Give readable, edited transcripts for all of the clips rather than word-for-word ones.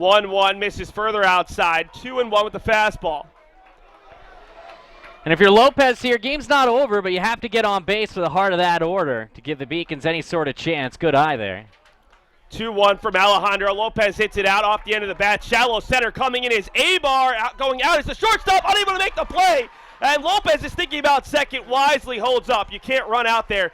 1-1, misses further outside. 2-1 with the fastball. And if you're Lopez here, game's not over, but you have to get on base for the heart of that order to give the Beacons any sort of chance. Good eye there. 2-1 from Alejandro. Lopez hits it out off the end of the bat. Shallow center coming in is Abar. Going out is the shortstop, unable to make the play. And Lopez is thinking about second, wisely holds up. You can't run out there.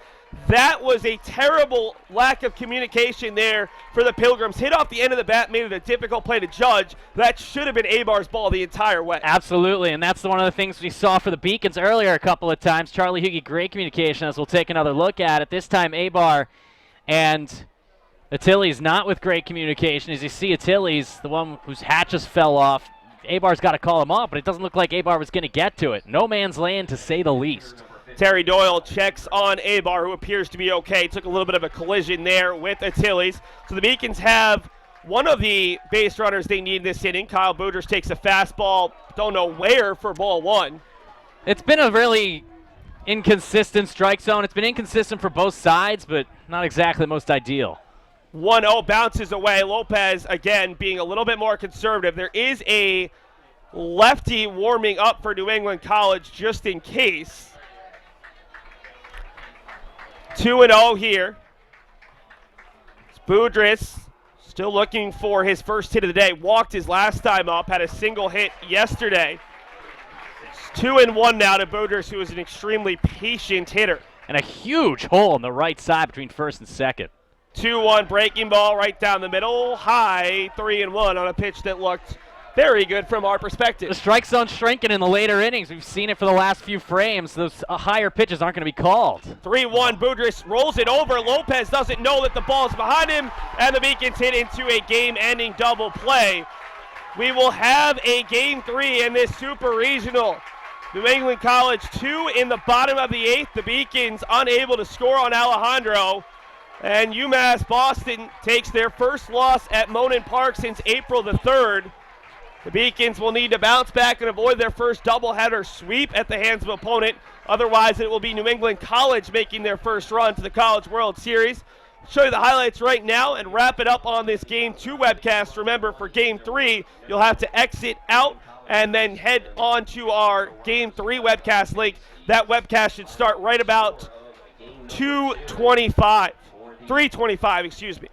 That was a terrible lack of communication there for the Pilgrims. Hit off the end of the bat, made it a difficult play to judge. That should have been Abar's ball the entire way. Absolutely, and that's one of the things we saw for the Beacons earlier a couple of times. Charlie Hughie, great communication, as we'll take another look at it. This time Abar and Attili's not with great communication. As you see, Attili's the one whose hat just fell off. Abar's got to call him off, but it doesn't look like Abar was going to get to it. No man's land, to say the least. Terry Doyle checks on Abar, who appears to be okay. Took a little bit of a collision there with Attili's. So the Beacons have one of the base runners they need this inning. Kyle Boudreaux takes a fastball, don't know where, for ball one. It's been a really inconsistent strike zone. It's been inconsistent for both sides, but not exactly the most ideal. 1-0 bounces away. Lopez, again, being a little bit more conservative. There is a lefty warming up for New England College just in case. 2-0 here. Boudreaux still looking for his first hit of the day. Walked his last time up, had a single hit yesterday. It's 2-1 now to Boudreaux, who is an extremely patient hitter. And a huge hole on the right side between first and second. 2-1 breaking ball right down the middle. High 3-1 on a pitch that looked very good from our perspective. The strike zone's shrinking in the later innings. We've seen it for the last few frames. Those higher pitches aren't going to be called. 3-1, Boudreaux rolls it over. Lopez doesn't know that the ball's behind him, and the Beacons hit into a game-ending double play. We will have a Game 3 in this Super Regional. New England College 2 in the bottom of the 8th. The Beacons unable to score on Alejandro. And UMass Boston takes their first loss at Monin Park since April the 3rd. The Beacons will need to bounce back and avoid their first doubleheader sweep at the hands of opponent. Otherwise, it will be New England College making their first run to the College World Series. Show you the highlights right now and wrap it up on this Game 2 webcast. Remember, for Game 3, you'll have to exit out and then head on to our Game 3 webcast link. That webcast should start right about 3:25, excuse me.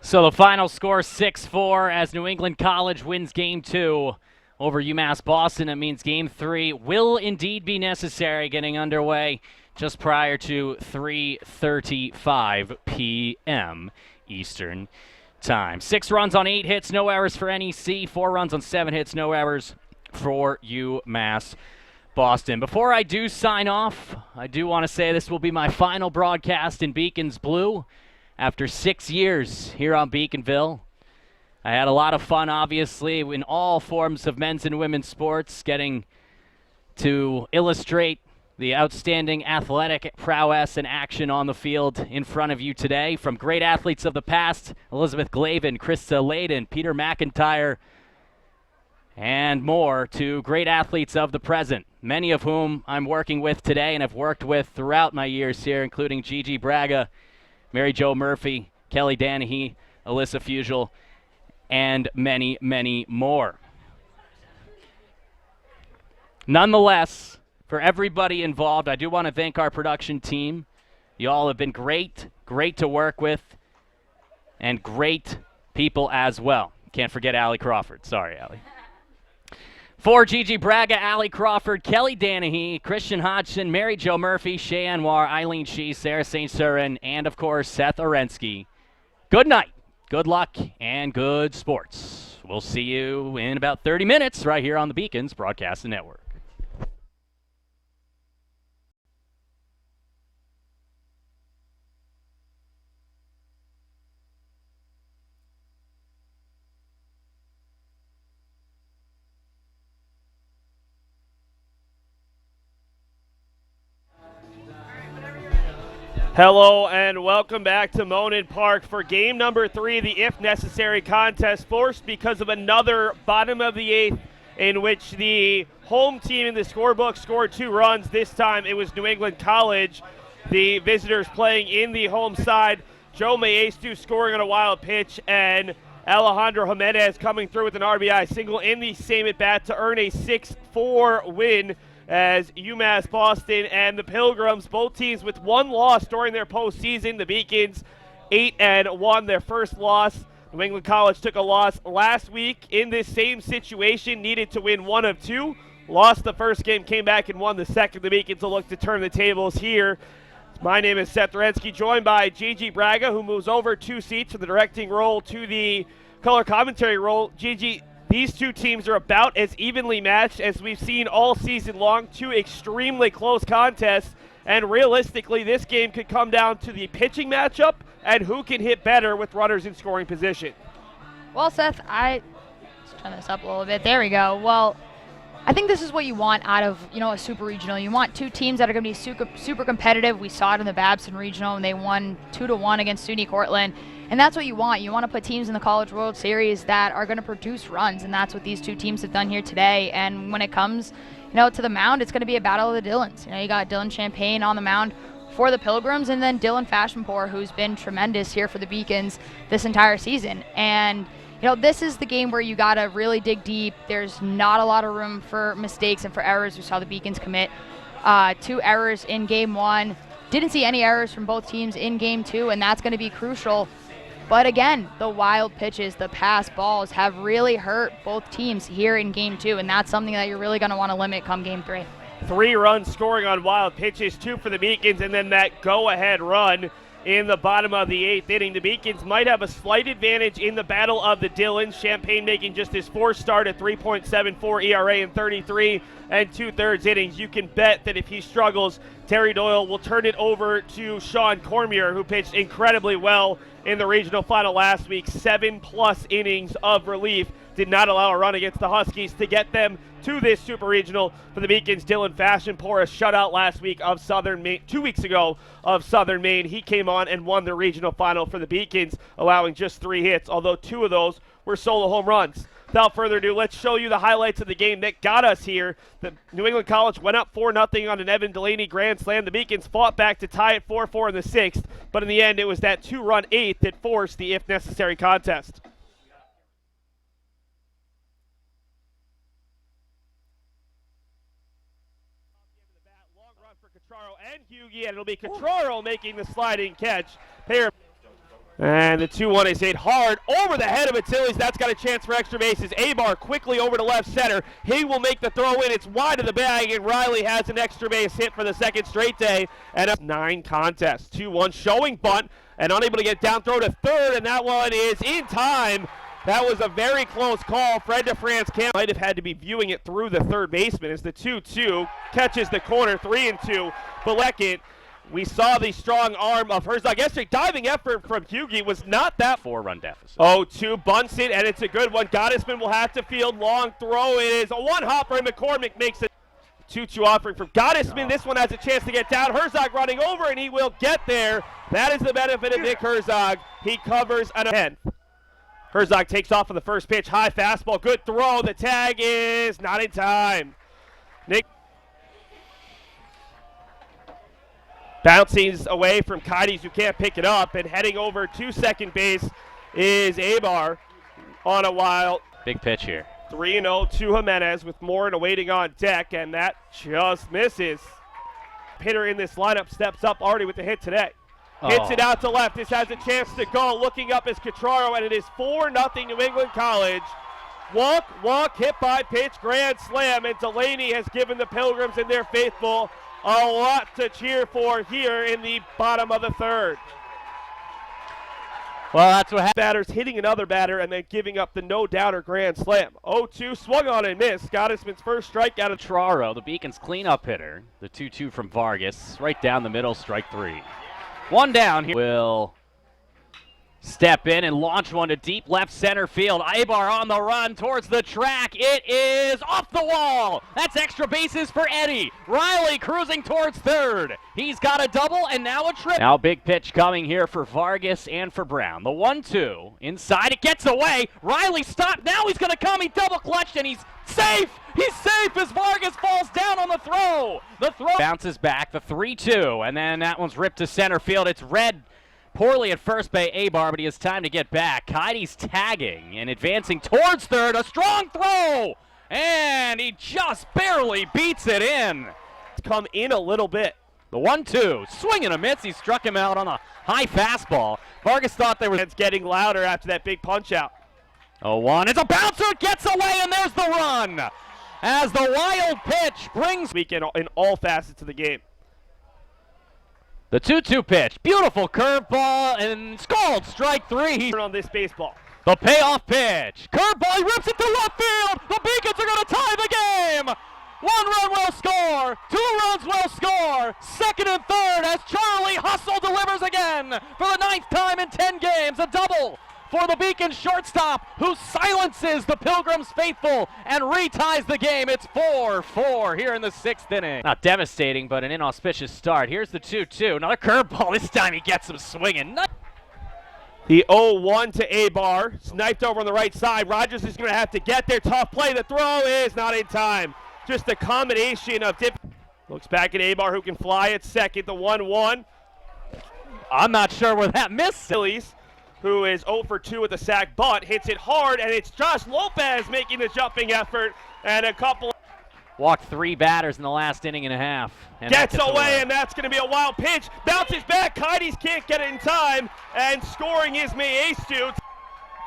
So the final score 6-4 as New England College wins Game 2 over UMass Boston. That means Game 3 will indeed be necessary, getting underway just prior to 3:35 p.m. Eastern Time. 6 runs on 8 hits, no errors for NEC. 4 runs on 7 hits, no errors for UMass Boston. Before I do sign off, I do want to say this will be my final broadcast in Beacons Blue after 6 years here on Beaconville. I had a lot of fun, obviously, in all forms of men's and women's sports, getting to illustrate the outstanding athletic prowess and action on the field in front of you today. From great athletes of the past, Elizabeth Glavin, Krista Layden, Peter McIntyre, and more, to great athletes of the present, many of whom I'm working with today and have worked with throughout my years here, including Gigi Braga, Mary Jo Murphy, Kelly Danahy, Alyssa Fugel, and many, many more. Nonetheless, for everybody involved, I do want to thank our production team. You all have been great to work with, and great people as well. Can't forget Allie Crawford. Sorry, Allie. For Gigi Braga, Allie Crawford, Kelly Danahy, Christian Hodgson, Mary Jo Murphy, Shay Anwar, Eileen Shee, Sarah St. Surin, and of course, Seth Orensky. Good night, good luck, and good sports. We'll see you in about 30 minutes right here on the Beacons Broadcasting Network. Hello and welcome back to Monin Park for game number 3, the if necessary contest, forced because of another bottom of the 8th in which the home team in the scorebook scored 2 runs. This time it was New England College, the visitors playing in the home side. Joe Maestu scoring on a wild pitch, and Alejandro Jimenez coming through with an RBI single in the same at bat to earn a 6-4 win, as UMass Boston and the Pilgrims, both teams with 1 loss during their postseason. The Beacons 8-1, their first loss. New England College took a loss last week in this same situation, needed to win 1 of 2. Lost the first game, came back and won the second. The Beacons will look to turn the tables here. My name is Seth Orensky, joined by Gigi Braga, who moves over 2 seats from the directing role to the color commentary role. Gigi, these 2 teams are about as evenly matched as we've seen all season long. 2 extremely close contests, and realistically, this game could come down to the pitching matchup and who can hit better with runners in scoring position. Well, Seth, let's turn this up a little bit. There we go. Well, I think this is what you want out of, a super regional. You want 2 teams that are going to be super competitive. We saw it in the Babson regional, and they won 2-1 against SUNY Cortland. And that's what you want. You want to put teams in the College World Series that are going to produce runs, and that's what these 2 teams have done here today. And when it comes, to the mound, it's going to be a battle of the Dylans. You got Dylan Champagne on the mound for the Pilgrims, and then Dylan Fashionpour, who's been tremendous here for the Beacons this entire season. And this is the game where you got to really dig deep. There's not a lot of room for mistakes and for errors. We saw the Beacons commit 2 errors in Game 1. Didn't see any errors from both teams in Game 2, and that's going to be crucial. But again, the wild pitches, the pass balls have really hurt both teams here in Game 2, and that's something that you're really going to want to limit come Game 3. 3 runs scoring on wild pitches, 2 for the Beacons, and then that go-ahead run in the bottom of the 8th inning. The Beacons might have a slight advantage in the battle of the Dylans. Champagne making just his 4th start at 3.74 ERA in 33 2/3 innings. You can bet that if he struggles, Terry Doyle will turn it over to Sean Cormier, who pitched incredibly well in the regional final last week. 7+ innings of relief. Did not allow a run against the Huskies to get them to this super regional. For the Beacons, Dylan Fashionpour, a shutout last week of Southern Maine, 2 weeks ago of Southern Maine. He came on and won the regional final for the Beacons, allowing just 3 hits, although 2 of those were solo home runs. Without further ado, let's show you the highlights of the game that got us here. The New England College went up 4-0 on an Evan Delaney grand slam. The Beacons fought back to tie it 4-4 in the 6th, but in the end, it was that 2-run 8th that forced the if necessary contest. Long run for Catraro and Hughie, and it'll be Catraro making the sliding catch. And the 2-1 is hit hard over the head of Achilles. That's got a chance for extra bases. Abar quickly over to left center. He will make the throw in. It's wide of the bag, and Riley has an extra base hit for the second straight day. And a 9 contests. 2-1 showing bunt and unable to get down throw to third, and that one is in time. That was a very close call. Fred DeFrance might have had to be viewing it through the third baseman as the 2-2 catches the corner, 3-2. Balekit. We saw the strong arm of Herzog yesterday. Diving effort from Hugie was not that 4-run deficit. 0-2 bunts it, and it's a good one. Gottesman will have to field long throw. It is a one-hopper, and McCormick makes it. 2-2 offering from Gottesman. This one has a chance to get down. Herzog running over, and he will get there. That is the benefit of Nick Herzog. He covers an 10th. Herzog takes off on the first pitch. High fastball. Good throw. The tag is not in time. Nick bouncing away from Kites, who can't pick it up, and heading over to second base is Abar on a wild. Big pitch here. 3-0 to Jimenez with Morin awaiting on deck, and that just misses. Hitter in this lineup steps up already with the hit today. Hits it out to left. This has a chance to go. Looking up is Catraro, and it is 4-0 New England College. Walk, hit by pitch, grand slam, and Delaney has given the Pilgrims and their faithful a lot to cheer for here in the bottom of the third. Well, that's what happened. Batters hitting another batter and then giving up the no-doubter grand slam. 0-2, swung on and missed. Gottesman's first strikeout of Traro, the Beacons cleanup hitter. The 2-2 from Vargas, right down the middle, strike 3. One down here. Will step in and launch one to deep left center field. Ibar on the run towards the track. It is off the wall. That's extra bases for Eddie. Riley cruising towards third. He's got a double and now a triple. Now big pitch coming here for Vargas and for Brown. The 1-2 inside. It gets away. Riley stopped. Now he's going to come. He double clutched and he's safe. He's safe as Vargas falls down on the throw. The throw bounces back. The 3-2 and then that one's ripped to center field. It's red. Poorly at first by Abar, but he has time to get back. Kites tagging and advancing towards third. A strong throw! And he just barely beats it in. It's come in a little bit. The 1-2, swing and a miss. He struck him out on a high fastball. Vargas thought they were. It's getting louder after that big punch out. 0-1, it's a bouncer, it gets away, and there's the run. As the wild pitch brings. Weekend in all facets of the game. The 2-2 pitch, beautiful curveball, and called strike 3. On this baseball. The payoff pitch, curveball, he rips it to left field. The Beacons are going to tie the game. 1 run will score, 2 runs will score. Second and third as Charlie Hustle delivers again for the 9th time in 10 games. A double for the Beacons shortstop, who silences the Pilgrims faithful and reties the game. It's 4-4 here in the 6th inning. Not devastating, but an inauspicious start. Here's the 2-2. Another curveball. This time he gets him swinging. The 0-1 to Abar. Sniped over on the right side. Rogers is going to have to get there. Tough play. The throw is not in time. Just a combination of looks back at Abar, who can fly at second. The 1-1. I'm not sure where that missed. Phillies, who is 0 for 2 with the sack bunt, hits it hard, and it's Josh Lopez making the jumping effort, and a couple. Walked 3 batters in the last inning and a half. And gets away, and that's going to be a wild pitch. Bounces back. Kites can't get it in time, and scoring is Maestu.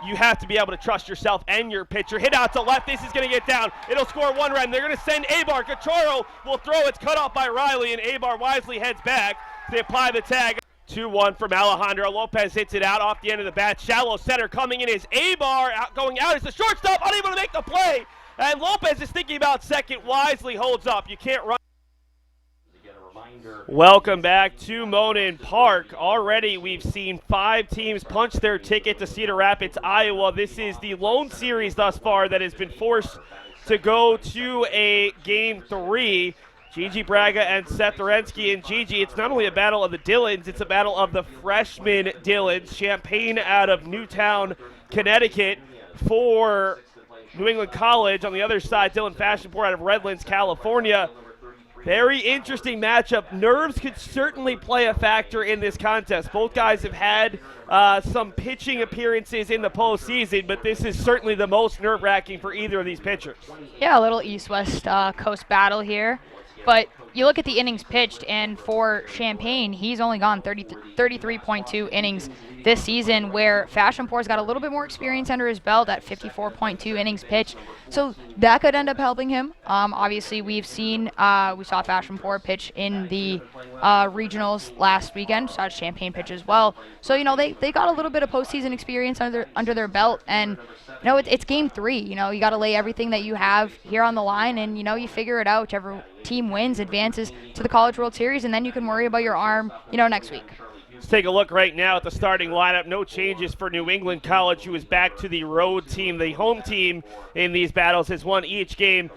You have to be able to trust yourself and your pitcher. Hit out to left. This is going to get down. It'll score 1 run. They're going to send Abar. Catraro will throw. It's cut off by Riley, and Abar wisely heads back. They apply the tag. 2-1 from Alejandro. Lopez hits it out off the end of the bat. Shallow center coming in is Abar. Going out is the shortstop, unable to make the play. And Lopez is thinking about second. Wisely holds up. You can't run. Welcome back to Monin Park. Already we've seen 5 teams punch their ticket to Cedar Rapids, Iowa. This is the lone series thus far that has been forced to go to a Game 3. Gigi Braga and Seth Orensky. And Gigi, it's not only a battle of the Dillons, it's a battle of the freshman Dillons. Champaign out of Newtown, Connecticut for New England College. On the other side, Dylan Fashionport out of Redlands, California. Very interesting matchup. Nerves could certainly play a factor in this contest. Both guys have had some pitching appearances in the postseason, but this is certainly the most nerve-wracking for either of these pitchers. Yeah, a little East-West Coast battle here. But you look at the innings pitched, and for Champaign, he's only gone 33.2 innings this season, where Fashionpour's got a little bit more experience under his belt at 54.2 innings pitched. So that could end up helping him. Obviously, we saw Fashionpour pitch in the regionals last weekend. Saw Champaign pitch as well. So, they got a little bit of postseason experience under their belt. And, it's game 3. You got to lay everything that you have here on the line, and, you figure it out. Whichever team wins advances to the College World Series, and then you can worry about your arm, next week. Let's take a look right now at the starting lineup. No changes for New England College, who is back to the road team. The home team in these battles has won each game.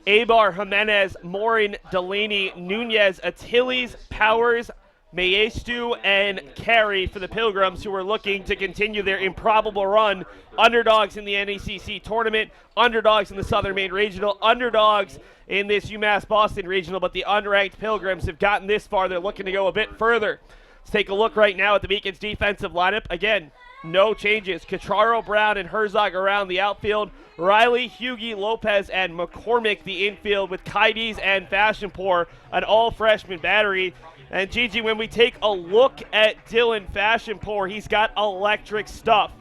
Abar, Jimenez, Morin, Delaney, Nunez, Atiles, Powers, Maestu, and Carey for the Pilgrims, who are looking to continue their improbable run. Underdogs in the NECC tournament, underdogs in the Southern Maine Regional, underdogs in this UMass Boston Regional, but the unranked Pilgrims have gotten this far. They're looking to go a bit further. Let's take a look right now at the Beacons' defensive lineup. Again, no changes. Catraro, Brown, and Herzog around the outfield. Riley, Hughie, Lopez, and McCormick the infield, with Kaides and Fashionpour an all-freshman battery. And Gigi, when we take a look at Dylan Fashionpour, he's got electric stuff,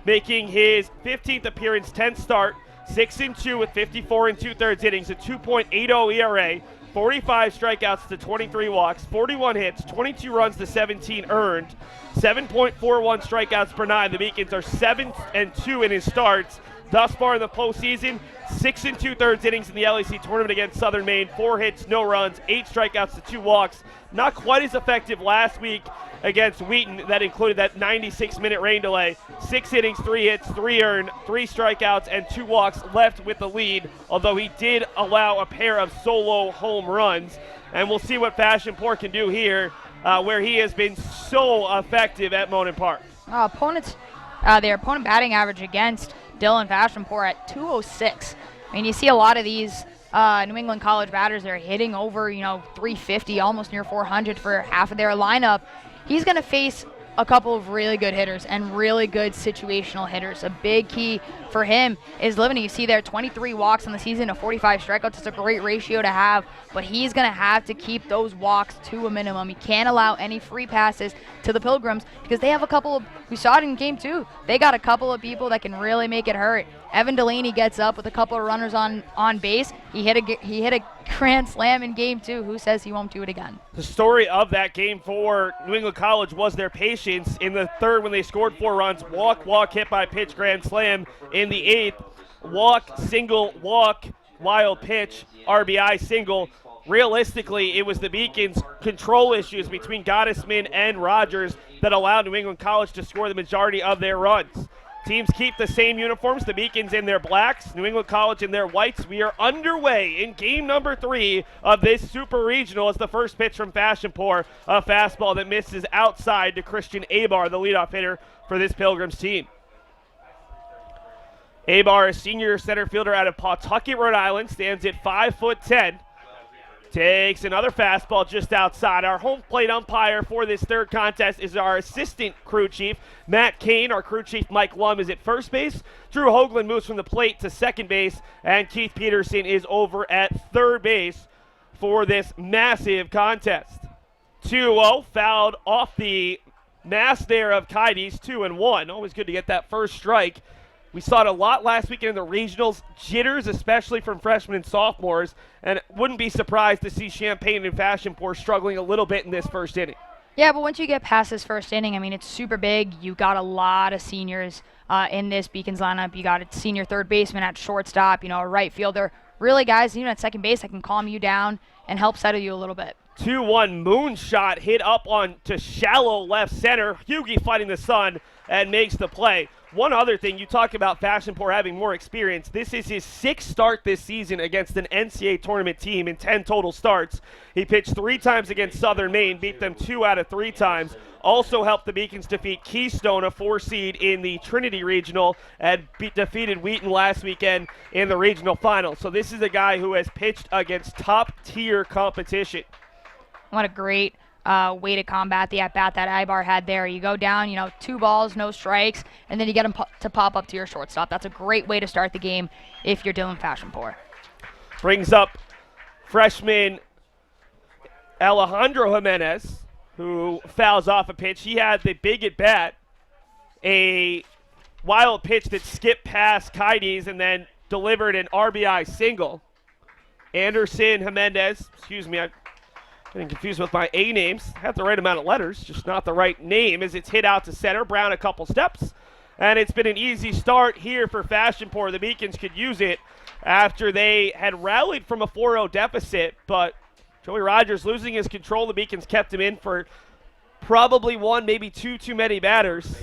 making his 15th appearance, 10th start, 6-2 with 54 2/3 innings, a 2.80 ERA, 45 strikeouts to 23 walks, 41 hits, 22 runs to 17 earned, 7.41 strikeouts per 9. The Beacons are 7-2 in his starts thus far in the postseason. 6 2/3 innings in the LEC tournament against Southern Maine, 4 hits, no runs, 8 strikeouts to 2 walks. Not quite as effective last week against Wheaton. That included that 96-minute rain delay. 6 innings, 3 hits, 3 earned, 3 strikeouts, and 2 walks, left with the lead, although he did allow a pair of solo home runs. And we'll see what Fashionpour can do here, where he has been so effective at Monon Park. Their opponent batting average against Dylan Fashionpour at 206. I mean, you see a lot of these New England College batters, they're hitting over, 350, almost near 400 for half of their lineup. He's going to face a couple of really good hitters and really good situational hitters. A big key for him is limiting. You see there 23 walks in the season, a 45 strikeouts. It's a great ratio to have, but he's going to have to keep those walks to a minimum. He can't allow any free passes to the Pilgrims, because they have a couple of, we saw it in game 2, they got a couple of people that can really make it hurt. Evan Delaney gets up with a couple of runners on base. He hit a grand slam in game 2. Who says he won't do it again? The story of that game for New England College was their patience. In the 3rd, when they scored 4 runs, walk, hit by pitch, grand slam. In the 8th, walk, single, walk, wild pitch, RBI single. Realistically, it was the Beacons' control issues between Gottesman and Rogers that allowed New England College to score the majority of their runs. Teams keep the same uniforms, the Beacons in their blacks, New England College in their whites. We are underway in game number 3 of this Super Regional as the first pitch from Fashionpour, a fastball that misses outside to Christian Abar, the leadoff hitter for this Pilgrims team. Abar, a senior center fielder out of Pawtucket, Rhode Island, stands at 5'10". Takes another fastball just outside. Our home plate umpire for this 3rd contest is our assistant crew chief, Matt Kane. Our crew chief, Mike Lum, is at first base. Drew Hoagland moves from the plate to second base, and Keith Peterson is over at third base for this massive contest. 2-0, fouled off the mask there of Kaides, 2-1. Always good to get that first strike. We saw it a lot last weekend in the regionals, jitters, especially from freshmen and sophomores, and wouldn't be surprised to see Champaign and Fashionpour struggling a little bit in this first inning. Yeah, but once you get past this first inning, I mean, it's super big. You got a lot of seniors in this Beacons lineup. You got a senior third baseman at shortstop, a right fielder. Really, guys, even at second base, that can calm you down and help settle you a little bit. 2-1 moonshot hit up on to shallow left center. Hughie fighting the sun and makes the play. One other thing, you talk about Fashionpour having more experience. This is his 6th start this season against an NCAA tournament team in 10 total starts. He pitched 3 times against Southern Maine, beat them 2 out of 3 times. Also helped the Beacons defeat Keystone, a 4 seed in the Trinity Regional, and defeated Wheaton last weekend in the regional final. So this is a guy who has pitched against top-tier competition. What a great way to combat the at-bat that Ibar had there. You go down, 2 balls, no strikes, and then you get him to pop up to your shortstop. That's a great way to start the game if you're Dylan Fashionpour. Brings up freshman Alejandro Jimenez, who fouls off a pitch. He had the big at bat, a wild pitch that skipped past Kides and then delivered an RBI single. Anderson Jimenez, excuse me, I'm getting confused with my A names. I have the right amount of letters, just not the right name, as it's hit out to center. Brown a couple steps, and it's been an easy start here for Fashionport. The Beacons could use it after they had rallied from a 4-0 deficit, but Joey Rogers losing his control. The Beacons kept him in for probably one, maybe two too many batters.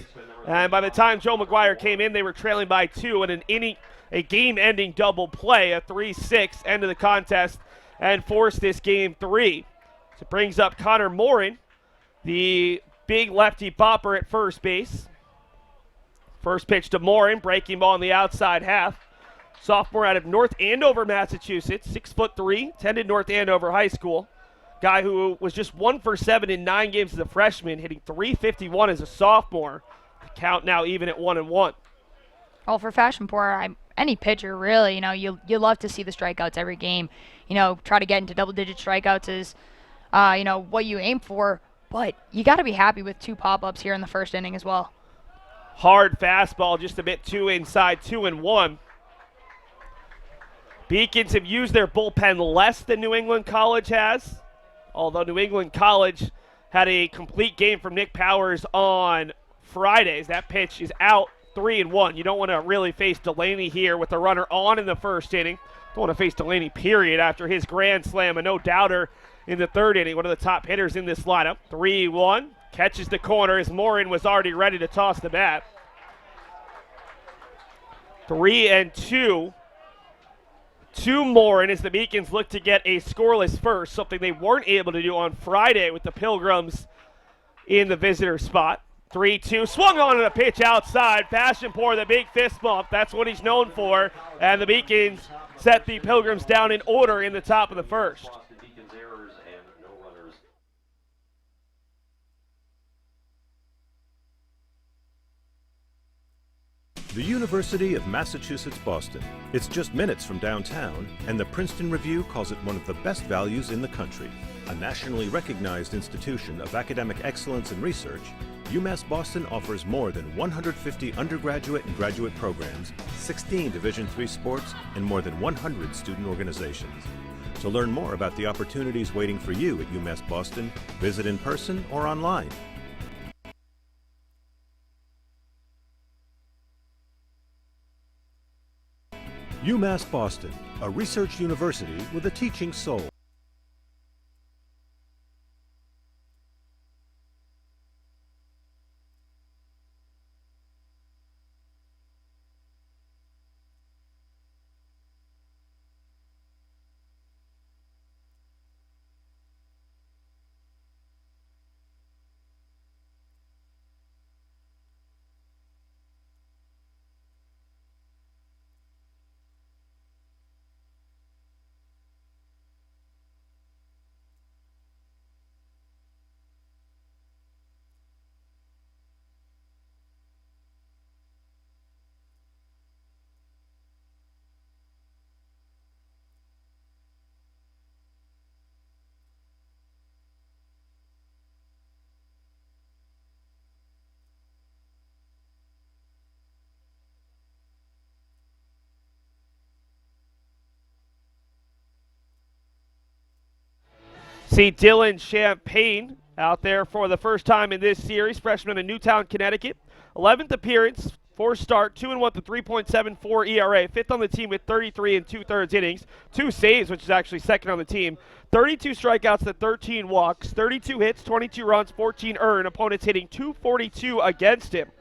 And by the time Joe McGuire came in, they were trailing by 2 in a game-ending double play, a 3-6 end of the contest, and forced this game 3. So it brings up Connor Morin, the big lefty bopper at first base. First pitch to Morin, breaking ball on the outside half. Sophomore out of North Andover, Massachusetts, 6'3", attended North Andover High School. Guy who was just 1 for 7 in 9 games as a freshman, hitting .351 as a sophomore. The count now even at 1-1. Well, for Fashionport, any pitcher really, you love to see the strikeouts every game. Try to get into double-digit strikeouts is, what you aim for. But you got to be happy with 2 pop-ups here in the first inning as well. Hard fastball, just a bit too inside, 2-1. Beacons have used their bullpen less than New England College has, although New England College had a complete game from Nick Powers on Fridays. That pitch is out, 3-1. You don't want to really face Delaney here with a runner on in the first inning. Don't want to face Delaney, period, after his grand slam, a no-doubter in the third inning, one of the top hitters in this lineup. 3-1, catches the corner as Morin was already ready to toss the bat. 3-2. To Morin as the Beacons look to get a scoreless first, something they weren't able to do on Friday with the Pilgrims in the visitor spot. 3-2, swung on a pitch outside. Fashionport, the big fist bump. That's what he's known for. And the Beacons set the Pilgrims down in order in the top of the first. The University of Massachusetts Boston. It's just minutes from downtown, and the Princeton Review calls it one of the best values in the country. A nationally recognized institution of academic excellence and research, UMass Boston offers more than 150 undergraduate and graduate programs, 16 Division III sports, and more than 100 student organizations. To learn more about the opportunities waiting for you at UMass Boston, visit in person or online. UMass Boston, a research university with a teaching soul. See Dylan Champagne out there for the first time in this series, freshman in Newtown, Connecticut. 11th appearance, 4th start, 2-1 with 3.74 ERA, 5th on the team with 33 2/3 innings, 2 saves, which is actually second on the team, 32 strikeouts to 13 walks, 32 hits, 22 runs, 14 earned, opponents hitting .242 against him.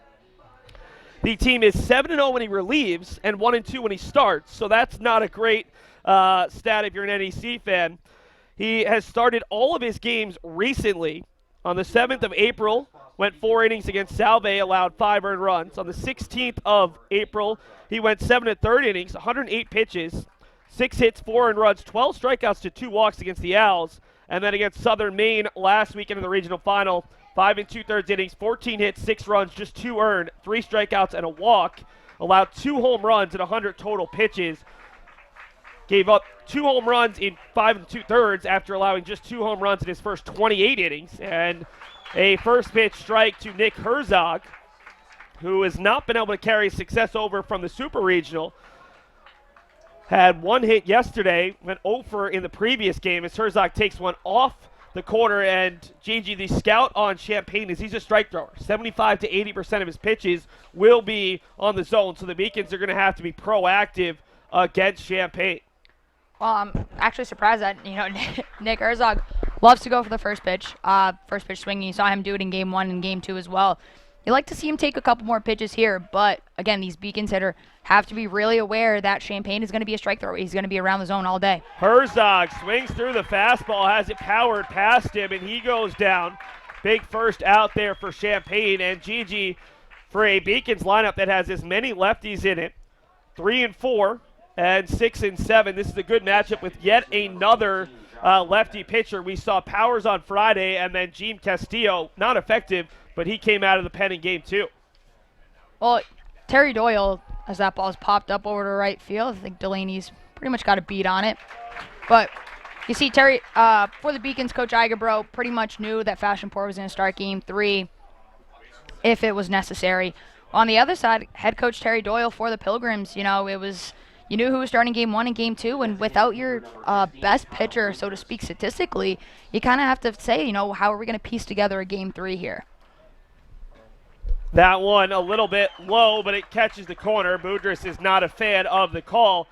The team is 7-0 when he relieves and 1-2 when he starts, so that's not a great stat if you're an NEC fan. He has started all of his games recently. On the 7th of April, went 4 innings against Salve, allowed 5 earned runs. On the 16th of April, he went 7 1/3 innings, 108 pitches, 6 hits, 4 earned runs, 12 strikeouts to 2 walks against the Owls. And then against Southern Maine last weekend in the regional final, 5 2/3 innings, 14 hits, 6 runs, just 2 earned, 3 strikeouts and a walk. Allowed 2 home runs and 100 total pitches. gave up 2 home runs in 5 2/3 after allowing just 2 home runs in his first 28 innings. And a first pitch strike to Nick Herzog, who has not been able to carry success over from the Super Regional. Had 1 hit yesterday, went 0 in the previous game as Herzog takes one off the corner. And Gigi, the scout on Champaign, is he's a strike thrower. 75 to 80% of his pitches will be on the zone, so the Beacons are going to have to be proactive against Champaign. Well, I'm actually surprised that, Nick Herzog loves to go for the first pitch swing. You saw him do it in Game 1 and Game 2 as well. You like to see him take a couple more pitches here, but again, these Beacons hitter have to be really aware that Champaign is going to be a strike thrower. He's going to be around the zone all day. Herzog swings through the fastball, has it powered past him, and he goes down. Big first out there for Champaign, and Gigi, for a Beacons lineup that has as many lefties in it, 3 and 4 and 6 and 7. This is a good matchup with yet another lefty pitcher. We saw Powers on Friday, and then Gene Castillo, not effective, but he came out of the pen in Game 2. Well, Terry Doyle, as that ball's popped up over to right field, I think Delaney's pretty much got a beat on it. But you see, Terry, for the Beacons, Coach Igerbro pretty much knew that Fashion Port was going to start Game 3 if it was necessary. On the other side, head coach Terry Doyle for the Pilgrims, you knew who was starting Game 1 and Game 2, and without your best pitcher, so to speak, statistically, you kind of have to say, how are we going to piece together a Game 3 here? That one a little bit low, but it catches the corner. Boudris is not a fan of the call.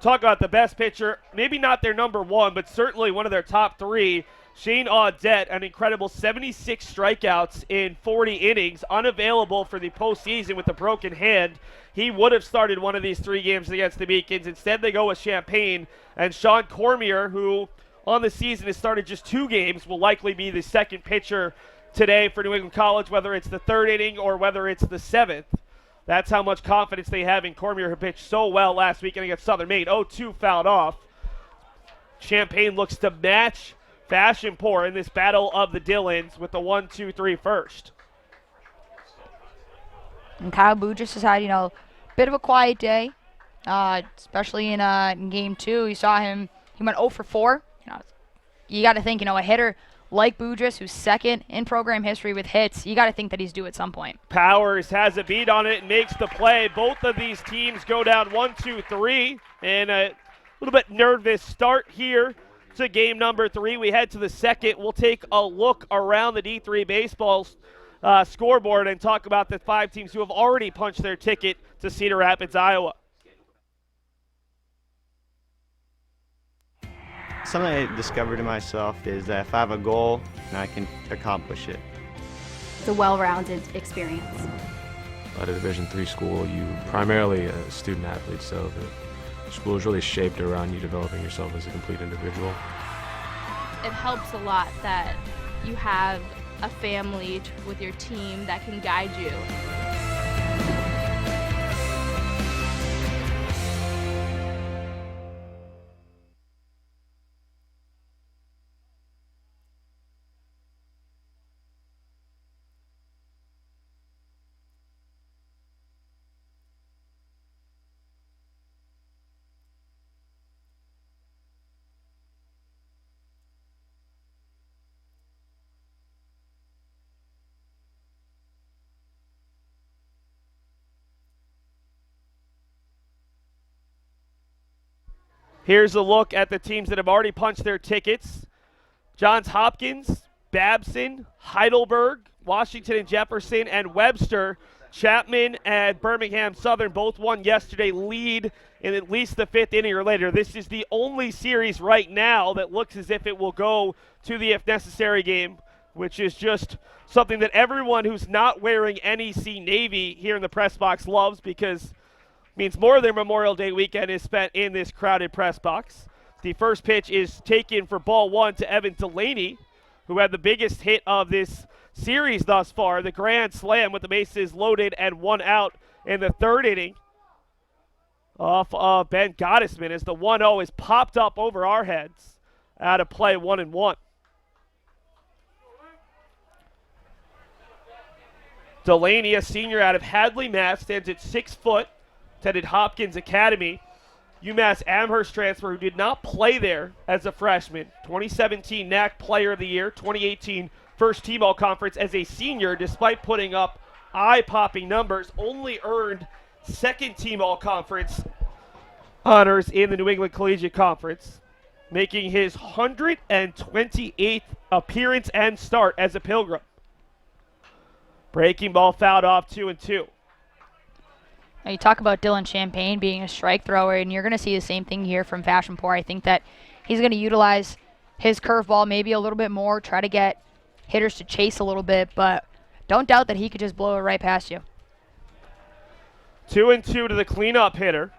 Talk about the best pitcher, maybe not their number 1, but certainly one of their top 3. Shane Audette, an incredible 76 strikeouts in 40 innings, unavailable for the postseason with a broken hand. He would have started one of these 3 games against the Beacons. Instead, they go with Champaign. And Sean Cormier, who on the season has started just 2 games, will likely be the second pitcher today for New England College, whether it's the 3rd inning or whether it's the 7th. That's how much confidence they have in Cormier, who pitched so well last weekend against Southern Maine. 0-2 fouled off. Champaign looks to match Fashion Port in this battle of the Dillons with the 1-2-3 first. And Kyle Boudris has had, a bit of a quiet day, especially in Game 2. You saw him, he went 0 for 4. You got to think, a hitter like Boudris, who's second in program history with hits, you got to think that he's due at some point. Powers has a beat on it and makes the play. Both of these teams go down 1-2-3, and a little bit nervous start here to game number 3. We head to the second. We'll take a look around the D3 baseball scoreboard and talk about the 5 teams who have already punched their ticket to Cedar Rapids, Iowa. Something I discovered in myself is that if I have a goal, I can accomplish it. It's a well-rounded experience. At a Division III school, you primarily a student athlete, so the school is really shaped around you developing yourself as a complete individual. It helps a lot that you have a family with your team that can guide you. Here's a look at the teams that have already punched their tickets. Johns Hopkins, Babson, Heidelberg, Washington and Jefferson, and Webster. Chapman and Birmingham Southern both won yesterday, lead in at least the 5th inning or later. This is the only series right now that looks as if it will go to the if necessary game, which is just something that everyone who's not wearing NEC Navy here in the press box loves, because means more of their Memorial Day weekend is spent in this crowded press box. The first pitch is taken for ball 1 to Evan Delaney, who had the biggest hit of this series thus far, the grand slam with the bases loaded and 1 out in the 3rd inning off of Ben Gottesman as the 1-0 is popped up over our heads out of play 1-1. Delaney, a senior out of Hadley, Mass, stands at 6 foot. Attended Hopkins Academy. UMass Amherst transfer who did not play there as a freshman. 2017 NAC Player of the Year, 2018 First Team All-Conference as a senior, despite putting up eye-popping numbers, only earned Second Team All-Conference honors in the New England Collegiate Conference, making his 128th appearance and start as a Pilgrim. Breaking ball fouled off 2-2. Now you talk about Dylan Champagne being a strike thrower, and you're going to see the same thing here from Fashion Poor. I think that he's going to utilize his curveball maybe a little bit more, try to get hitters to chase a little bit, but don't doubt that he could just blow it right past you. 2-2 to the cleanup hitter.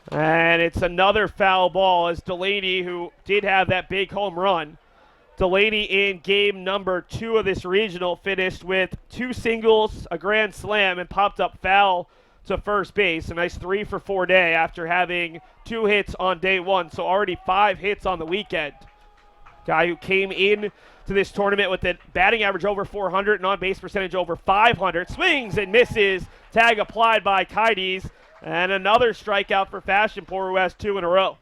And it's another foul ball as Delaney, who did have that big home run. Delaney in game number 2 of this regional finished with 2 singles, a grand slam, and popped up foul to first base. A nice 3-for-4 day after having 2 hits on day 1, so already 5 hits on the weekend. Guy who came in to this tournament with a batting average over 400 and on-base percentage over 500. Swings and misses. Tag applied by Kides. And another strikeout for Fashion Poor, who has 2 in a row.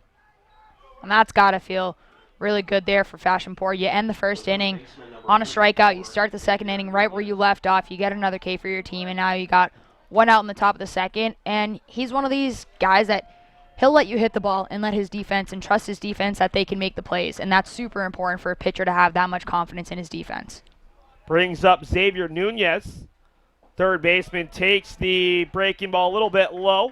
And that's got to feel really good there for Fashion Poor. You end the first inning on a strikeout. You start the second inning right where you left off. You get another K for your team, and now you got 1 out in the top of the second. And he's one of these guys that he'll let you hit the ball and let his defense and trust his defense that they can make the plays. And that's super important for a pitcher to have that much confidence in his defense. Brings up Xavier Nunez. Third baseman takes the breaking ball a little bit low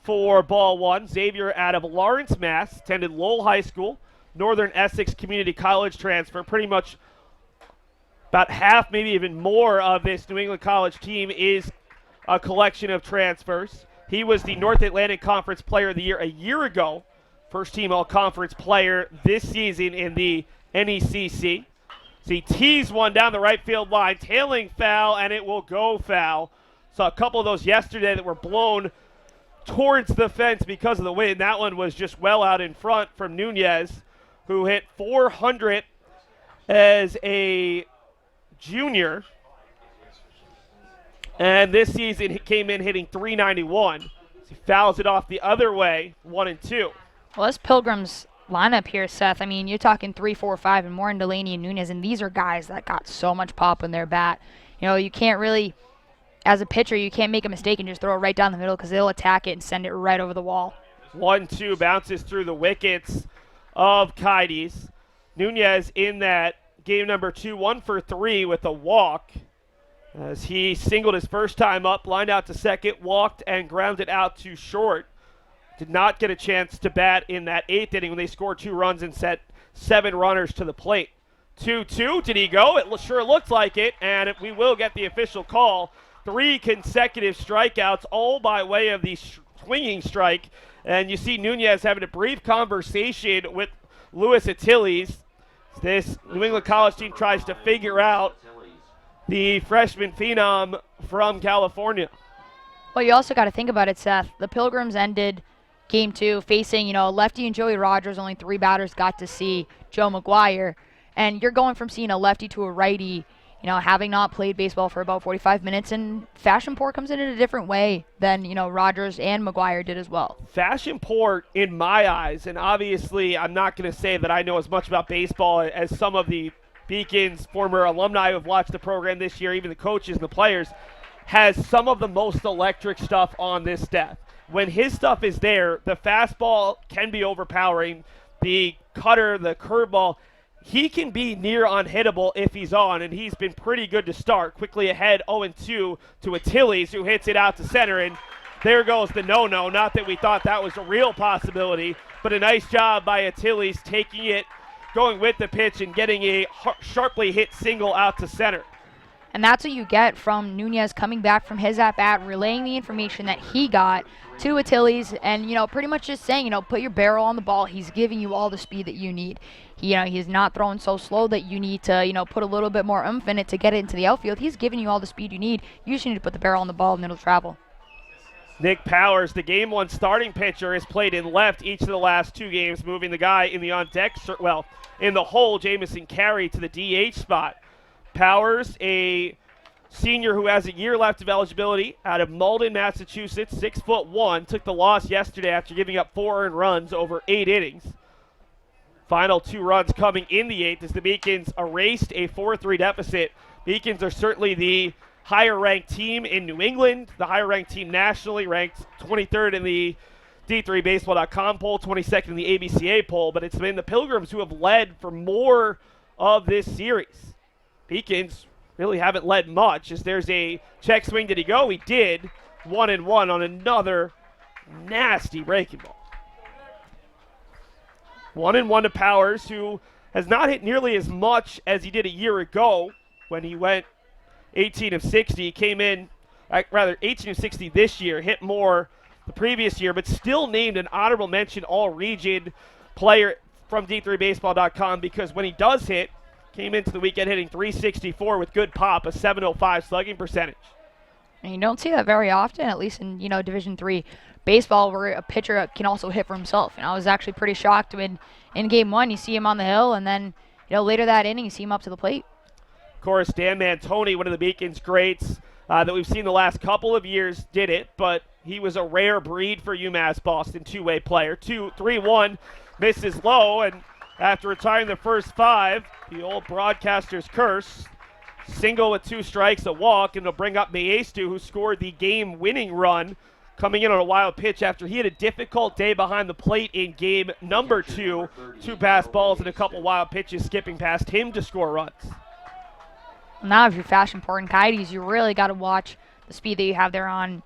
for ball 1. Xavier out of Lawrence, Mass. Attended Lowell High School. Northern Essex Community College transfer. Pretty much about half, maybe even more of this New England College team is a collection of transfers. He was the North Atlantic Conference Player of the Year a year ago. First team all-conference player this season in the NECC. So he teased one down the right field line, tailing foul, and it will go foul. Saw a couple of those yesterday that were blown towards the fence because of the wind. That one was just well out in front from Nunez, who hit 400 as a junior. And this season he came in hitting 391. So he fouls it off the other way, 1-2. Well, this Pilgrims lineup here, Seth, I mean, you're talking 3, 4, 5, and more in Delaney and Nunez, and these are guys that got so much pop in their bat. You know, you can't really, as a pitcher, you can't make a mistake and just throw it right down the middle because they'll attack it and send it right over the wall. 1-2 bounces through the wickets of Kides. Nunez in that game number 2, 1 for 3 with a walk as he singled his first time up, lined out to second, walked and grounded out to short. Did not get a chance to bat in that 8th inning when they scored 2 runs and set 7 runners to the plate. 2-2, did he go? It sure looked like it, and we will get the official call. 3 consecutive strikeouts, all by way of the swinging strike. And you see Nunez having a brief conversation with Louis Attiles. This New England College team tries to figure out the freshman phenom from California. Well, you also got to think about it, Seth. The Pilgrims ended game 2 facing, lefty and Joey Rogers. Only 3 batters got to see Joe McGuire. And you're going from seeing a lefty to a righty, having not played baseball for about 45 minutes. And Fashion Poor comes in a different way than, Rogers and McGuire did as well. Fashion Poor, in my eyes, and obviously I'm not going to say that I know as much about baseball as some of the Beacon's former alumni who have watched the program this year, even the coaches and the players, has some of the most electric stuff on this staff. When his stuff is there, the fastball can be overpowering. The cutter, the curveball, he can be near unhittable if he's on, and he's been pretty good to start. Quickly ahead, 0-2 to Attiles, who hits it out to center, and there goes the no-no. Not that we thought that was a real possibility, but a nice job by Attiles taking it, going with the pitch, and getting a sharply hit single out to center. And that's what you get from Nunez coming back from his at-bat, relaying the information that he got to Attiles, and, pretty much just saying, put your barrel on the ball. He's giving you all the speed that you need. He's not throwing so slow that you need to, put a little bit more oomph in it to get it into the outfield. He's giving you all the speed you need. You just need to put the barrel on the ball and it'll travel. Nick Powers, the game 1 starting pitcher, has played in left each of the last 2 games, moving the guy in the on-deck, in the hole, Jamison Carey, to the DH spot. Powers, a senior who has a year left of eligibility out of Malden, Massachusetts, 6'1", took the loss yesterday after giving up 4 earned runs over 8 innings. Final 2 runs coming in the 8th as the Beacons erased a 4-3 deficit. Beacons are certainly the higher-ranked team in New England, the higher-ranked team nationally, ranked 23rd in the D3Baseball.com poll, 22nd in the ABCA poll, but it's been the Pilgrims who have led for more of this series. Beacons really haven't led much as there's a check swing. Did he go? He did. 1-1 on another nasty breaking ball. 1-1 to Powers, who has not hit nearly as much as he did a year ago when he went 18 of 60. He came in, 18 of 60 this year, hit more the previous year, but still named an honorable mention all-region player from D3Baseball.com because when he does hit, came into the weekend hitting .364 with good pop, a .705 slugging percentage. And you don't see that very often, at least in, Division III baseball, where a pitcher can also hit for himself. I was actually pretty shocked when in Game 1 you see him on the hill, and then, later that inning you see him up to the plate. Of course, Dan Mantoni, one of the Beacons' greats that we've seen the last couple of years, did it, but he was a rare breed for UMass Boston, two-way player. 2-3-1, misses low, and after retiring the first 5, the old broadcaster's curse, single with 2 strikes, a walk, and it'll bring up Maestu, who scored the game-winning run, coming in on a wild pitch after he had a difficult day behind the plate in game number 2. 2 pass balls and a couple wild pitches skipping past him to score runs. Now if you're Fashion Port and Coyotes, you really got to watch the speed that you have there on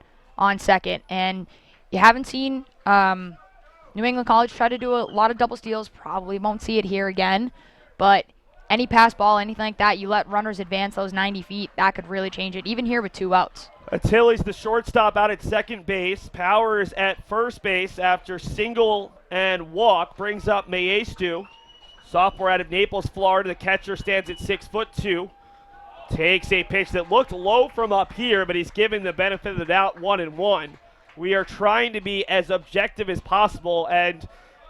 second. And you haven't seen New England College try to do a lot of double steals. Probably won't see it here again. But any pass ball, anything like that, you let runners advance those 90 feet, that could really change it, even here with 2 outs. Attili's the shortstop out at second base. Powers at first base after single and walk brings up Maestu. Sophomore out of Naples, Florida. The catcher stands at 6'2". Takes a pitch that looked low from up here, but he's given the benefit of the doubt. 1-1. We are trying to be as objective as possible, and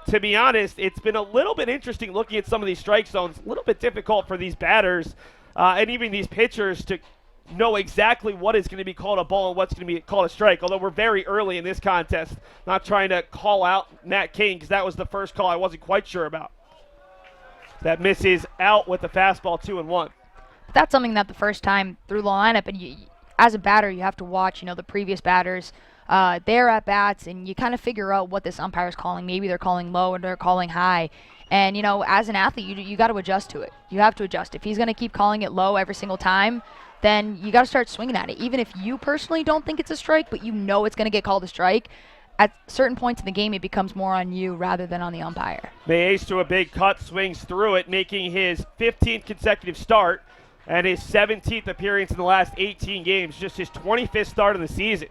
to be honest, it's been a little bit interesting looking at some of these strike zones. A little bit difficult for these batters and even these pitchers to know exactly what is going to be called a ball and what's going to be called a strike, although we're very early in this contest. Not trying to call out Matt King because that was the first call I wasn't quite sure about. That misses out with the fastball, 2-1. That's something that the first time through the lineup, and you, as a batter, you have to watch, the previous batters, their at-bats, and you kind of figure out what this umpire is calling. Maybe they're calling low or they're calling high. And, as an athlete, you got to adjust to it. You have to adjust. If he's going to keep calling it low every single time, then you got to start swinging at it. Even if you personally don't think it's a strike, but it's going to get called a strike, at certain points in the game, it becomes more on you rather than on the umpire. Mays to a big cut, swings through it, making his 15th consecutive start and his 17th appearance in the last 18 games, just his 25th start of the season.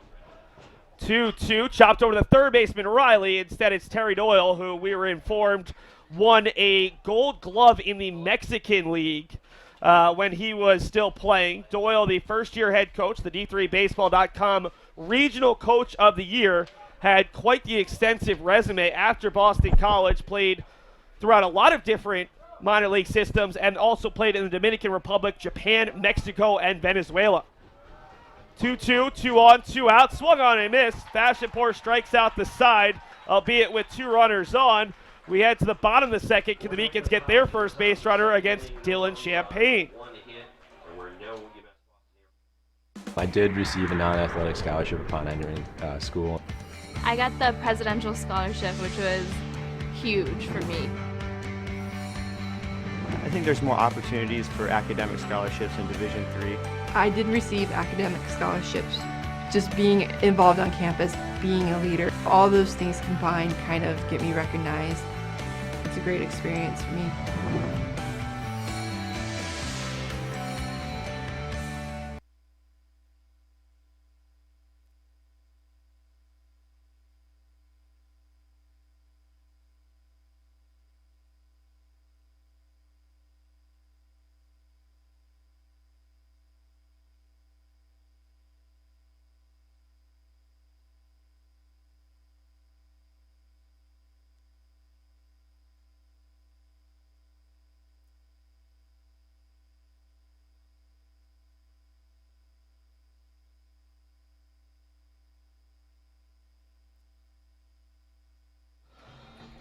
2-2, chopped over to the third baseman, Riley. Instead, it's Terry Doyle, who we were informed won a gold glove in the Mexican League when he was still playing. Doyle, the first-year head coach, the D3Baseball.com Regional Coach of the Year, had quite the extensive resume after Boston College, played throughout a lot of different minor league systems, and also played in the Dominican Republic, Japan, Mexico, and Venezuela. 2-2, 2 on, 2 out, swung on and missed. Fashionport strikes out the side, albeit with 2 runners on. We head to the bottom of the second. Can the Beacons get their first base runner against Dylan Champagne? I did receive a non-athletic scholarship upon entering school. I got the presidential scholarship, which was huge for me. I think there's more opportunities for academic scholarships in Division III. I did receive academic scholarships. Just being involved on campus, being a leader, all those things combined kind of get me recognized. It's a great experience for me.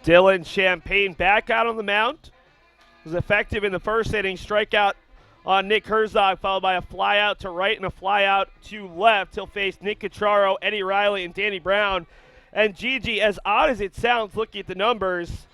Dylan Champagne back out on the mound. Was effective in the first inning. Strikeout on Nick Herzog, followed by a fly out to right and a fly out to left. He'll face Nick Cacciaro, Eddie Riley, and Danny Brown. And Gigi, as odd as it sounds looking at the numbers,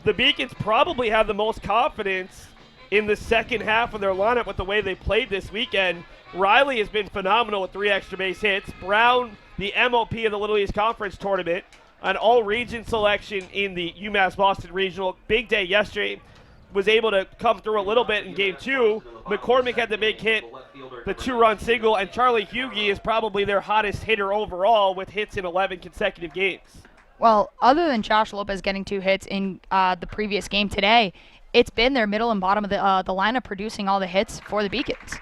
the Beacons probably have the most confidence in the second half of their lineup with the way they played this weekend. Riley has been phenomenal with 3 extra base hits. Brown, the MOP of the Little East Conference Tournament, an all-region selection in the UMass Boston Regional. Big day yesterday. Was able to come through a little bit in game 2. McCormick had the big hit, the 2-run single, and Charlie Hughey is probably their hottest hitter overall with hits in 11 consecutive games. Well, other than Josh Lopez getting 2 hits in the previous game today, it's been their middle and bottom of the lineup producing all the hits for the Beacons.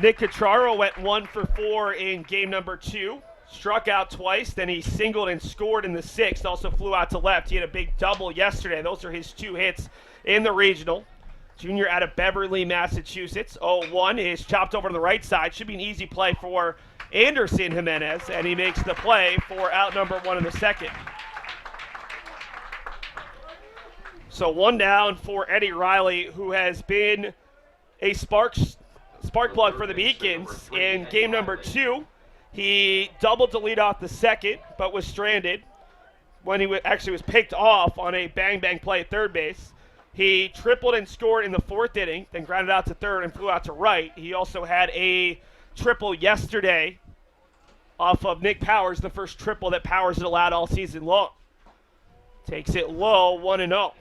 Nick Cacciaro went 1 for 4 in game number 2. Struck out twice, then he singled and scored in the 6th. Also flew out to left. He had a big double yesterday. Those are his 2 hits in the regional. Junior out of Beverly, Massachusetts. 0-1 is chopped over to the right side. Should be an easy play for Anderson Jimenez, and he makes the play for out number 1 in the second. So 1 down for Eddie Riley, who has been a spark plug for the Beacons in game number 2. He doubled to lead off the second, but was stranded when he actually was picked off on a bang-bang play at third base. He tripled and scored in the 4th inning, then grounded out to third and flew out to right. He also had a triple yesterday off of Nick Powers, the first triple that Powers had allowed all season long. Takes it low, 1-0.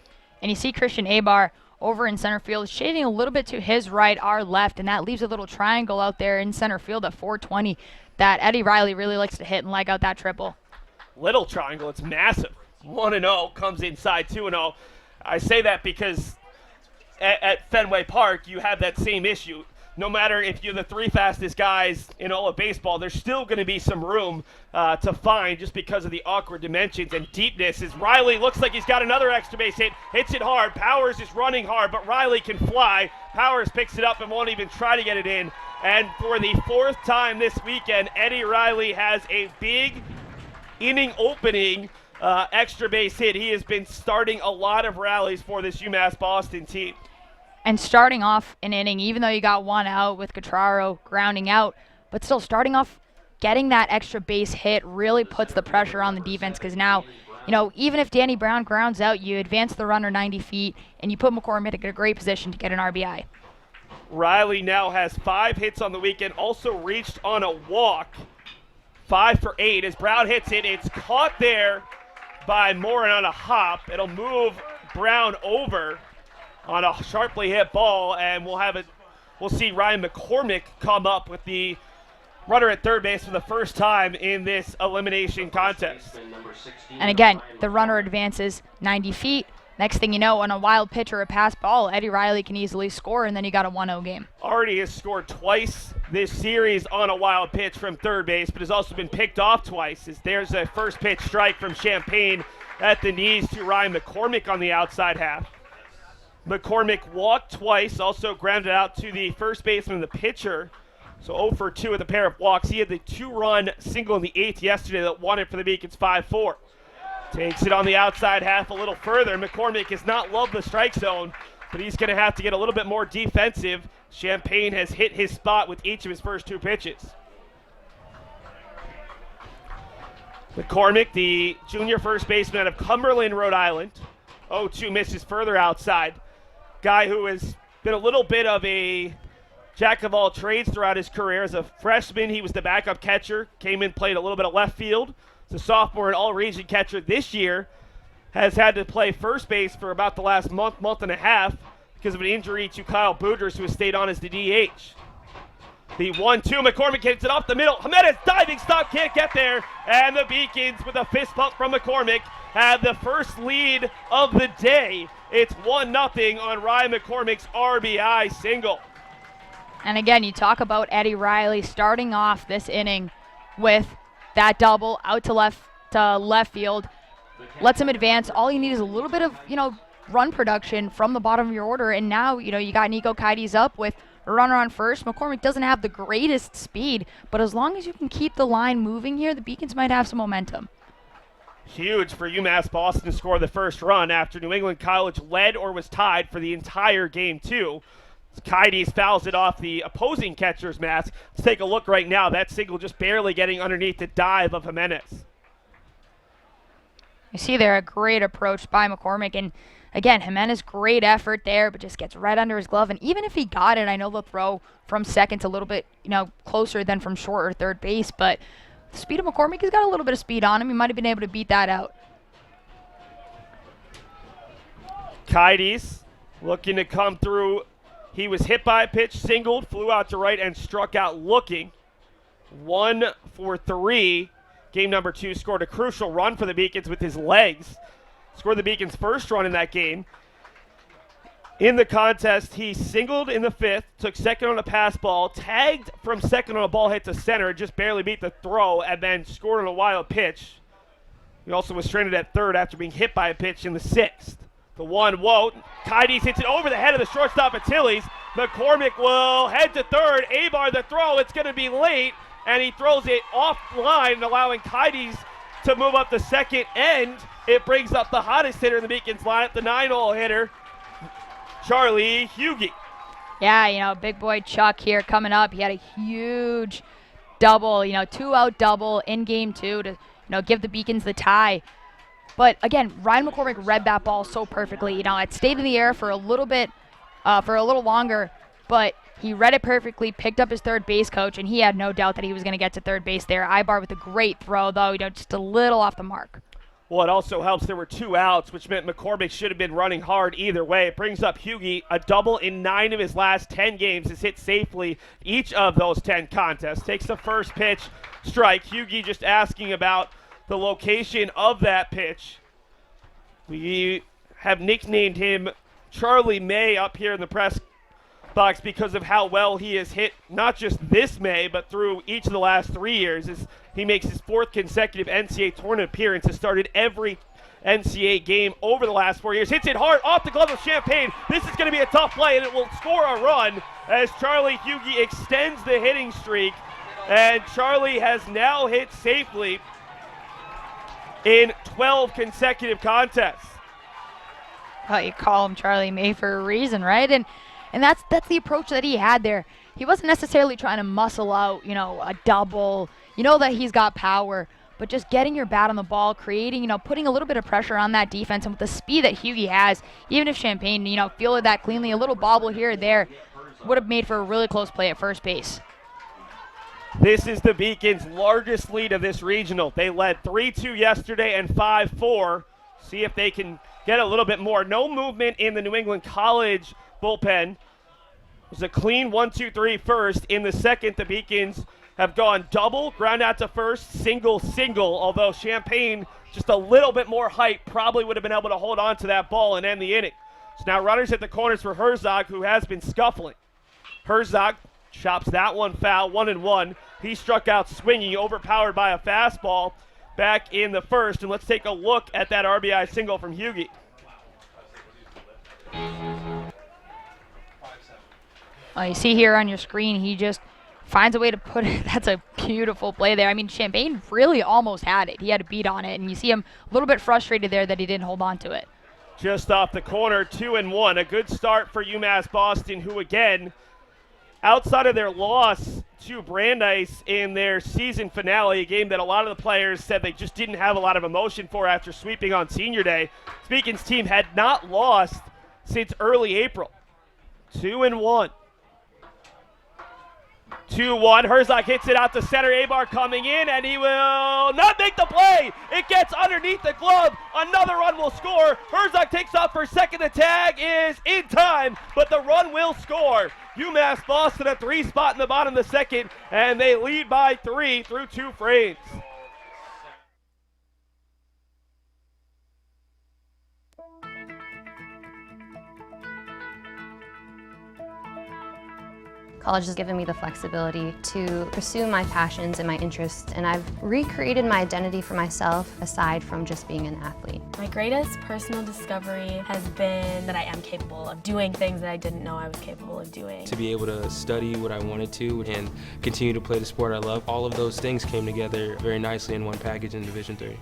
And you see Christian Abar over in center field, shading a little bit to his right, our left, and that leaves a little triangle out there in center field at 420 that Eddie Riley really likes to hit and leg out that triple. Little triangle, it's massive. 1-0, comes inside 2-0. I say that because at Fenway Park, you have that same issue. No matter if you're the 3 fastest guys in all of baseball, there's still going to be some room to find just because of the awkward dimensions and deepness. As Riley looks like he's got another extra base hit, hits it hard. Powers is running hard, but Riley can fly. Powers picks it up and won't even try to get it in. And for the 4th time this weekend, Eddie Riley has a big inning opening extra base hit. He has been starting a lot of rallies for this UMass Boston team. And starting off an inning, even though you got 1 out with Cacciaro grounding out, but still starting off getting that extra base hit really puts the pressure on the defense because now, even if Danny Brown grounds out, you advance the runner 90 feet and you put McCormick in a great position to get an RBI. Riley now has 5 hits on the weekend, also reached on a walk. 5 for 8 as Brown hits it. It's caught there by Morin on a hop. It'll move Brown over on a sharply hit ball, and we'll see Ryan McCormick come up with the runner at third base for the first time in this elimination contest. And again, the runner advances 90 feet. Next thing you know, on a wild pitch or a pass ball, Eddie Riley can easily score, and then you got a 1-0 game. Already has scored twice this series on a wild pitch from third base, but has also been picked off twice as there's a first pitch strike from Champagne at the knees to Ryan McCormick on the outside half. McCormick walked twice, also grounded out to the first baseman, the pitcher. So 0 for 2 with a pair of walks. He had the 2-run single in the 8th yesterday that won it for the Beacons 5-4. Takes it on the outside half a little further. McCormick has not loved the strike zone, but he's going to have to get a little bit more defensive. Champagne has hit his spot with each of his first 2 pitches. McCormick, the junior first baseman out of Cumberland, Rhode Island. 0-2 misses further outside. Guy who has been a little bit of a jack of all trades throughout his career. As a freshman, he was the backup catcher, came in, played a little bit of left field. As a sophomore and all-region catcher this year, has had to play first base for about the last month and a half because of an injury to Kyle Boudreaux, who has stayed on as the DH. The 1-2, McCormick hits it off the middle. Jimenez diving stop, can't get there. And the Beacons, with a fist bump from McCormick, have the first lead of the day. It's 1-0 on Ryan McCormick's RBI single. And again, you talk about Eddie Riley starting off this inning with that double out to left field. Lets him advance. All you need is a little bit of, run production from the bottom of your order. And now, you got Nico Kites up with a runner on first. McCormick doesn't have the greatest speed, but as long as you can keep the line moving here, the Beacons might have some momentum. Huge for UMass Boston to score the first run after New England College led or was tied for the entire game, too. Kaides fouls it off the opposing catcher's mask. Let's take a look right now. That single just barely getting underneath the dive of Jimenez. You see there a great approach by McCormick, and again, Jimenez, great effort there, but just gets right under his glove. And even if he got it, I know the throw from second's a little bit, closer than from short or third base, but the speed of McCormick, he's got a little bit of speed on him. He might have been able to beat that out. Kaides looking to come through. He was hit by a pitch, singled, flew out to right, and struck out looking. 1 for 3. Game number 2, scored a crucial run for the Beacons with his legs. Scored the Beacons' first run in that game. In the contest, he singled in the 5th, took second on a pass ball, tagged from second on a ball hit to center, just barely beat the throw, and then scored on a wild pitch. He also was stranded at third after being hit by a pitch in the 6th. The 1-0. Kaides hits it over the head of the shortstop Achilles. McCormick will head to third. Abar the throw. It's going to be late, and he throws it offline, allowing Kaides to move up the second end. It brings up the hottest hitter in the Beacons lineup, the 9-hole hitter, Charlie Hugie. Yeah, big boy Chuck here coming up. He had a huge double, 2-out double in game 2 to, give the Beacons the tie. But again, Ryan McCormick read that ball so perfectly. It stayed in the air for a little bit, for a little longer, but he read it perfectly, picked up his third base coach, and he had no doubt that he was going to get to third base there. Ibar with a great throw, though, just a little off the mark. Well, it also helps there were 2 outs, which meant McCormick should have been running hard either way. It brings up Hugie, a double in 9 of his last 10 games, has hit safely each of those 10 contests. Takes the first pitch, strike. Hugie just asking about the location of that pitch. We have nicknamed him Charlie May up here in the press box because of how well he has hit not just this May, but through each of the last 3 years. As he makes his 4th consecutive NCAA tournament appearance, has started every NCAA game over the last 4 years. Hits it hard off the glove of Champagne. This is going to be a tough play, and it will score a run as Charlie Hugie extends the hitting streak. And Charlie has now hit safely in 12 consecutive contests. Well, you call him Charlie May for a reason, right? And that's the approach that he had there. He wasn't necessarily trying to muscle out, a double. You know that he's got power, but just getting your bat on the ball, creating, putting a little bit of pressure on that defense, and with the speed that Hugie has, even if Champagne, fielded that cleanly, a little bobble here or there, would have made for a really close play at first base. This is the Beacons' largest lead of this regional. They led 3-2 yesterday and 5-4. See if they can get a little bit more. No movement in the New England College bullpen. It was a clean 1-2-3 first. In the second, the Beacons have gone double, ground out to first, single, although Champagne, just a little bit more height, probably would have been able to hold on to that ball and end the inning. So now runners at the corners for Herzog, who has been scuffling. Herzog chops that one foul, 1-1. He struck out swinging, overpowered by a fastball back in the first. And let's take a look at that RBI single from Hugie. You see here on your screen, he just finds a way to put it. That's a beautiful play there. I mean, Champagne really almost had it. He had a beat on it, and you see him a little bit frustrated there that he didn't hold on to it. Just off the corner, 2-1. A good start for UMass Boston, who again, outside of their loss to Brandeis in their season finale, a game that a lot of the players said they just didn't have a lot of emotion for after sweeping on Senior Day, Beacons team had not lost since early April. 2-1. 2-1. Herzog hits it out to center. Abar coming in, and he will not make the play. It gets underneath the glove. Another run will score. Herzog takes off for second. The tag is in time, but the run will score. UMass Boston a 3 spot in the bottom of the second, and they lead by 3 through 2 frames. College has given me the flexibility to pursue my passions and my interests, and I've recreated my identity for myself aside from just being an athlete. My greatest personal discovery has been that I am capable of doing things that I didn't know I was capable of doing. To be able to study what I wanted to and continue to play the sport I love, all of those things came together very nicely in one package in Division III.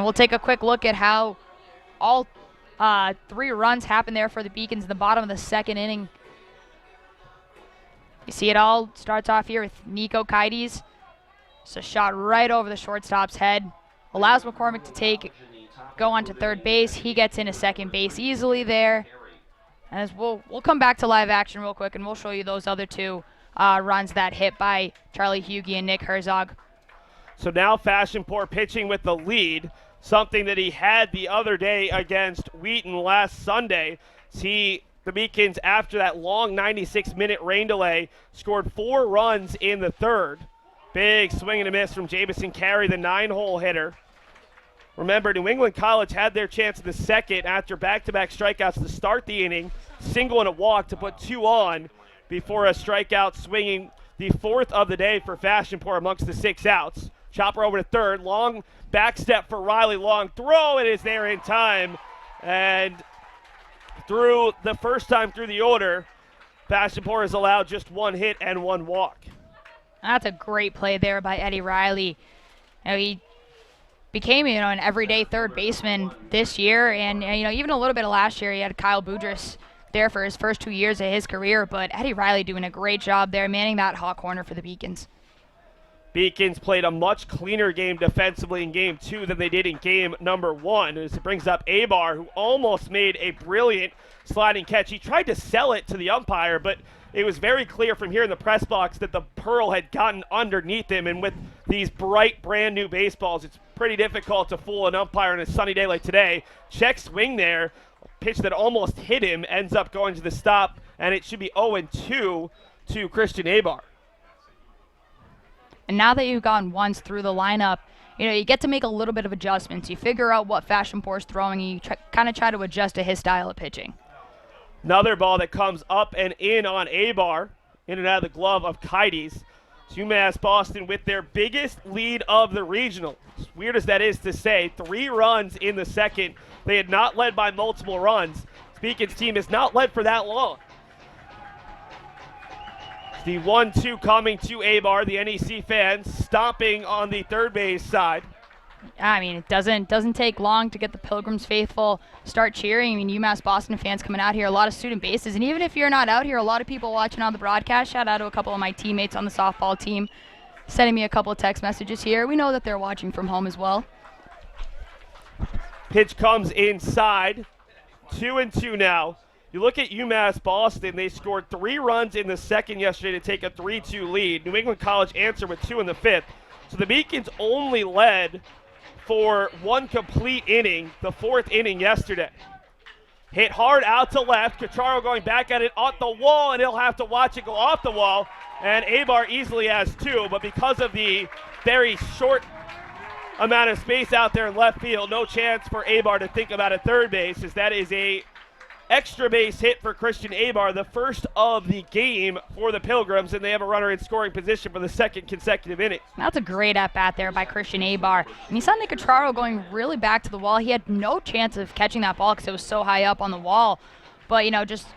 And we'll take a quick look at how all 3 runs happened there for the Beacons in the bottom of the second inning. You see it all starts off here with Nico Kites. It's a shot right over the shortstop's head. Allows McCormick to go on to third base. He gets into second base easily there. As we'll come back to live action real quick, and we'll show you those other 2 runs that hit by Charlie Hugie and Nick Herzog. So now Fashionport pitching with the lead, something that he had the other day against Wheaton last Sunday. The Beacons, after that long 96-minute rain delay, scored 4 runs in the third. Big swing and a miss from Jamison Carey, the 9-hole hitter. Remember, New England College had their chance in the second after back-to-back strikeouts to start the inning, single and a walk to put 2 on before a strikeout, swinging the 4th of the day for Fashionport amongst the 6 outs. Chopper over to third, long back step for Riley, long throw, it is there in time. And through the first time through the order, Fashionport has allowed just 1 hit and 1 walk. That's a great play there by Eddie Riley. He became, an everyday third baseman this year, and even a little bit of last year. He had Kyle Boudris there for his first 2 years of his career, but Eddie Riley doing a great job there, manning that hot corner for the Beacons. Beacons played a much cleaner game defensively in game 2 than they did in game number 1. As it brings up Abar, who almost made a brilliant sliding catch. He tried to sell it to the umpire, but it was very clear from here in the press box that the pearl had gotten underneath him, and with these bright, brand new baseballs, it's pretty difficult to fool an umpire on a sunny day like today. Check swing there, pitch that almost hit him, ends up going to the stop, and it should be 0-2 to Christian Abar. And now that you've gone once through the lineup, you get to make a little bit of adjustments. You figure out what Fashionport's throwing, and you kind of try to adjust to his style of pitching. Another ball that comes up and in on Abar, in and out of the glove of Kites. UMass Boston with their biggest lead of the regional. As weird as that is to say, 3 runs in the second. They had not led by multiple runs. Beacon's team has not led for that long. The 1-2 coming to Abar, the NEC fans stomping on the third base side. It doesn't take long to get the Pilgrims faithful start cheering. UMass Boston fans coming out here, a lot of student bases. And even if you're not out here, a lot of people watching on the broadcast. Shout out to a couple of my teammates on the softball team sending me a couple of text messages here. We know that they're watching from home as well. Pitch comes inside. 2-2 now. You look at UMass Boston, they scored 3 runs in the second yesterday to take a 3-2 lead. New England College answered with 2 in the 5th. So the Beacons only led for 1 complete inning, the 4th inning yesterday. Hit hard out to left. Cacharo going back at it off the wall, and he'll have to watch it go off the wall. And Abar easily has 2, but because of the very short amount of space out there in left field, no chance for Abar to think about a third base, as that is a extra base hit for Christian Abar, the first of the game for the Pilgrims, and they have a runner in scoring position for the 2nd consecutive inning. That's a great at-bat there by Christian Abar. And you saw Nick Cacharo going really back to the wall. He had no chance of catching that ball because it was so high up on the wall. But, just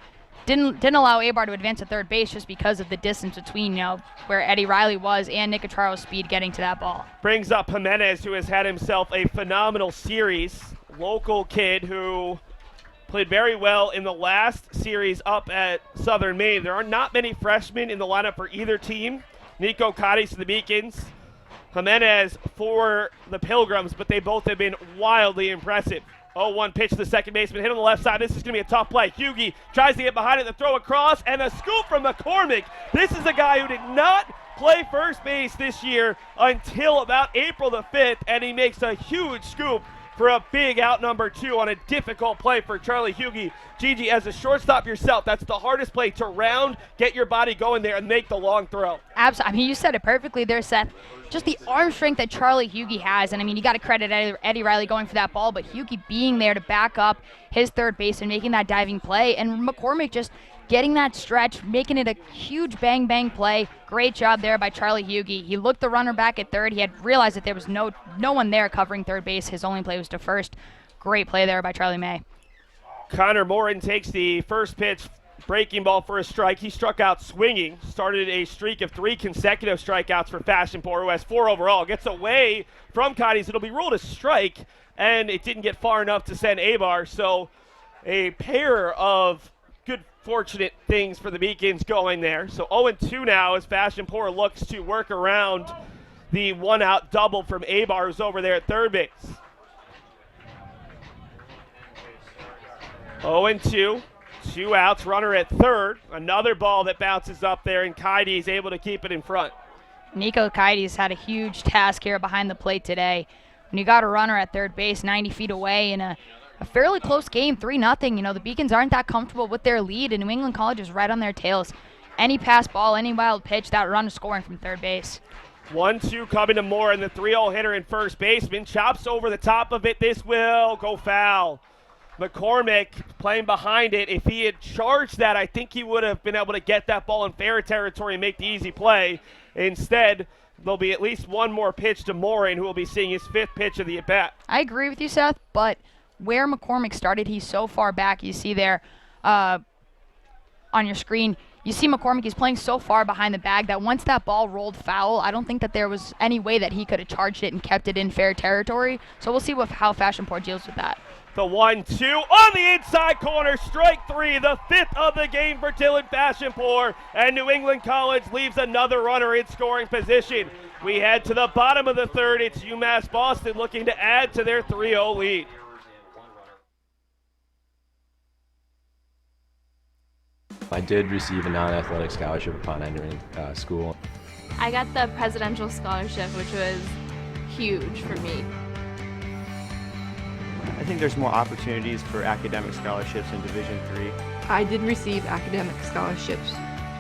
didn't allow Abar to advance to third base just because of the distance between, where Eddie Riley was and Nick Cacharo's speed getting to that ball. Brings up Jimenez, who has had himself a phenomenal series. Local kid who played very well in the last series up at Southern Maine. There are not many freshmen in the lineup for either team. Nico Kites for the Beacons, Jimenez for the Pilgrims, but they both have been wildly impressive. 0-1 pitch to the second baseman, hit on the left side. This is going to be a tough play. Hugie tries to get behind it, the throw across, and a scoop from McCormick. This is a guy who did not play first base this year until about April the 5th, and he makes a huge scoop for a big out number 2 on a difficult play for Charlie Hugie. Gigi, as a shortstop yourself, that's the hardest play to round, get your body going there, and make the long throw. Absolutely. You said it perfectly there, Seth. Just the arm strength that Charlie Hugie has, and you got to credit Eddie Riley going for that ball, but Hugie being there to back up his third base and making that diving play, and McCormick just getting that stretch, making it a huge bang-bang play. Great job there by Charlie Hugie. He looked the runner back at third. He had realized that there was no one there covering third base. His only play was to first. Great play there by Charlie May. Connor Morin takes the first pitch, breaking ball for a strike. He struck out swinging, started a streak of 3 consecutive strikeouts for Fashionport, who has 4 overall. Gets away from Kites. It'll be ruled a strike and it didn't get far enough to send Abar. So a pair of good fortunate things for the Beacons going there. So 0-2 now as Fashionpour looks to work around the one-out double from Abar, who's over there at third base. 0-2, 2 outs, runner at third. Another ball that bounces up there, and Kaidi is able to keep it in front. Nico Kaidi's had a huge task here behind the plate today. When you got a runner at third base 90 feet away in a fairly close game, 3-0, you know, the Beacons aren't that comfortable with their lead, and New England College is right on their tails. Any pass ball, any wild pitch, that run is scoring from third base. 1-2 coming to Moore, and the 3-0 hitter in first baseman chops over the top of it. This will go foul. McCormick playing behind it. If he had charged that, I think he would have been able to get that ball in fair territory and make the easy play. Instead, there'll be at least one more pitch to Morin, who will be seeing his 5th pitch of the at-bat. I agree with you, Seth, but where McCormick started, he's so far back. You see there on your screen, you see McCormick, he's playing so far behind the bag that once that ball rolled foul, I don't think that there was any way that he could have charged it and kept it in fair territory. So we'll see how Fashionpour deals with that. The 1-2 on the inside corner, strike 3, the 5th of the game for Dylan Fashionpour, and New England College leaves another runner in scoring position. We head to the bottom of the third. It's UMass Boston looking to add to their 3-0 lead. I did receive a non-athletic scholarship upon entering school. I got the presidential scholarship, which was huge for me. I think there's more opportunities for academic scholarships in Division III. I did receive academic scholarships.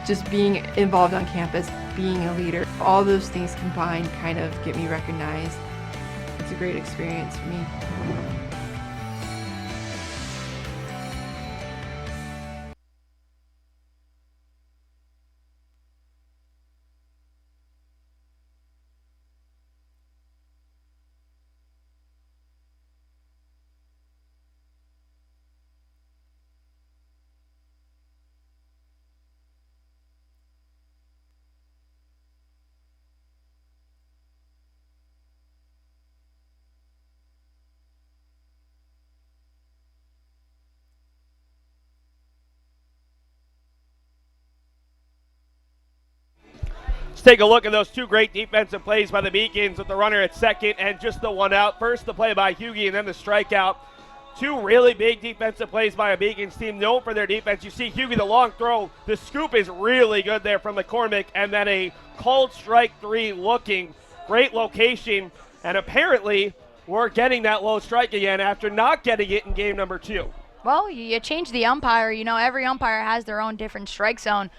Just being involved on campus, being a leader, all those things combined kind of get me recognized. It's a great experience for me. Let's take a look at those two great defensive plays by the Beacons with the runner at second and just the one out. First, the play by Hughie and then the strikeout. Two really big defensive plays by a Beacons team known for their defense. You see Hughie, the long throw. The scoop is really good there from McCormick, and then a called strike 3 looking. Great location, and apparently we're getting that low strike again after not getting it in game number 2. Well, you change the umpire. You know, every umpire has their own different strike zone.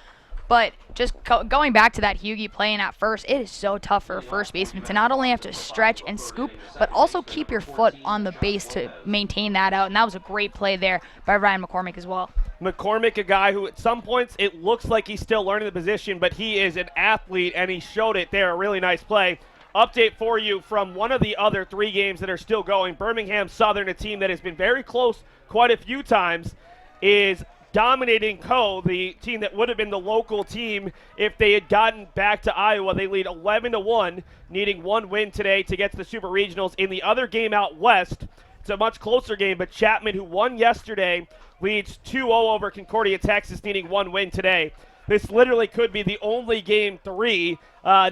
But just going back to that Hughie playing at first, it is so tough for a first baseman to not only have to stretch and scoop, but also keep your foot on the base to maintain that out. And that was a great play there by Ryan McCormick as well. McCormick, a guy who at some points it looks like he's still learning the position, but he is an athlete, and he showed it there. A really nice play. Update for you from one of the other 3 games that are still going. Birmingham Southern, a team that has been very close quite a few times, is dominating the team that would have been the local team if they had gotten back to Iowa. They lead 11-1, needing 1 win today to get to the Super Regionals. In the other game out west, it's a much closer game, but Chapman, who won yesterday, leads 2-0 over Concordia, Texas, needing 1 win today. This literally could be the only game 3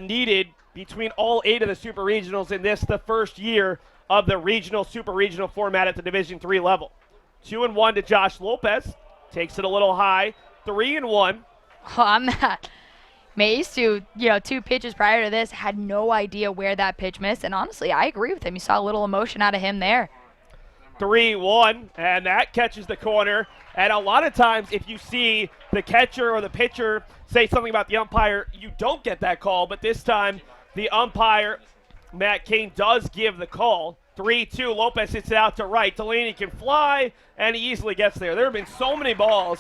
needed between all 8 of the Super Regionals in this, the first year of the regional, Super Regional format at the Division III level. 2-1 to Josh Lopez. Takes it a little high. 3-1. On that. Mays, to 2 pitches prior to this, had no idea where that pitch missed. And honestly, I agree with him. You saw a little emotion out of him there. 3-1, and that catches the corner. And a lot of times, if you see the catcher or the pitcher say something about the umpire, you don't get that call. But this time, the umpire, Matt Kane, does give the call. 3-2, Lopez hits it out to right. Delaney can fly, and he easily gets there. There have been so many balls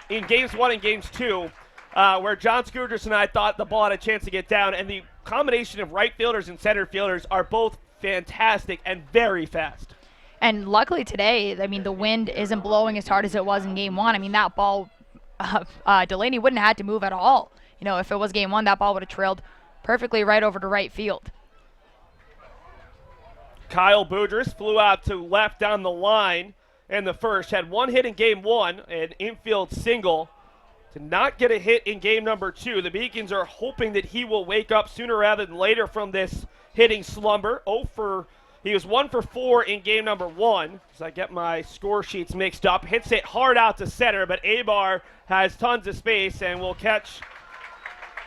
in games 1 and games 2 where John Scooters and I thought the ball had a chance to get down, and the combination of right fielders and center fielders are both fantastic and very fast. And luckily today, I mean, the wind isn't blowing as hard as it was in game 1. I mean, that ball, Delaney wouldn't have had to move at all. You know, if it was game 1, that ball would have trailed perfectly right over to right field. Kyle Boudris flew out to left down the line in the first. Had one hit in game one, an infield single. Did not get a hit in game number 2. The Beacons are hoping that he will wake up sooner rather than later from this hitting slumber. He was 1 for 4 in game number 1. So I get my score sheets mixed up. Hits it hard out to center, but Abar has tons of space and will catch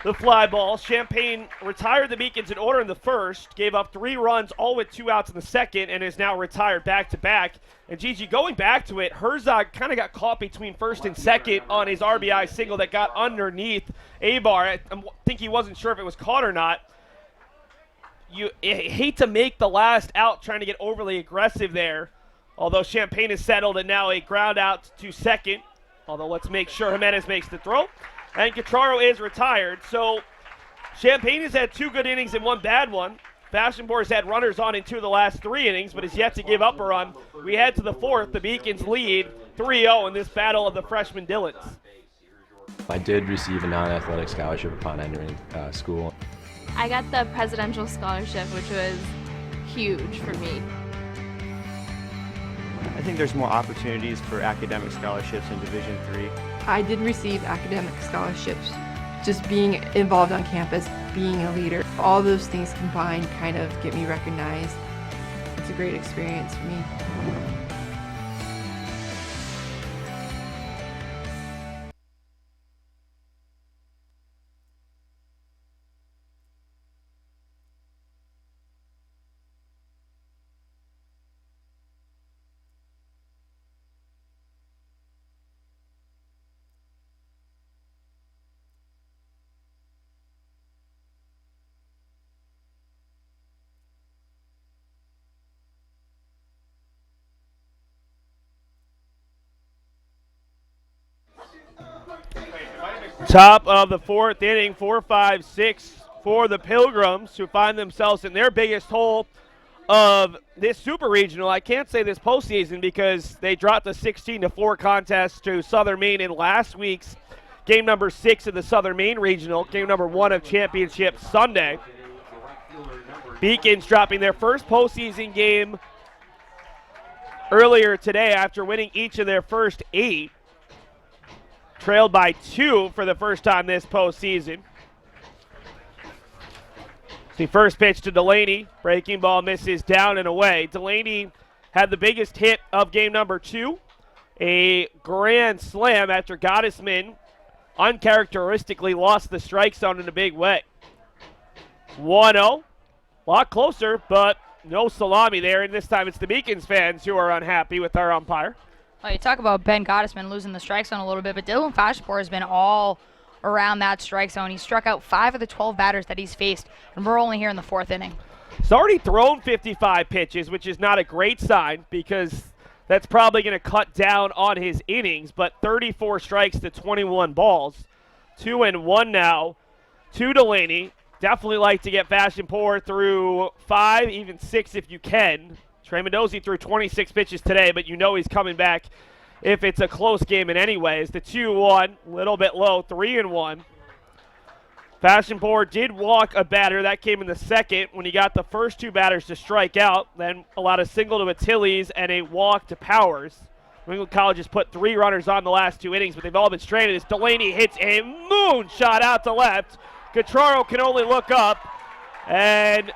the fly ball. Champaign retired the Beacons in order in the first, gave up 3 runs, all with 2 outs in the second, and is now retired back-to-back. And Gigi, going back to it, Herzog kind of got caught between first and second on his RBI single that got underneath Abar. I think he wasn't sure if it was caught or not. You hate to make the last out trying to get overly aggressive there, although Champaign is settled and now a ground out to second. Although let's make sure Jimenez makes the throw. And Catraro is retired. So Champaign has had 2 good innings and 1 bad one. Fashionbor's had runners on in 2 of the last 3 innings, but has yet to give up a run. We head to the 4th. The Beacons lead 3-0 in this battle of the freshman Dillons. I did receive a non-athletic scholarship upon entering school. I got the presidential scholarship, which was huge for me. I think there's more opportunities for academic scholarships in Division III. I did receive academic scholarships. Just being involved on campus, being a leader, all those things combined kind of get me recognized. It's a great experience for me. Top of the 4th inning, 4-5-6 for the Pilgrims, who find themselves in their biggest hole of this Super Regional. I can't say this postseason because they dropped the 16-4 contest to Southern Maine in last week's game number 6 of the Southern Maine Regional, game number 1 of Championship Sunday. Beacons dropping their first postseason game earlier today after winning each of their first 8. Trailed by 2 for the first time this postseason. The first pitch to Delaney. Breaking ball misses down and away. Delaney had the biggest hit of game number 2. A grand slam after Gottesman uncharacteristically lost the strike zone in a big way. 1-0. A lot closer, but no salami there. And this time it's the Beacons fans who are unhappy with our umpire. Well, you talk about Ben Gottesman losing the strike zone a little bit, but Dylan Fashpor has been all around that strike zone. He struck out 5 of the 12 batters that he's faced, and we're only here in the 4th inning. He's already thrown 55 pitches, which is not a great sign because that's probably going to cut down on his innings, but 34 strikes to 21 balls. 2-1 now to Delaney. Definitely like to get Fashpor through 5, even 6 if you can. Trey Mendoza threw 26 pitches today, but you know he's coming back if it's a close game in any ways. The 2-1, a little bit low, 3-1. Fashpor did walk a batter. That came in the second when he got the first 2 batters to strike out, then allowed a single to Achilles and a walk to Powers. New England College has put 3 runners on the last 2 innings, but they've all been stranded as Delaney hits a moonshot out to left. Catraro can only look up, and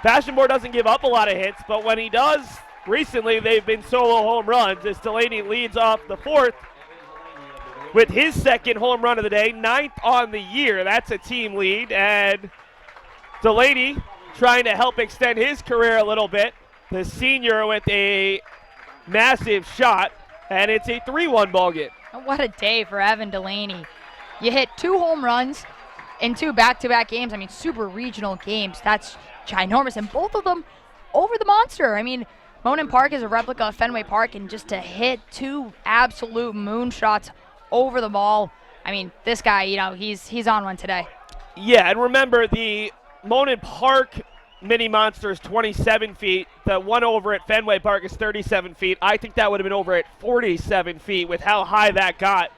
Fashpor doesn't give up a lot of hits, but when he does, recently they've been solo home runs as Delaney leads off the 4th with his 2nd home run of the day, 9th on the year. That's a team lead, and Delaney trying to help extend his career a little bit. The senior with a massive shot, and it's a 3-1 ball game. What a day for Evan Delaney. You hit 2 home runs in 2 back-to-back games. I mean, super regional games. That's ginormous, and both of them over the monster. I mean, Monin Park is a replica of Fenway Park, and just to hit 2 absolute moonshots over the ball. I mean, this guy, you know, he's on one today. Yeah, and remember, the Monin Park mini monster is 27 feet. The one over at Fenway Park is 37 feet. I think that would have been over at 47 feet with how high that got.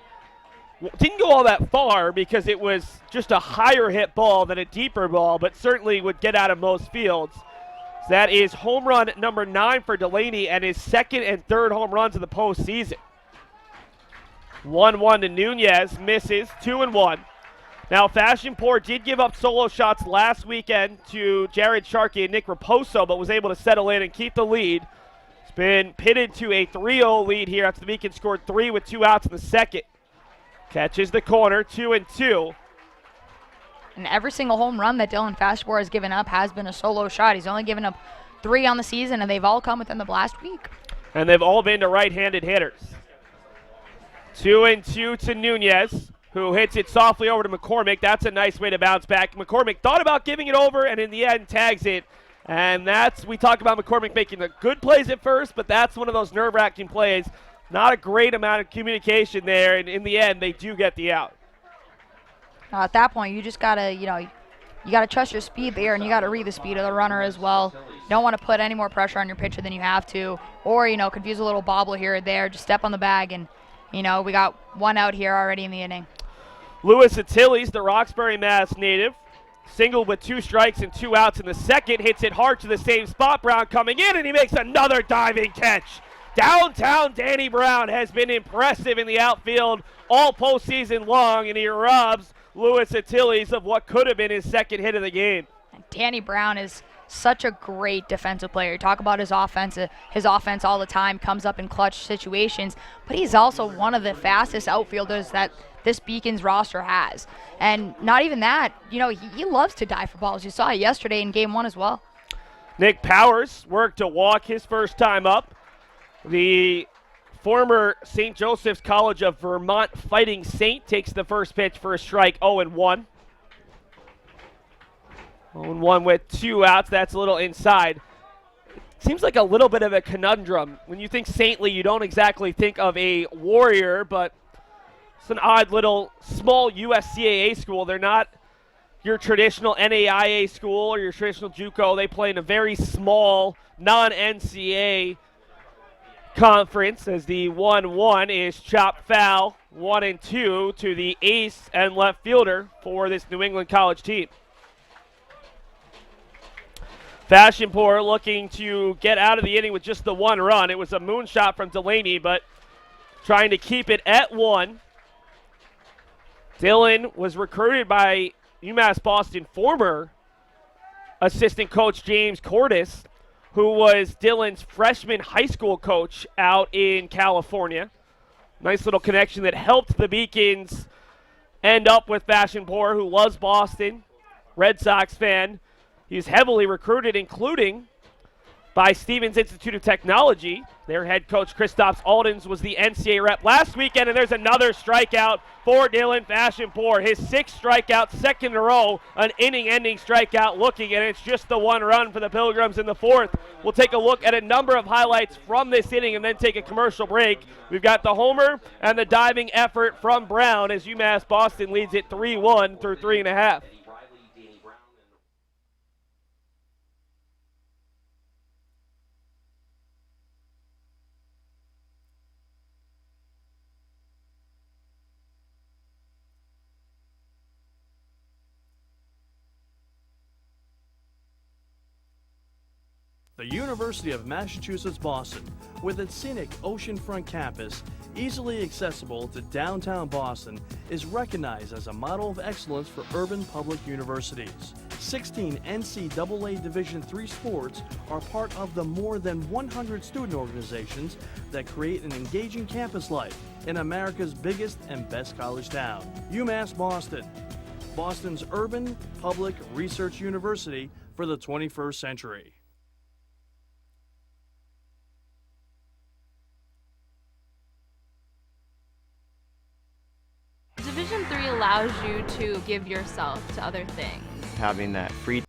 Didn't go all that far because it was just a higher hit ball than a deeper ball, but certainly would get out of most fields. That is home run number 9 for Delaney and his second and third home runs of the postseason. 1-1 to Nunez, misses, 2-1. Now, Fashionport did give up solo shots last weekend to Jared Sharkey and Nick Raposo, but was able to settle in and keep the lead. It's been pitted to a 3-0 lead here after the Beacon scored 3 with 2 outs in the second. Catches the corner, 2-2. And every single home run that Dylan Fashpor has given up has been a solo shot. He's only given up 3 on the season, and they've all come within the last week. And they've all been to right-handed hitters. 2-2 to Nunez, who hits it softly over to McCormick. That's a nice way to bounce back. McCormick thought about giving it over, and in the end tags it. And we talk about McCormick making the good plays at first, but that's one of those nerve-wracking plays. Not a great amount of communication there, and in the end, they do get the out. At that point, you just gotta, you gotta trust your speed there, and you gotta read the speed of the runner as well. You don't want to put any more pressure on your pitcher than you have to, or confuse a little bobble here or there. Just step on the bag, and we got 1 out here already in the inning. Louis Attiles, the Roxbury, Mass native, singled with 2 strikes and 2 outs in the second, hits it hard to the same spot. Brown coming in, and he makes another diving catch. Downtown Danny Brown has been impressive in the outfield all postseason long, and he robs Louis Attiles of what could have been his second hit of the game. And Danny Brown is such a great defensive player. You talk about his offense all the time, comes up in clutch situations, but he's also one of the fastest outfielders that this Beacons roster has. And not even that, he loves to dive for balls. You saw it yesterday in Game 1 as well. Nick Powers worked to walk his first time up. The former St. Joseph's College of Vermont Fighting Saint takes the first pitch for a strike, 0-1. 0-1 with 2 outs. That's a little inside. Seems like a little bit of a conundrum. When you think saintly, you don't exactly think of a warrior, but it's an odd little small USCAA school. They're not your traditional NAIA school or your traditional JUCO. They play in a very small non-NCAA conference, as the 1-1 is chopped foul. 1-2 to the ace and left fielder for this New England College team. Fashionport looking to get out of the inning with just the 1 run. It was a moonshot from Delaney, but trying to keep it at 1. Dylan was recruited by UMass Boston former assistant coach James Cordes, who was Dylan's freshman high school coach out in California. Nice little connection that helped the Beacons end up with Fashionport, who loves Boston, Red Sox fan. He's heavily recruited, including by Stevens Institute of Technology. Their head coach, Kristaps Aldens, was the NCAA rep last weekend, and there's another strikeout for Dylan Fashionport. His 6th strikeout, second in a row, an inning-ending strikeout looking, and it's just the 1 run for the Pilgrims in the 4th. We'll take a look at a number of highlights from this inning and then take a commercial break. We've got the homer and the diving effort from Brown as UMass Boston leads it 3-1 through 3.5. The University of Massachusetts Boston, with its scenic oceanfront campus, easily accessible to downtown Boston, is recognized as a model of excellence for urban public universities. 16 NCAA Division III sports are part of the more than 100 student organizations that create an engaging campus life in America's biggest and best college town. UMass Boston, Boston's urban public research university for the 21st century. Division III allows you to give yourself to other things. Having that free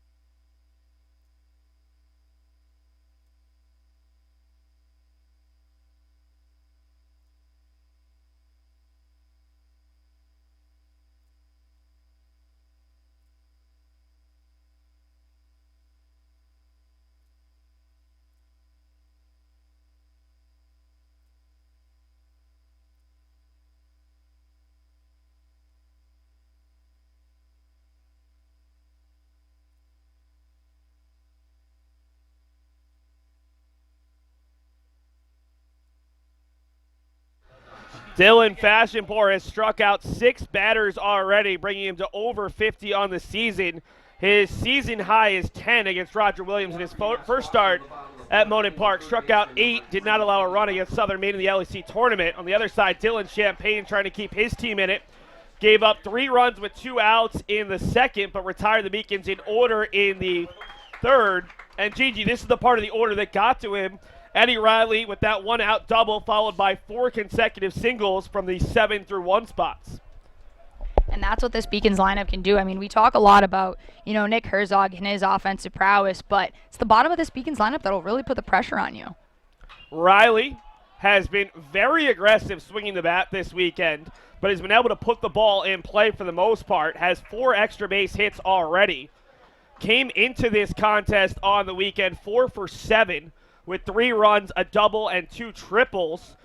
Dylan Fashionpour has struck out 6 batters already, bringing him to over 50 on the season. His season high is 10 against Roger Williams in his first start at Monon Park. Struck out 8, did not allow a run against Southern Maine in the LEC tournament. On the other side, Dylan Champagne trying to keep his team in it. Gave up 3 runs with 2 outs in the second, but retired the Beacons in order in the third. And Gigi, this is the part of the order that got to him. Eddie Riley with that 1-out double, followed by 4 consecutive singles from the 7 through 1 spots. And that's what this Beacons lineup can do. I mean, we talk a lot about, Nick Herzog and his offensive prowess, but it's the bottom of this Beacons lineup that'll really put the pressure on you. Riley has been very aggressive swinging the bat this weekend, but has been able to put the ball in play for the most part. Has 4 extra base hits already. Came into this contest on the weekend 4 for 7 with 3 runs, a double, and 2 triples.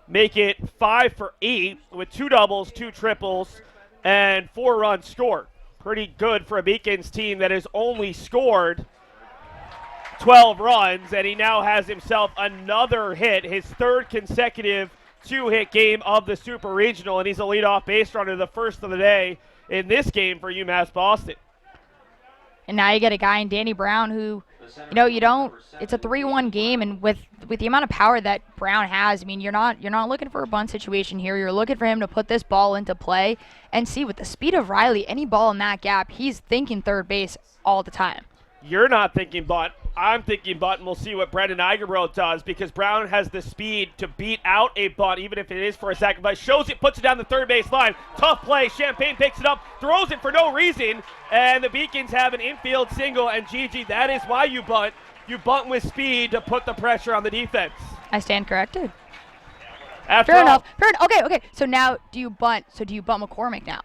Make it 5 for 8 with 2 doubles, 2 triples, and 4 runs scored. Pretty good for a Beacons team that has only scored 12 runs, and he now has himself another hit, his 3rd consecutive 2-hit game of the Super Regional, and he's a leadoff base runner, the first of the day in this game for UMass Boston. And now you get a guy in Danny Brown who, it's a 3-1 game, and with the amount of power that Brown has, I mean, you're not looking for a bunt situation here. You're looking for him to put this ball into play and see with the speed of Riley, any ball in that gap, he's thinking third base all the time. You're not thinking bunt. I'm thinking bunt, and we'll see what Brendan Igerbro does, because Brown has the speed to beat out a bunt, even if it is for a sacrifice. Shows it, puts it down the third base line. Tough play. Champagne picks it up, throws it for no reason, and the Beacons have an infield single. And Gigi, that is why you bunt. You bunt with speed to put the pressure on the defense. I stand corrected. Fair enough. Okay. So now, do you bunt? So do you bunt McCormick now?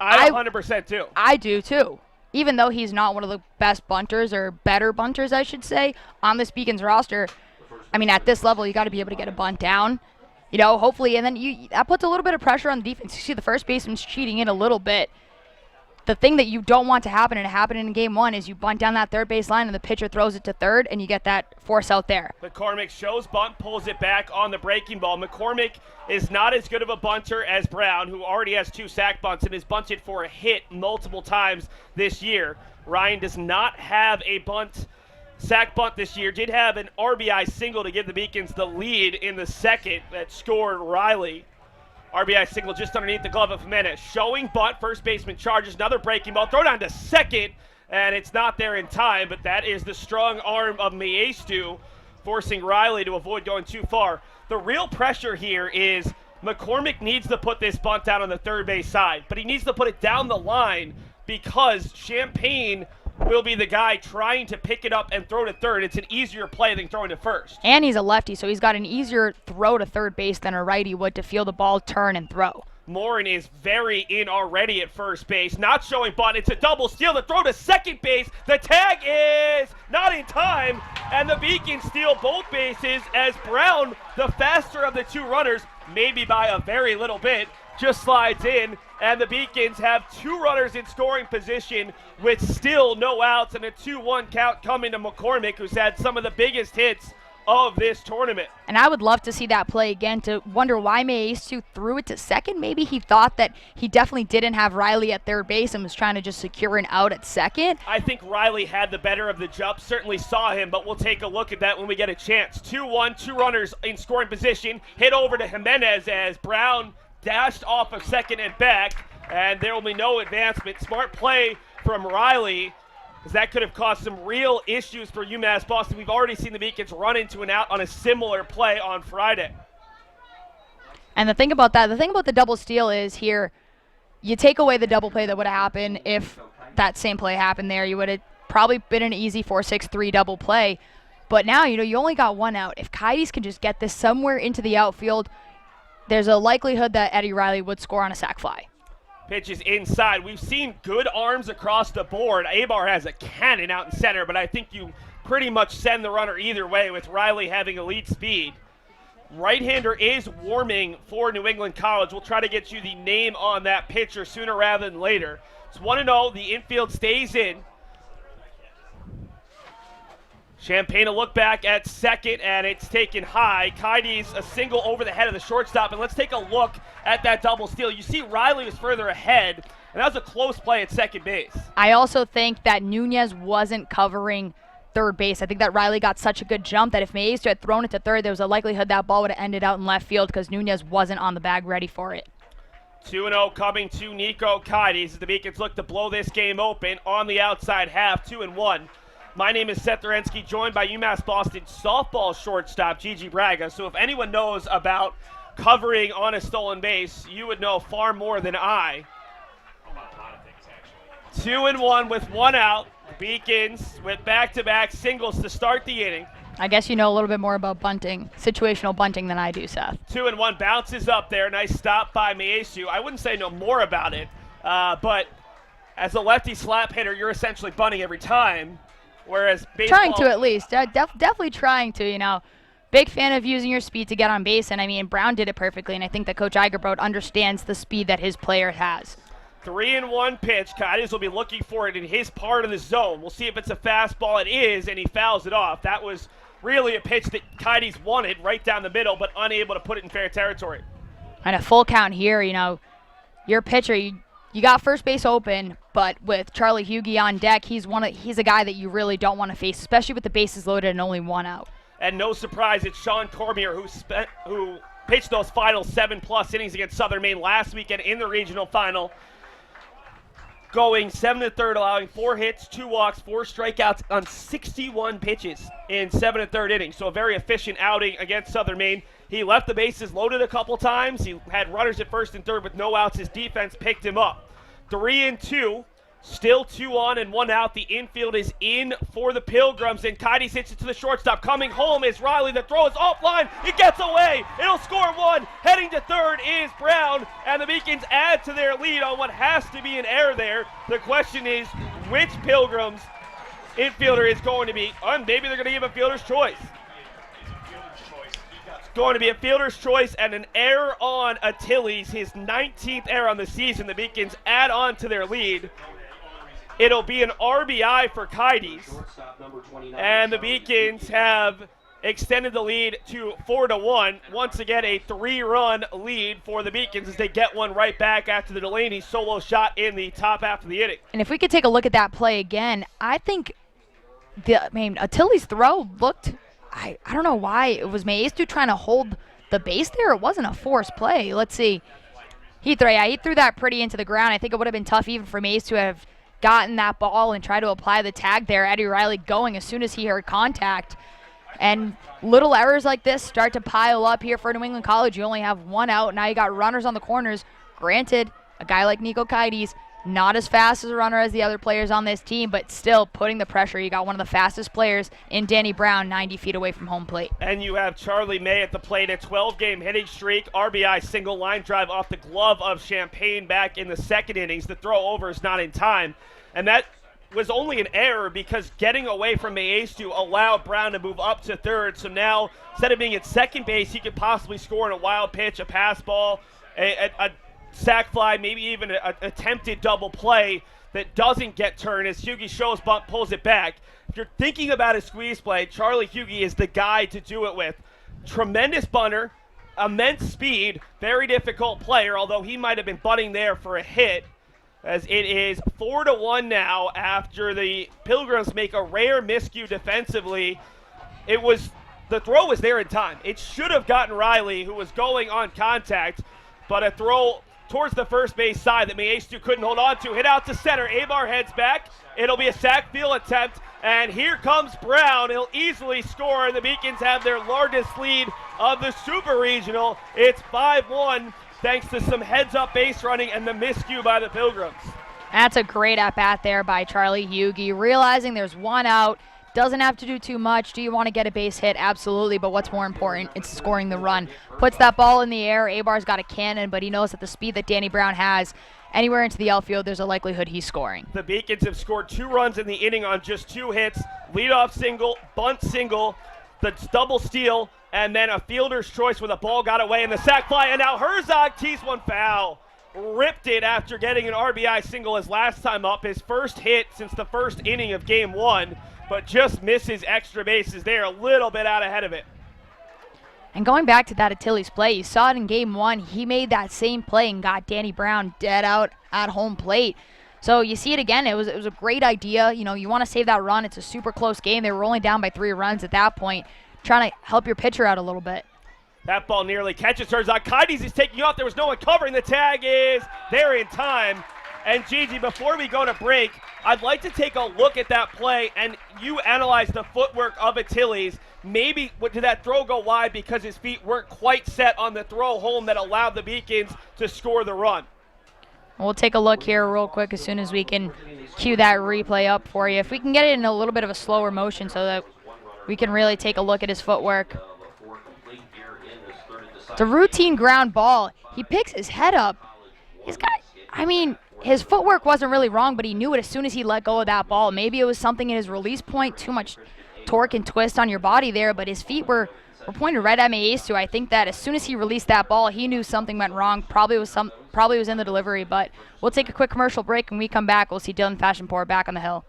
I 100% do. I do too. Even though he's not one of the best bunters, or better bunters, I should say, on this Beacons roster, I mean, at this level, you got to be able to get a bunt down, hopefully, and then that puts a little bit of pressure on the defense. You see the first baseman's cheating in a little bit. The thing that you don't want to happen, and it happened in game 1, is you bunt down that third base line and the pitcher throws it to third, and you get that force out there. McCormick shows bunt, pulls it back on the breaking ball. McCormick is not as good of a bunter as Brown, who already has 2 sac bunts and has bunted for a hit multiple times this year. Ryan does not have a sac bunt this year. Did have an RBI single to give the Beacons the lead in the second that scored Riley. RBI single just underneath the glove of Jimenez. Showing bunt, first baseman charges, another breaking ball, throw down to second, and it's not there in time, but that is the strong arm of Maestu, forcing Riley to avoid going too far. The real pressure here is McCormick needs to put this bunt down on the third base side, but he needs to put it down the line because Champagne will be the guy trying to pick it up and throw to third. It's an easier play than throwing to first. And he's a lefty, so he's got an easier throw to third base than a righty would to feel the ball turn and throw. Morin is very in already at first base, not showing bunt. It's a double steal. The throw to second base. The tag is not in time, and the Beacons steal both bases as Brown, the faster of the 2 runners, maybe by a very little bit, just slides in, and the Beacons have 2 runners in scoring position with still no outs and a 2-1 count coming to McCormick, who's had some of the biggest hits of this tournament. And I would love to see that play again, to wonder why Maestu threw it to second. Maybe he thought that he definitely didn't have Riley at third base and was trying to just secure an out at second. I think Riley had the better of the jump, certainly saw him, but we'll take a look at that when we get a chance. 2-1, 2 runners in scoring position, hit over to Jimenez as Brown dashed off of second and back, and there will be no advancement. Smart play from Riley, because that could have caused some real issues for UMass Boston. We've already seen the Beacons run into an out on a similar play on Friday. And the thing about the double steal is here, you take away the double play that would have happened if that same play happened there. You would have probably been an easy 4-6-3 double play. But now, you only got 1 out. If Coyotes can just get this somewhere into the outfield, there's a likelihood that Eddie Riley would score on a sac fly. Pitch is inside. We've seen good arms across the board. Abar has a cannon out in center, but I think you pretty much send the runner either way with Riley having elite speed. Right-hander is warming for New England College. We'll try to get you the name on that pitcher sooner rather than later. It's 1-0. The infield stays in. Champaign a look back at second, and it's taken high. Kaides a single over the head of the shortstop, and let's take a look at that double steal. You see Riley was further ahead, and that was a close play at second base. I also think that Nunez wasn't covering third base. I think that Riley got such a good jump that if Mayestu had thrown it to third, there was a likelihood that ball would have ended out in left field because Nunez wasn't on the bag ready for it. 2-0 coming to Nico Kaides as the Beacons look to blow this game open on the outside half, 2-1. My name is Seth Dorensky, joined by UMass Boston softball shortstop Gigi Braga. So if anyone knows about covering on a stolen base, you would know far more than I. 2-1 with one out. Beacons with back-to-back singles to start the inning. I guess you know a little bit more about bunting, situational bunting, than I do, Seth. 2-1 bounces up there. Nice stop by Mayestu. I wouldn't say no more about it, but as a lefty slap hitter, you're essentially bunting every time. Whereas baseball, trying to at least, definitely trying to, you know. Big fan of using your speed to get on base, and I mean, Brown did it perfectly, and I think that Coach Eigerbrod understands the speed that his player has. 3-1 pitch. Kaides will be looking for it in his part of the zone. We'll see if it's a fastball. It is, and he fouls it off. That was really a pitch that Kaides wanted right down the middle, but unable to put it in fair territory. And a full count here, you know, your pitcher, you got first base open, but with Charlie Hughey on deck, he's a guy that you really don't want to face, especially with the bases loaded and only one out. And no surprise, it's Sean Cormier who pitched those final 7+ innings against Southern Maine last weekend in the regional final, going 7 1/3, allowing 4 hits, 2 walks, 4 strikeouts on 61 pitches in 7 1/3 innings. So a very efficient outing against Southern Maine. He left the bases loaded a couple times. He had runners at first and third with no outs. His defense picked him up. 3-2, still 2 on and 1 out. The infield is in for the Pilgrims, and Kaides hits it to the shortstop. Coming home is Riley. The throw is offline. It gets away. It'll score 1. Heading to third is Brown, and the Beacons add to their lead on what has to be an error there. The question is, which Pilgrims infielder is going to be, maybe they're going to give a fielder's choice. Going to be a fielder's choice and an error on Achilles, his 19th error on the season. The Beacons add on to their lead. It'll be an RBI for Kaides, and the Beacons have extended the lead to 4-1. Once again, a 3-run lead for the Beacons as they get one right back after the Delaney solo shot in the top half of the inning. And if we could take a look at that play again, I think Achilles' throw looked, I don't know why it was Mayestu trying to hold the base there. It wasn't a forced play. Let's see. He threw that pretty into the ground. I think it would have been tough even for Mayestu to have gotten that ball and try to apply the tag there. Eddie Riley going as soon as he heard contact. And little errors like this start to pile up here for New England College. You only have 1 out. Now you got runners on the corners. Granted, a guy like Nico Kaides, not as fast as a runner as the other players on this team, but still putting the pressure. You got one of the fastest players in Danny Brown, 90 feet away from home plate. And you have Charlie May at the plate, a 12-game hitting streak, RBI single line drive off the glove of Champaign back in the second innings. The throw over is not in time. And that was only an error because getting away from Mayestu allowed Brown to move up to third. So now, instead of being at second base, he could possibly score in a wild pitch, a pass ball, a sac fly, maybe even an attempted double play that doesn't get turned as Hughey shows bump, pulls it back. If you're thinking about a squeeze play, Charlie Hughey is the guy to do it with. Tremendous bunter, immense speed, very difficult player, although he might have been bunting there for a hit. As it is 4-1 now after the Pilgrims make a rare miscue defensively. The throw was there in time. It should have gotten Riley, who was going on contact, but a throw towards the first base side that Mayestu couldn't hold on to. Hit out to center. Abar heads back. It'll be a sac field attempt, and here comes Brown. He'll easily score, and the Beacons have their largest lead of the Super Regional. It's 5-1. Thanks to some heads-up base running and the miscue by the Pilgrims. That's a great at-bat there by Charlie Hughey. Realizing there's 1 out, doesn't have to do too much. Do you want to get a base hit? Absolutely, but what's more important? It's scoring the run. Puts that ball in the air. Abar's got a cannon, but he knows that the speed that Danny Brown has, anywhere into the outfield, there's a likelihood he's scoring. The Beacons have scored 2 runs in the inning on just 2 hits. Leadoff single, bunt single, the double steal, and then a fielder's choice where the ball got away in the sac fly, and now Herzog tees one foul. Ripped it after getting an RBI single his last time up, his first hit since the first inning of game 1. but just misses extra bases there, a little bit out ahead of it. And going back to that Achilles play, you saw it in game 1. He made that same play and got Danny Brown dead out at home plate. So you see it again. It was a great idea. You know, you want to save that run. It's a super close game. They were only down by 3 runs at that point, trying to help your pitcher out a little bit. That ball nearly catches. Turns out Kaides is taking off. There was no one covering. The tag is there in time. And Gigi, before we go to break, I'd like to take a look at that play and you analyze the footwork of Achilles. Maybe did that throw go wide because his feet weren't quite set on the throw home that allowed the Beacons to score the run? We'll take a look here real quick as soon as we can cue that replay up for you. If we can get it in a little bit of a slower motion so that we can really take a look at his footwork. It's a routine ground ball. He picks his head up. His footwork wasn't really wrong, but he knew it as soon as he let go of that ball. Maybe it was something in his release point, too much torque and twist on your body there, but his feet were pointed right at Maestu. I think that as soon as he released that ball, he knew something went wrong. Probably was in the delivery, but we'll take a quick commercial break. When we come back, we'll see Dylan Fashionpour back on the hill.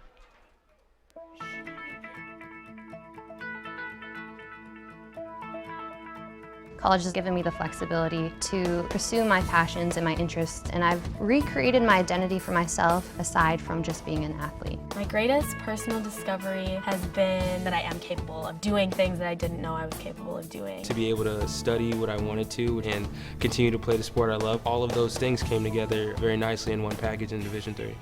College has given me the flexibility to pursue my passions and my interests, and I've recreated my identity for myself aside from just being an athlete. My greatest personal discovery has been that I am capable of doing things that I didn't know I was capable of doing. To be able to study what I wanted to and continue to play the sport I love, all of those things came together very nicely in one package in Division III.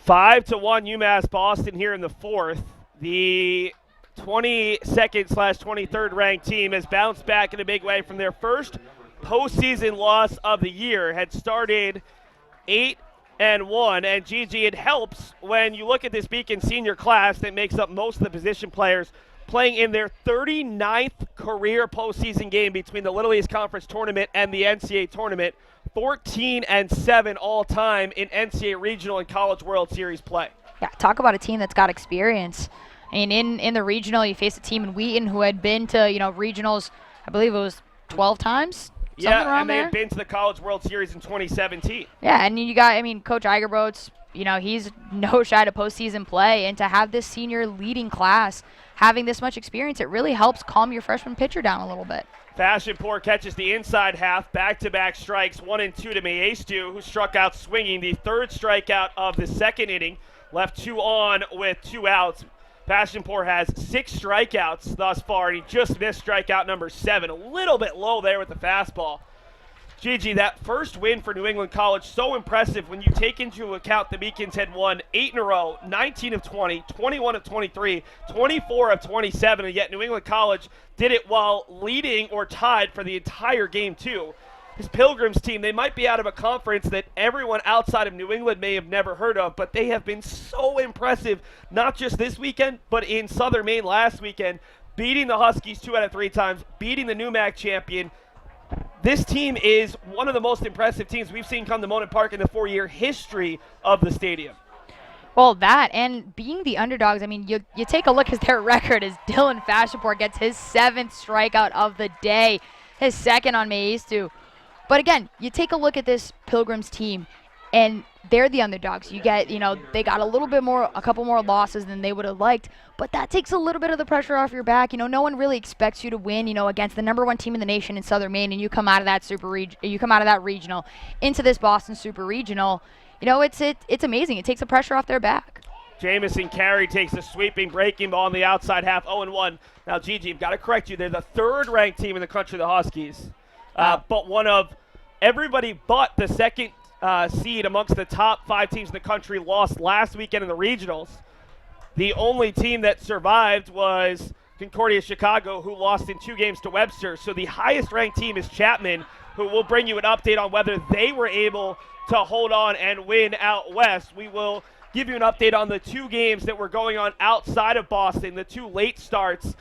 Five to 1 UMass Boston here in the fourth. The 22nd/23rd ranked team has bounced back in a big way from their first postseason loss of the year. Had started 8-1, and Gigi, it helps when you look at this Beacon senior class that makes up most of the position players playing in their 39th career postseason game between the Little East Conference Tournament and the NCAA Tournament. 14-7 all time in NCAA Regional and College World Series play. Yeah, talk about a team that's got experience. I mean, in the regional, you face a team in Wheaton who had been to regionals. I believe it was 12 times. Yeah, and they had been to the College World Series in 2017. Yeah, and you got, Coach Eigerboats, he's no shy to postseason play, and to have this senior leading class having this much experience, it really helps calm your freshman pitcher down a little bit. Fashionpour catches the inside half, back-to-back strikes, 1 and 2 to Maestu, who struck out swinging, the third strikeout of the second inning, left 2 on with 2 outs. Fashionpour has 6 strikeouts thus far, and he just missed strikeout number 7, a little bit low there with the fastball. Gigi, that first win for New England College, so impressive when you take into account the Beacons had won 8 in a row, 19 of 20, 21 of 23, 24 of 27, and yet New England College did it while leading or tied for the entire game too. This Pilgrims team, they might be out of a conference that everyone outside of New England may have never heard of, but they have been so impressive, not just this weekend, but in Southern Maine last weekend, beating the Huskies 2 out of 3 times, beating the NEWMAC champion. This team is one of the most impressive teams we've seen come to Monon Park in the 4-year history of the stadium. Well, that and being the underdogs, you take a look at their record as Dylan Fashionpour gets his 7th strikeout of the day, his 2nd on Maestu. But again, you take a look at this Pilgrims team, and they're the underdogs. You get, they got a couple more losses than they would have liked, but that takes a little bit of the pressure off your back. No one really expects you to win, against the #1 team in the nation in Southern Maine, and you come out of that regional into this Boston Super Regional. It's amazing. It takes the pressure off their back. Jamison Carey takes a sweeping breaking ball on the outside half, 0-1. Now, Gigi, I've got to correct you. They're the 3rd-ranked team in the country, the Huskies. But one of everybody but the 2nd seed amongst the top 5 teams in the country lost last weekend in the regionals. The only team that survived was Concordia Chicago, who lost in 2 games to Webster. So the highest ranked team is Chapman, who will bring you an update on whether they were able to hold on and win out west. We will give you an update on the 2 games that were going on outside of Boston, the 2 late starts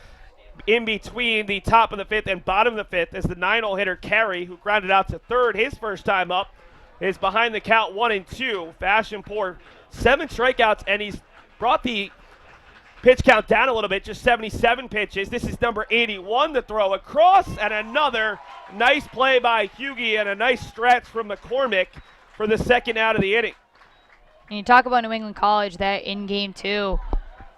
in between the top of the 5th and bottom of the 5th, as the 9-hole hitter Carey, who grounded out to third his first time up, is behind the count 1-2. Fashion Poor, 7 strikeouts, and he's brought the pitch count down a little bit, just 77 pitches. This is number 81 to throw across, and another nice play by Hughie and a nice stretch from McCormick for the second out of the inning. And you talk about New England College, that in game 2,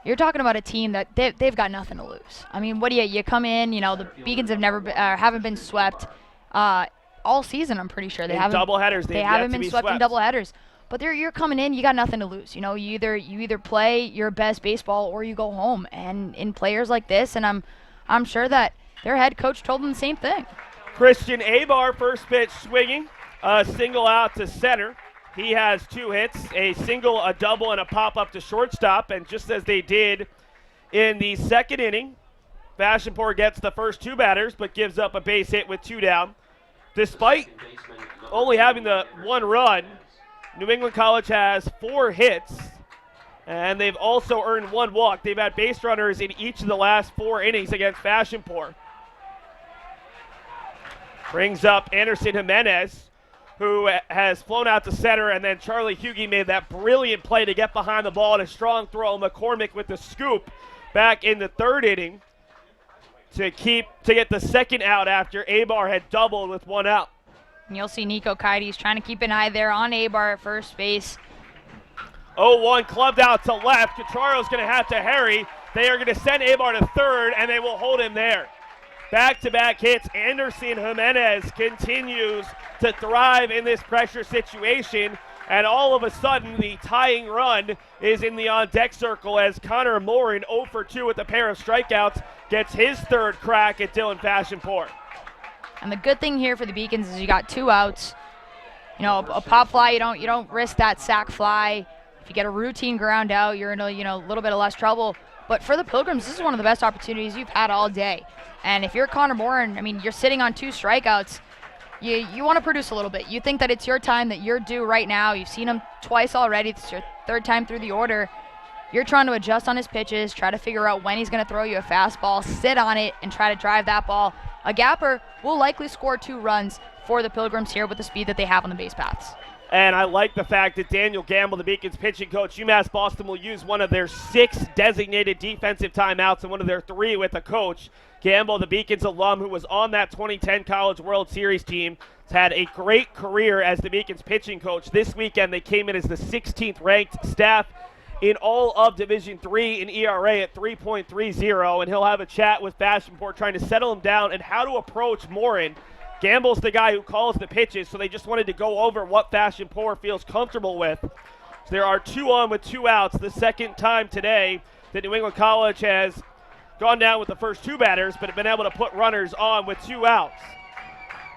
you're talking about a team that they've got nothing to lose. I mean, what do you come in, the Beacons haven't been swept all season, I'm pretty sure. They haven't doubleheaders. They haven't been swept in doubleheaders. But you're coming in, you got nothing to lose. You either play your best baseball or you go home. And in players like this, and I'm sure that their head coach told them the same thing. Christian Abar, first pitch swinging, a single out to center. He has 2 hits, a single, a double, and a pop-up to shortstop. And just as they did in the second inning, Fashion Poor gets the first 2 batters, but gives up a base hit with 2 down. Despite only having the 1 run, New England College has 4 hits, and they've also earned 1 walk. They've had base runners in each of the last 4 innings against Fashion Poor. Brings up Anderson Jimenez, who has flown out to center, and then Charlie Hughie made that brilliant play to get behind the ball and a strong throw. McCormick with the scoop back in the 3rd inning to get the second out after Abar had doubled with 1 out. And you'll see Nico Kides trying to keep an eye there on Abar at first base. 0-1 clubbed out to left. Catraro's going to have to hurry. They are going to send Abar to third, and they will hold him there. Back-to-back hits. Anderson Jimenez continues to thrive in this pressure situation, and all of a sudden the tying run is in the on-deck circle as Connor Morin, 0 for 2 with a pair of strikeouts, gets his 3rd crack at Dylan Fashion Poor. And the good thing here for the Beacons is you got 2 outs. A pop fly, you don't risk that sac fly. If you get a routine ground out, you're in a little bit of less trouble. But for the Pilgrims, this is one of the best opportunities you've had all day. And if you're Connor Morin, you're sitting on 2 strikeouts. You want to produce a little bit. You think that it's your time, that you're due right now. You've seen him twice already. This is your 3rd time through the order. You're trying to adjust on his pitches, try to figure out when he's going to throw you a fastball, sit on it, and try to drive that ball. A gapper will likely score 2 runs for the Pilgrims here with the speed that they have on the base paths. And I like the fact that Daniel Gamble, the Beacons pitching coach, UMass Boston will use one of their 6 designated defensive timeouts and one of their 3 with the coach. Gamble, the Beacons alum who was on that 2010 College World Series team, has had a great career as the Beacons pitching coach. This weekend they came in as the 16th ranked staff in all of Division III in ERA at 3.30, and he'll have a chat with Fashion Poor trying to settle him down and how to approach Morin. Gamble's the guy who calls the pitches, so they just wanted to go over what Fashion Poor feels comfortable with. So there are 2 on with 2 outs, the second time today that New England College has gone down with the first 2 batters, but have been able to put runners on with 2 outs.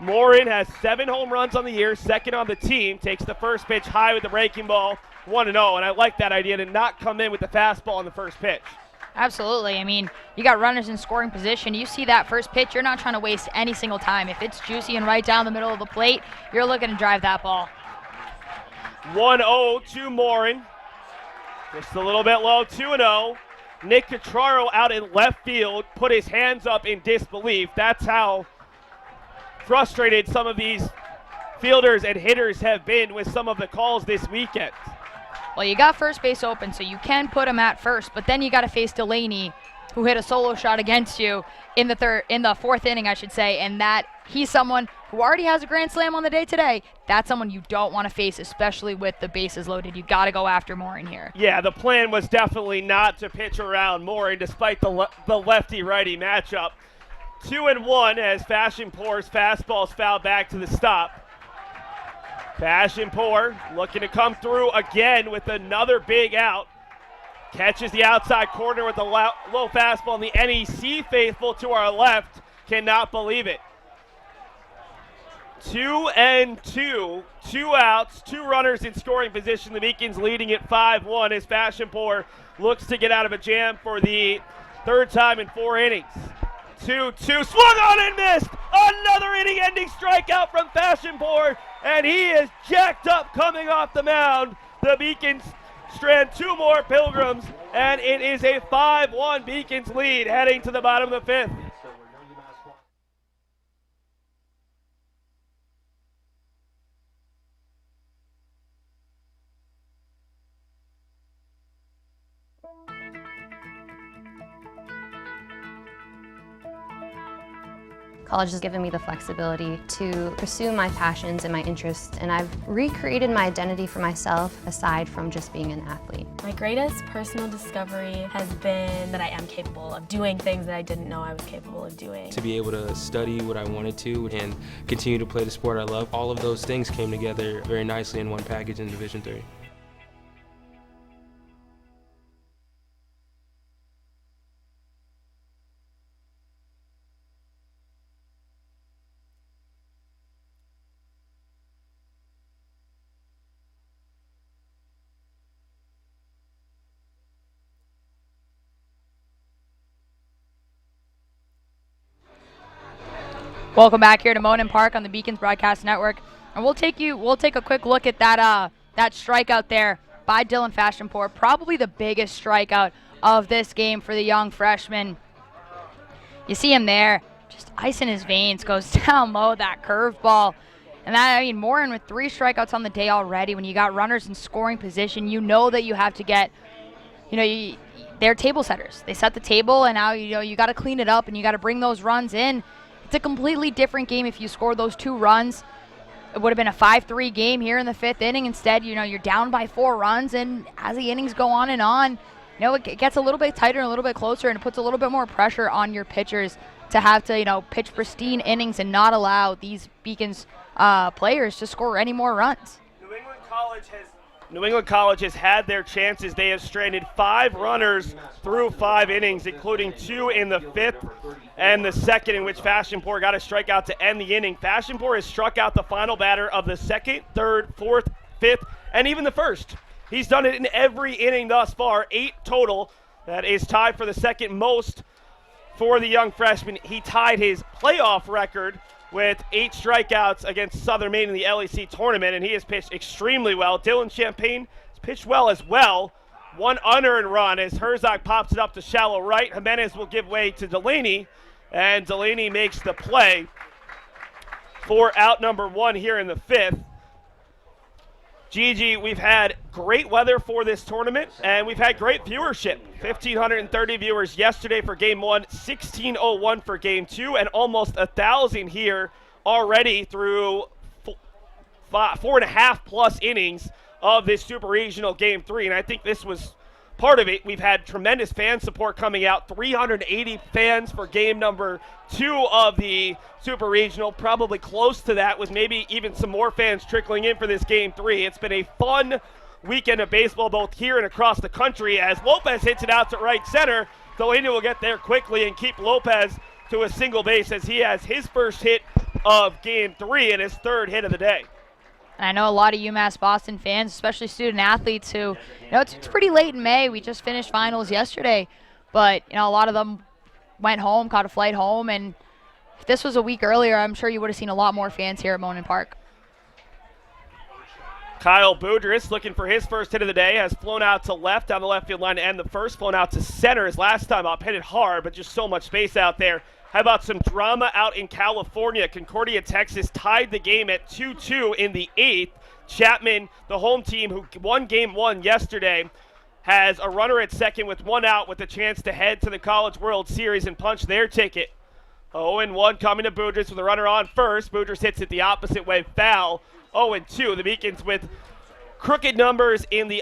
Morin has 7 home runs on the year, 2nd on the team, takes the first pitch high with the breaking ball, 1-0, and I like that idea to not come in with the fastball on the first pitch. Absolutely. You got runners in scoring position. You see that first pitch, you're not trying to waste any single time. If it's juicy and right down the middle of the plate, you're looking to drive that ball. 1-0 to Morin. Just a little bit low, 2-0. Nick Catraro out in left field put his hands up in disbelief. That's how frustrated some of these fielders and hitters have been with some of the calls this weekend. Well, you got first base open, so you can put him at first, but then you got to face Delaney, who hit a solo shot against you in the 4th inning, I should say, and that he's someone who already has a grand slam on the day today. That's someone you don't want to face, especially with the bases loaded. You got to go after Morin here. Yeah, the plan was definitely not to pitch around Morin, despite the lefty-righty matchup. 2-1 as Fashion Poor's fastball's fouled back to the stop. Fashion Poor looking to come through again with another big out. Catches the outside corner with a low fastball, and the NEC faithful to our left cannot believe it. 2-2, 2 outs, 2 runners in scoring position. The Beacons leading at 5-1 as Fashion Poor looks to get out of a jam for the Third time in 4 innings. 2-2, swung on and missed. Another inning-ending strikeout from Fashionpore, and he is jacked up coming off the mound. The Beacons strand 2 more Pilgrims, and it is a 5-1 Beacons lead heading to the bottom of the 5th. College has given me the flexibility to pursue my passions and my interests, and I've recreated my identity for myself aside from just being an athlete. My greatest personal discovery has been that I am capable of doing things that I didn't know I was capable of doing. To be able to study what I wanted to and continue to play the sport I love, all of those things came together very nicely in one package in Division III. Welcome back here to Monin Park on the Beacons Broadcast Network, and we'll take a quick look at that strikeout there by Dylan Fashionpore, probably the biggest strikeout of this game for the young freshman. You see him there, just ice in his veins, goes down low, that curveball. And that, I mean, Morin with 3 strikeouts on the day already. When you got runners in scoring position, you know that you have to get, they're table setters. They set the table, and now you got to clean it up, and you got to bring those runs in. It's a completely different game if you score those 2 runs. It would have been a 5-3 game here in the 5th inning. Instead, you're down by 4 runs, and as the innings go on, it gets a little bit tighter and a little bit closer, and it puts a little bit more pressure on your pitchers to have to, pitch pristine innings and not allow these Beacons players to score any more runs. New England College has had their chances. They have stranded 5 runners through 5 innings, including 2 in the 5th and the 2nd, in which Fashionpore got a strikeout to end the inning. Fashionpore has struck out the final batter of the 2nd, 3rd, 4th, 5th, and even the 1st. He's done it in every inning thus far, 8 total. That is tied for the 2nd most for the young freshman. He tied his playoff record with 8 strikeouts against Southern Maine in the LEC tournament, and he has pitched extremely well. Dylan Champagne has pitched well as well. 1 unearned run as Herzog pops it up to shallow right. Jimenez will give way to Delaney, and Delaney makes the play for out number 1 here in the 5th. Gigi, we've had great weather for this tournament, and we've had great viewership. 1,530 viewers yesterday for Game 1, 1,601 for Game 2, and almost 1,000 here already through 4.5 plus innings of this Super Regional Game 3, and I think this was part of it. We've had tremendous fan support coming out, 380 fans for Game number 2 of the Super Regional, probably close to that with maybe even some more fans trickling in for this Game 3. It's been a fun weekend of baseball both here and across the country as Lopez hits it out to right center. Delaney will get there quickly and keep Lopez to a single base as he has his first hit of Game 3 and his 3rd hit of the day. And I know a lot of UMass Boston fans, especially student athletes who, it's pretty late in May. We just finished finals yesterday, but, a lot of them went home, caught a flight home, and if this was a week earlier, I'm sure you would have seen a lot more fans here at Monin Park. Kyle Boudris looking for his first hit of the day, has flown out to left down the left field line to end the first, flown out to center his last time up, hit it hard, but just so much space out there. How about some drama out in California? Concordia, Texas tied the game at 2-2 in the 8th. Chapman, the home team who won Game 1 yesterday, has a runner at second with 1 out with a chance to head to the College World Series and punch their ticket. 0-1 coming to Boudris with a runner on first. Boudris hits it the opposite way, foul. 0-2. The Beacons with crooked numbers in the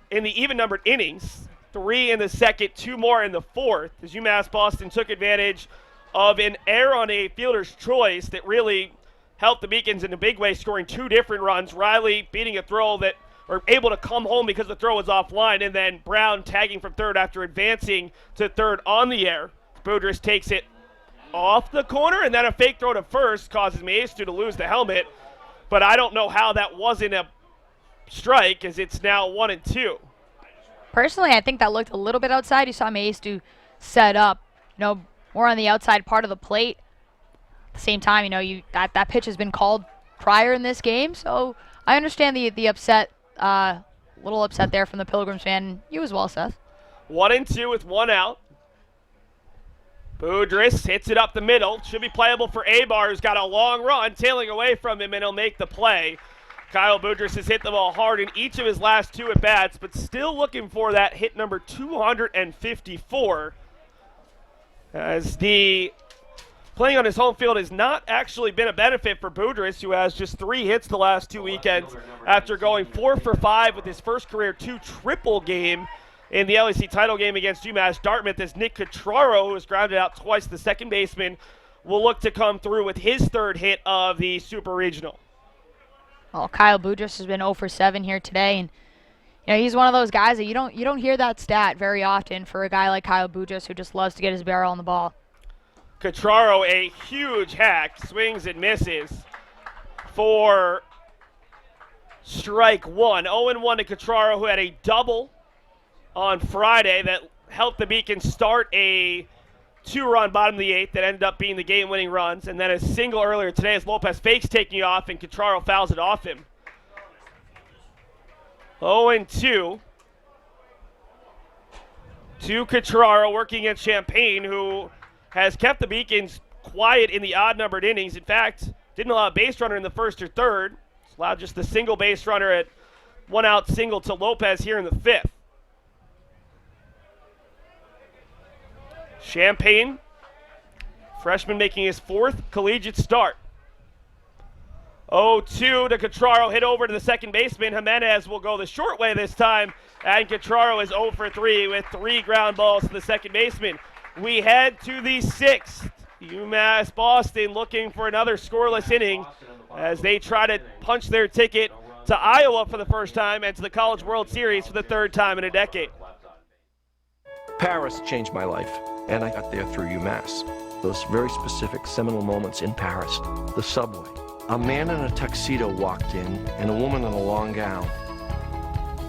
even numbered innings. 3 in the 2nd, 2 more in the 4th, as UMass Boston took advantage of an error on a fielder's choice that really helped the Beacons in a big way, scoring 2 different runs. Riley beating a throw that, or able to come home because the throw was offline, and then Brown tagging from 3rd after advancing to 3rd on the air. Boudris takes it off the corner, and then a fake throw to 1st causes Maestu to lose the helmet, but I don't know how that wasn't a strike, as it's now 1-2. Personally, I think that looked a little bit outside. You saw Maestu set up, more on the outside part of the plate. At the same time, that pitch has been called prior in this game, so I understand the upset, little upset there from the Pilgrims fan. You as well, Seth. 1-2 with 1 out. Boudris hits it up the middle. Should be playable for Abar, who's got a long run, tailing away from him, and he'll make the play. Kyle Boudris has hit the ball hard in each of his last 2 at-bats, but still looking for that hit number 254. As the playing on his home field has not actually been a benefit for Boudris, who has just 3 hits the last 2 weekends after going 4 for 5 with his first career 2 triple game in the LEC title game against UMass Dartmouth, as Nick Cotraro, who has grounded out twice, the second baseman, will look to come through with his 3rd hit of the Super Regional. Well, Kyle Boudris has been 0 for 7 here today, and he's one of those guys that you don't hear that stat very often for a guy like Kyle Boudris, who just loves to get his barrel on the ball. Cotraro, a huge hack, swings and misses for strike 1. 0-1 to Cotraro, who had a double on Friday that helped the Beacons start a 2-run bottom of the 8th that ended up being the game-winning runs, and then a single earlier today as Lopez fakes taking off and Cotraro fouls it off him. 0-2 to Cotraro, working against Champaign, who has kept the Beacons quiet in the odd-numbered innings. In fact, didn't allow a base runner in the 1st or 3rd. Allowed just the single base runner at 1-out single to Lopez here in the 5th. Champaign, freshman making his 4th collegiate start. 0-2 to Cotraro, hit over to the second baseman. Jimenez will go the short way this time, and Cotraro is 0 for 3 with 3 ground balls to the second baseman. We head to the 6th. UMass Boston looking for another scoreless inning as they try to punch their ticket to Iowa for the first time and to the College World Series for the 3rd time in a decade. Paris changed my life, and I got there through UMass. Those very specific seminal moments in Paris, the subway. A man in a tuxedo walked in, and a woman in a long gown.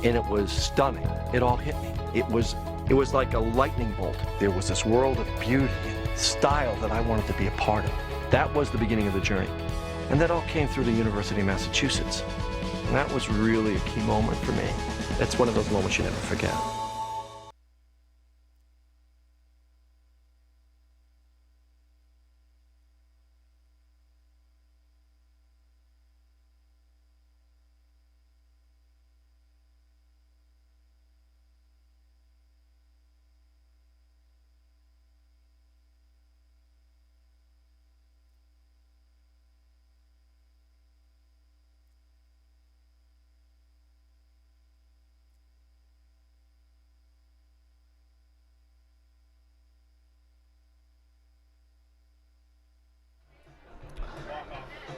And it was stunning. It all hit me. It was like a lightning bolt. There was this world of beauty and style that I wanted to be a part of. That was the beginning of the journey. And that all came through the University of Massachusetts. And that was really a key moment for me. That's one of those moments you never forget.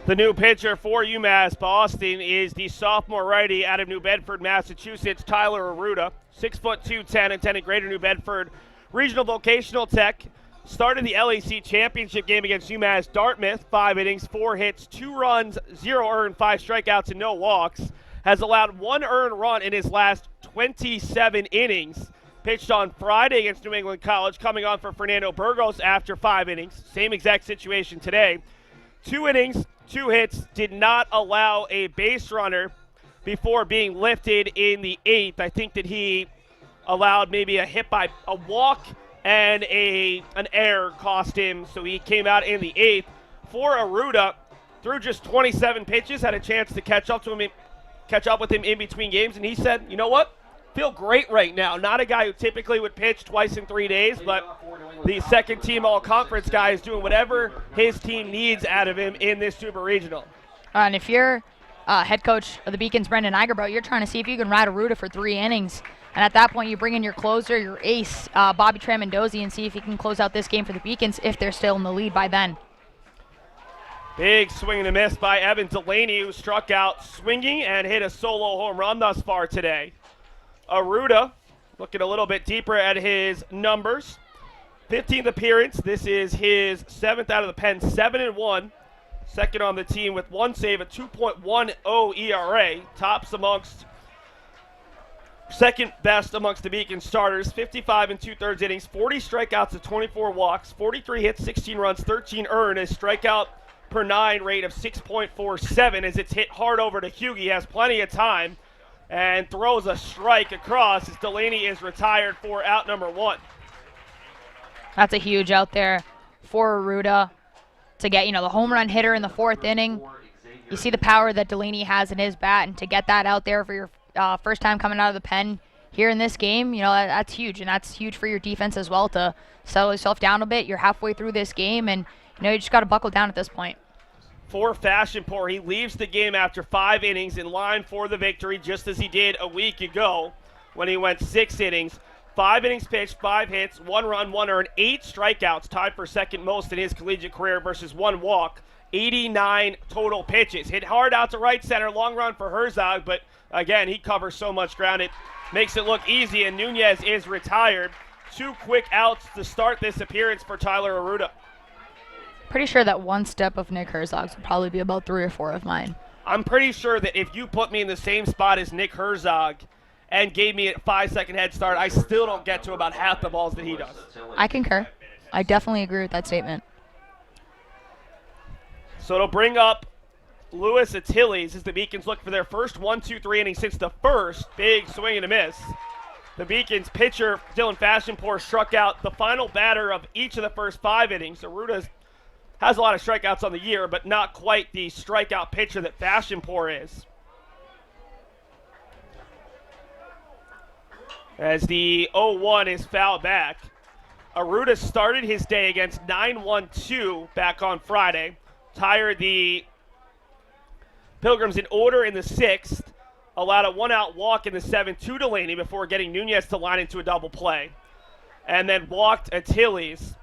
The new pitcher for UMass Boston is the sophomore righty out of New Bedford, Massachusetts, Tyler Aruda, 6'2", 10 attended Greater New Bedford Regional Vocational Tech. Started the LEC championship game against UMass Dartmouth, 5 innings, 4 hits, 2 runs, 0 earned, 5 strikeouts, and no walks. Has allowed 1 earned run in his last 27 innings. Pitched on Friday against New England College, coming on for Fernando Burgos after 5 innings. Same exact situation today. 2 innings, 2 hits, did not allow a base runner before being lifted in the 8th. I think that he allowed maybe a hit by a walk and an error cost him, so he came out in the 8th. For Aruda, threw just 27 pitches, had a chance to catch up with him in between games, and he said, you know what? Feel great right now. Not a guy who typically would pitch twice in 3 days, but the second team all-conference guy is doing whatever his team needs out of him in this Super Regional. And if you're head coach of the Beacons, Brendan Igerbrough, you're trying to see if you can ride Aruda for 3 innings. And at that point, you bring in your closer, your ace, Bobby Tramandozzi, and see if he can close out this game for the Beacons if they're still in the lead by then. Big swing and a miss by Evan Delaney, who struck out swinging and hit a solo home run thus far today. Aruda looking a little bit deeper at his numbers. 15th appearance. This is his 7th out of the pen, 7-1. Second on the team with 1 save, a 2.10 ERA. Tops amongst second best amongst the Beacon starters, 55 and 2/3 innings, 40 strikeouts to 24 walks, 43 hits, 16 runs, 13 earned, a strikeout per 9 rate of 6.47 as it's hit hard over to Hughie. He has plenty of time and throws a strike across as Delaney is retired for out number 1. That's a huge out there for Arruda to get, the home run hitter in the 4th inning. You see the power that Delaney has in his bat, and to get that out there for your first time coming out of the pen here in this game, that's huge, and that's huge for your defense as well to settle yourself down a bit. You're halfway through this game, and you just got to buckle down at this point. For Fashionpour, he leaves the game after 5 innings in line for the victory, just as he did a week ago when he went 6 innings. 5 innings pitched, 5 hits, 1 run, 1 earned, 8 strikeouts, tied for second most in his collegiate career versus 1 walk, 89 total pitches. Hit hard out to right center, long run for Herzog, but again, he covers so much ground it makes it look easy, and Nunez is retired. 2 quick outs to start this appearance for Tyler Arruda. Pretty sure that one step of Nick Herzog's would probably be about 3 or 4 of mine. I'm pretty sure that if you put me in the same spot as Nick Herzog and gave me a 5-second head start, I still don't get to about half the balls that he does. I concur. I definitely agree with that statement. So it'll bring up Louis Attiles as the Beacons look for their first 1-2-3 inning since the first. Big swing and a miss. The Beacons pitcher, Dylan Fashionpour, struck out the final batter of each of the first 5 innings. Arruda has a lot of strikeouts on the year, but not quite the strikeout pitcher that Fashionpour is. As the 0-1 is fouled back. Arruda started his day against 9-1-2 back on Friday. Tired the Pilgrims in order in the 6th. Allowed a 1-out walk in the 7th to Delaney before getting Nunez to line into a double play. And then walked Attiles.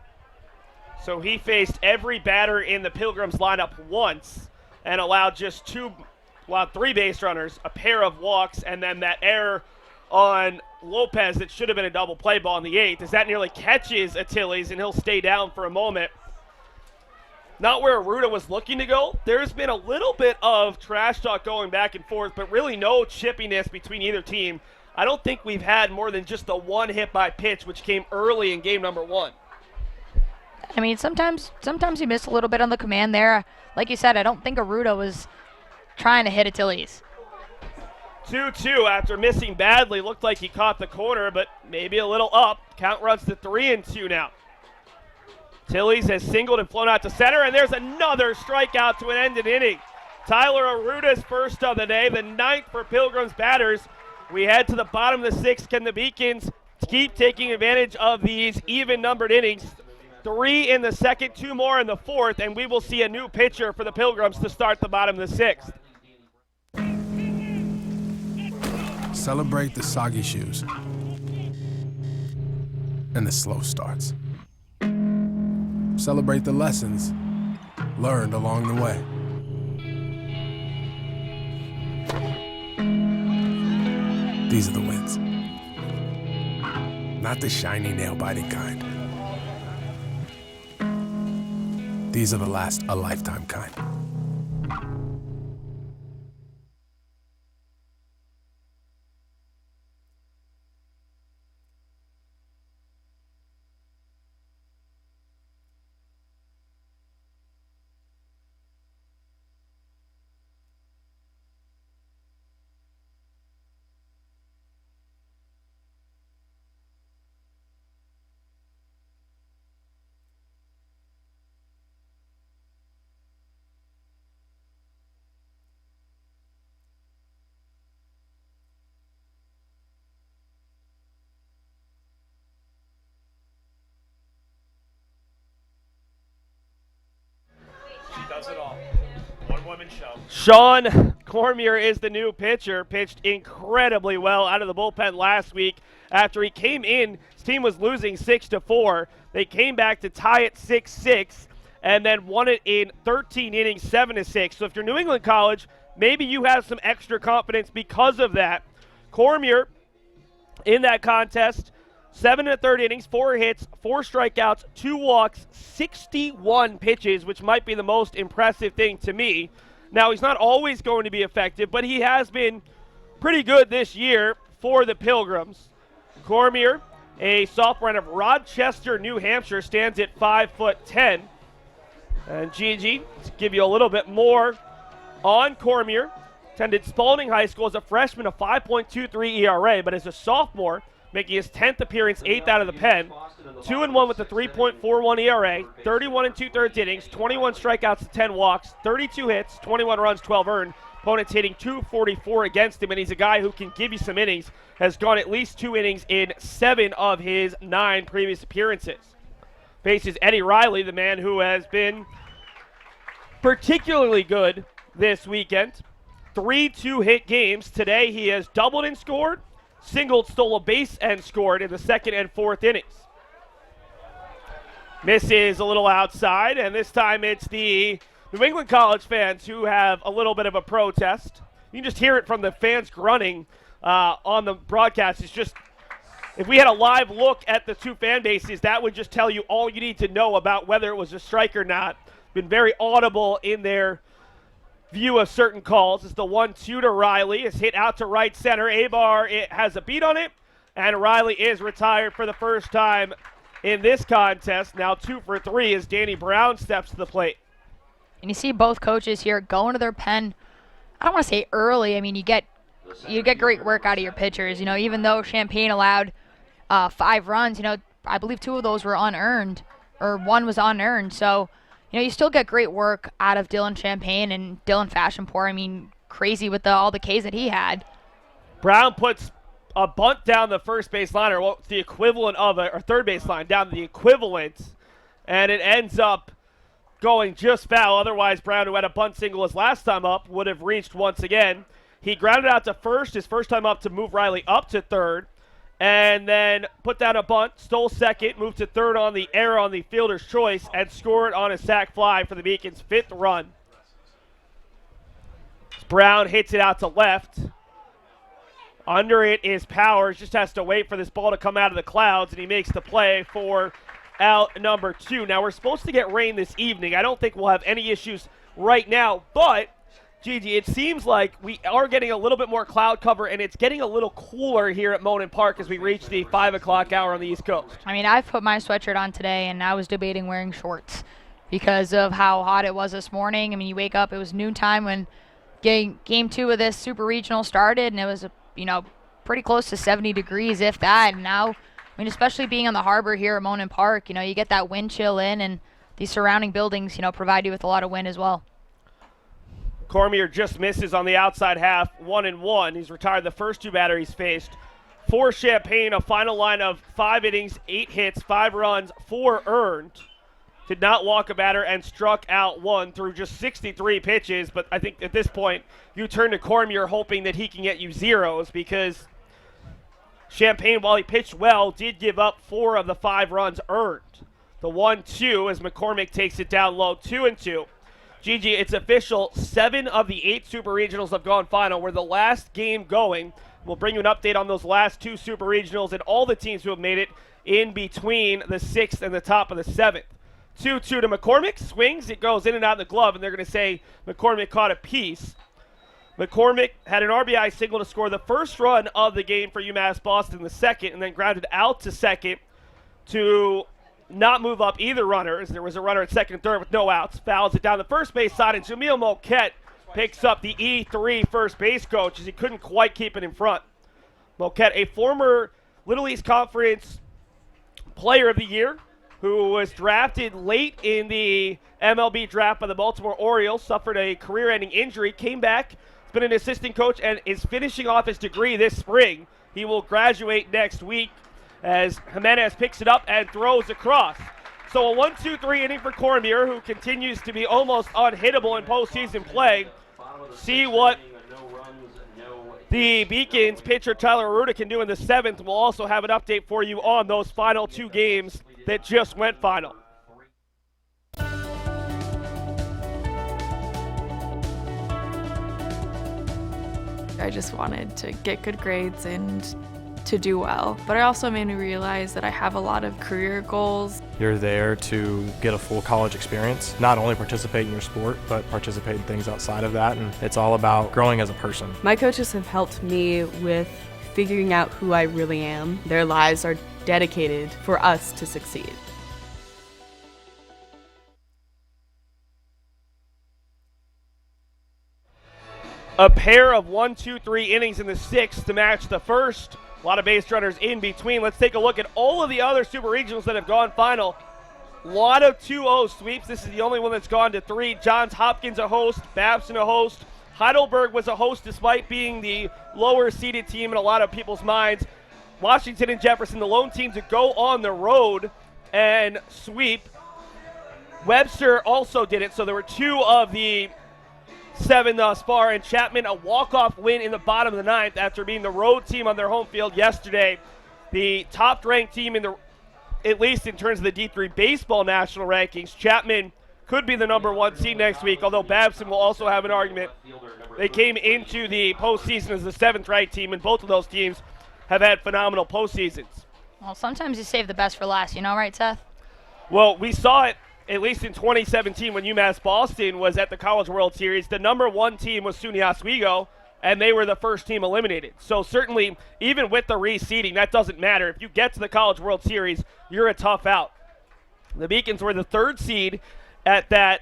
So he faced every batter in the Pilgrims lineup once and allowed 3 base runners, a pair of walks, and then that error on Lopez that should have been a double play ball in the 8th, as that nearly catches Attiles, and he'll stay down for a moment. Not where Arruda was looking to go. There's been a little bit of trash talk going back and forth, but really no chippiness between either team. I don't think we've had more than just the 1 hit by pitch, which came early in game number 1. I mean, sometimes you miss a little bit on the command there. Like you said, I don't think Arruda was trying to hit Attiles. 2-2 after missing badly. Looked like he caught the corner, but maybe a little up. Count runs to 3-2 now. Attiles has singled and flown out to center, and there's another strikeout to end an inning. Tyler Arruda's first of the day, the 9th for Pilgrims batters. We head to the bottom of the 6th. Can the Beacons keep taking advantage of these even-numbered innings? 3 in the 2nd, 2 more in the 4th, and we will see a new pitcher for the Pilgrims to start the bottom of the 6th. Celebrate the soggy shoes and the slow starts. Celebrate the lessons learned along the way. These are the wins. Not the shiny, nail-biting kind. These are the last a lifetime kind. Does it all. One-woman show. Sean Cormier is the new pitcher. Pitched incredibly well out of the bullpen last week. After he came in, his team was losing 6-4. They came back to tie it 6-6 and then won it in 13 innings, 7-6. So if you're New England College, maybe you have some extra confidence because of that. Cormier in that contest, 7 1/3 innings, 4 hits, 4 strikeouts, 2 walks, 61 pitches, which might be the most impressive thing to me. Now, he's not always going to be effective, but he has been pretty good this year. for the Pilgrims. Cormier, a sophomore out of Rochester, New Hampshire, stands at 5'10". And Gigi, to give you a little bit more on Cormier, attended Spalding High School as a freshman, a 5.23 ERA, but as a sophomore, making his 10th appearance, 8th out of the pen, 2-1 with a 3.41 ERA, 31 2/3 innings, 21 strikeouts to 10 walks, 32 hits, 21 runs, 12 earned. Opponents hitting .244 against him, and he's a guy who can give you some innings, has gone at least 2 innings in 7 of his 9 previous appearances. Faces Eddie Riley, the man who has been particularly good this weekend. 3 2-hit games. Today he has doubled and scored, singled, stole a base, and scored in the 2nd and 4th innings. Misses a little outside, and this time it's the New England College fans who have a little bit of a protest. You can just hear it from the fans grunting on the broadcast. It's just, if we had a live look at the two fan bases, that would just tell you all you need to know about whether it was a strike or not. Been very audible in their view of certain calls. It's the 1-2 to Riley. It's hit out to right center. Abar, it has a beat on it, and Riley is retired for the first time in this contest. Now 2 for 3 as Danny Brown steps to the plate. And you see both coaches here going to their pen. I don't want to say early. I mean, you get great work out of your pitchers. You know, even though Champaign allowed 5 runs, you know, I believe 2 of those were unearned, or 1 was unearned. So, you know, you still get great work out of Dylan Champaign and Dylan Fashionpour. I mean, crazy with all the Ks that he had. Brown puts a bunt down the first base line, or what's the equivalent of it, or third base line, down the equivalent, and it ends up going just foul. Otherwise, Brown, who had a bunt single his last time up, would have reached once again. He grounded out to first his first time up to move Riley up to third, and then put down a bunt, stole second, moved to third on the error on the fielder's choice, and scored on a sac fly for the Beacons' 5th run. Brown hits it out to left. Under it is Powers, just has to wait for this ball to come out of the clouds, and he makes the play for out number 2. Now, we're supposed to get rain this evening. I don't think we'll have any issues right now, but Gigi, it seems like we are getting a little bit more cloud cover, and it's getting a little cooler here at Monon Park as we reach the 5 o'clock hour on the East Coast. I mean, I've put my sweatshirt on today, and I was debating wearing shorts because of how hot it was this morning. I mean, you wake up, it was noontime when game 2 of this Super Regional started, and it was, you know, pretty close to 70 degrees, if that. And now, I mean, especially being on the harbor here at Monon Park, you know, you get that wind chill in, and these surrounding buildings, you know, provide you with a lot of wind as well. Cormier just misses on the outside half, 1-1. He's retired the first 2 batters he's faced. For Champaign, a final line of 5 innings, 8 hits, 5 runs, 4 earned. Did not walk a batter and struck out 1 through just 63 pitches. But I think at this point, you turn to Cormier hoping that he can get you zeros, because Champaign, while he pitched well, did give up 4 of the 5 runs earned. The 1-2 as McCormick takes it down low, 2-2. Gigi, it's official. 7 of the 8 Super Regionals have gone final. We're the last game going. We'll bring you an update on those last 2 Super Regionals and all the teams who have made it in between the 6th and the top of the 7th. 2-2 to McCormick. Swings. It goes in and out of the glove, and they're going to say McCormick caught a piece. McCormick had an RBI single to score the first run of the game for UMass Boston, the second, and then grounded out to second to not move up either runners. There was a runner at second and third with no outs. Fouls it down the first base side, and Jamil Moquette picks up the E3 first base coach as he couldn't quite keep it in front. Moquette, a former Little East Conference Player of the Year, who was drafted late in the MLB draft by the Baltimore Orioles, suffered a career-ending injury, came back, has been an assistant coach, and is finishing off his degree this spring. He will graduate next week as Jimenez picks it up and throws across. So a 1-2-3 inning for Cormier, who continues to be almost unhittable in postseason play. See what the Beacons pitcher Tyler Aruda can do in the 7th. We'll also have an update for you on those final 2 games that just went final. I just wanted to get good grades and to do well. But it also made me realize that I have a lot of career goals. You're there to get a full college experience, not only participate in your sport, but participate in things outside of that, and it's all about growing as a person. My coaches have helped me with figuring out who I really am. Their lives are dedicated for us to succeed. A pair of 1, 2, 3 innings in the sixth to match the first. A lot of base runners in between. Let's take a look at all of the other super regionals that have gone final. A lot of 2-0 sweeps. This is the only one that's gone to 3. Johns Hopkins a host, Babson a host. Heidelberg was a host despite being the lower seeded team in a lot of people's minds. Washington and Jefferson, the lone team to go on the road and sweep. Webster also did it, so there were 2 of the 7 thus far, and Chapman a walk-off win in the bottom of the 9th after being the road team on their home field yesterday. The top-ranked team in the, at least in terms of the D3 baseball national rankings. Chapman could be the number 1 seed next week, although Babson will also have an argument. They came into the postseason as the 7th-ranked team, and both of those teams have had phenomenal postseasons. Well, sometimes you save the best for last, you know, right, Seth? Well, we saw it at least in 2017 when UMass Boston was at the College World Series. The number 1 team was SUNY Oswego, and they were the first team eliminated. So certainly, even with the reseeding, that doesn't matter. If you get to the College World Series, you're a tough out. The Beacons were the 3rd seed at that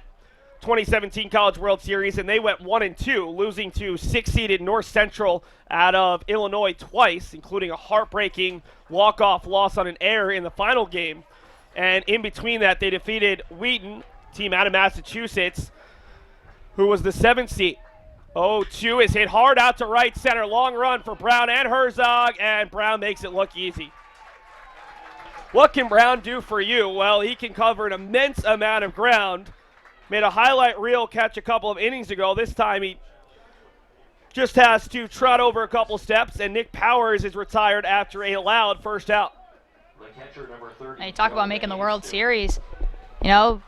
2017 College World Series, and they went 1-2, losing to 6-seeded North Central out of Illinois twice, including a heartbreaking walk-off loss on an error in the final game. And in between that, they defeated Wheaton, team out of Massachusetts, who was the 7th seed. 0-2 is hit hard out to right center. Long run for Brown and Herzog, and Brown makes it look easy. What can Brown do for you? Well, he can cover an immense amount of ground. Made a highlight reel catch a couple of innings ago. This time he just has to trot over a couple steps, and Nick Powers is retired after a loud first out. And you talk about making the World Series. You know,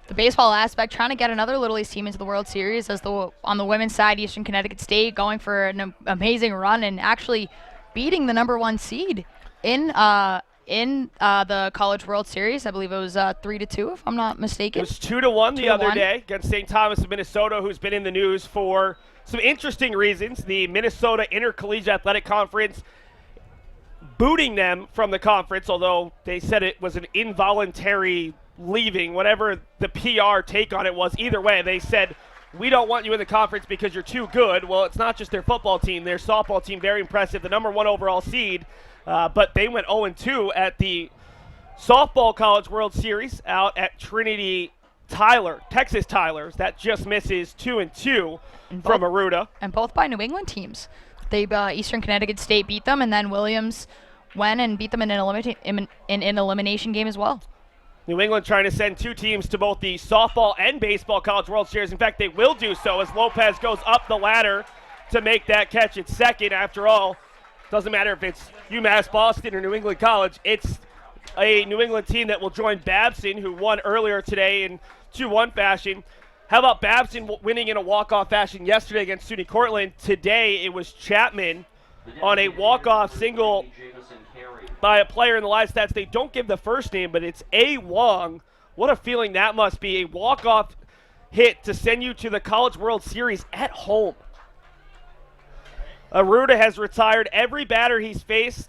the baseball aspect, trying to get another Little East team into the World Series as on the women's side, Eastern Connecticut State going for an amazing run and actually beating the number 1 seed in the College World Series. I believe it was 3-2, if I'm not mistaken. It was 2-1 the other day against St. Thomas of Minnesota, who's been in the news for some interesting reasons. The Minnesota Intercollegiate Athletic Conference booting them from the conference, although they said it was an involuntary leaving, whatever the PR take on it was. Either way, they said, we don't want you in the conference because you're too good. Well, it's not just their football team, their softball team, very impressive, the number 1 overall seed, but they went 0-2 at the softball College World Series out at Trinity Tyler, Texas Tylers. That just misses 2-2 from Aruda. And both by New England teams. Eastern Connecticut State beat them, and then Williams went and beat them in an elimination game as well. New England trying to send 2 teams to both the softball and baseball College World Series. In fact, they will do so as Lopez goes up the ladder to make that catch at second. After all, doesn't matter if it's UMass Boston or New England College. It's a New England team that will join Babson, who won earlier today in 2-1 fashion. How about Babson winning in a walk-off fashion yesterday against SUNY Cortland? Today it was Chapman on a walk-off single by a player in the live stats. They don't give the first name, but it's A. Wong. What a feeling that must be. A walk-off hit to send you to the College World Series at home. Aruda has retired every batter he's faced,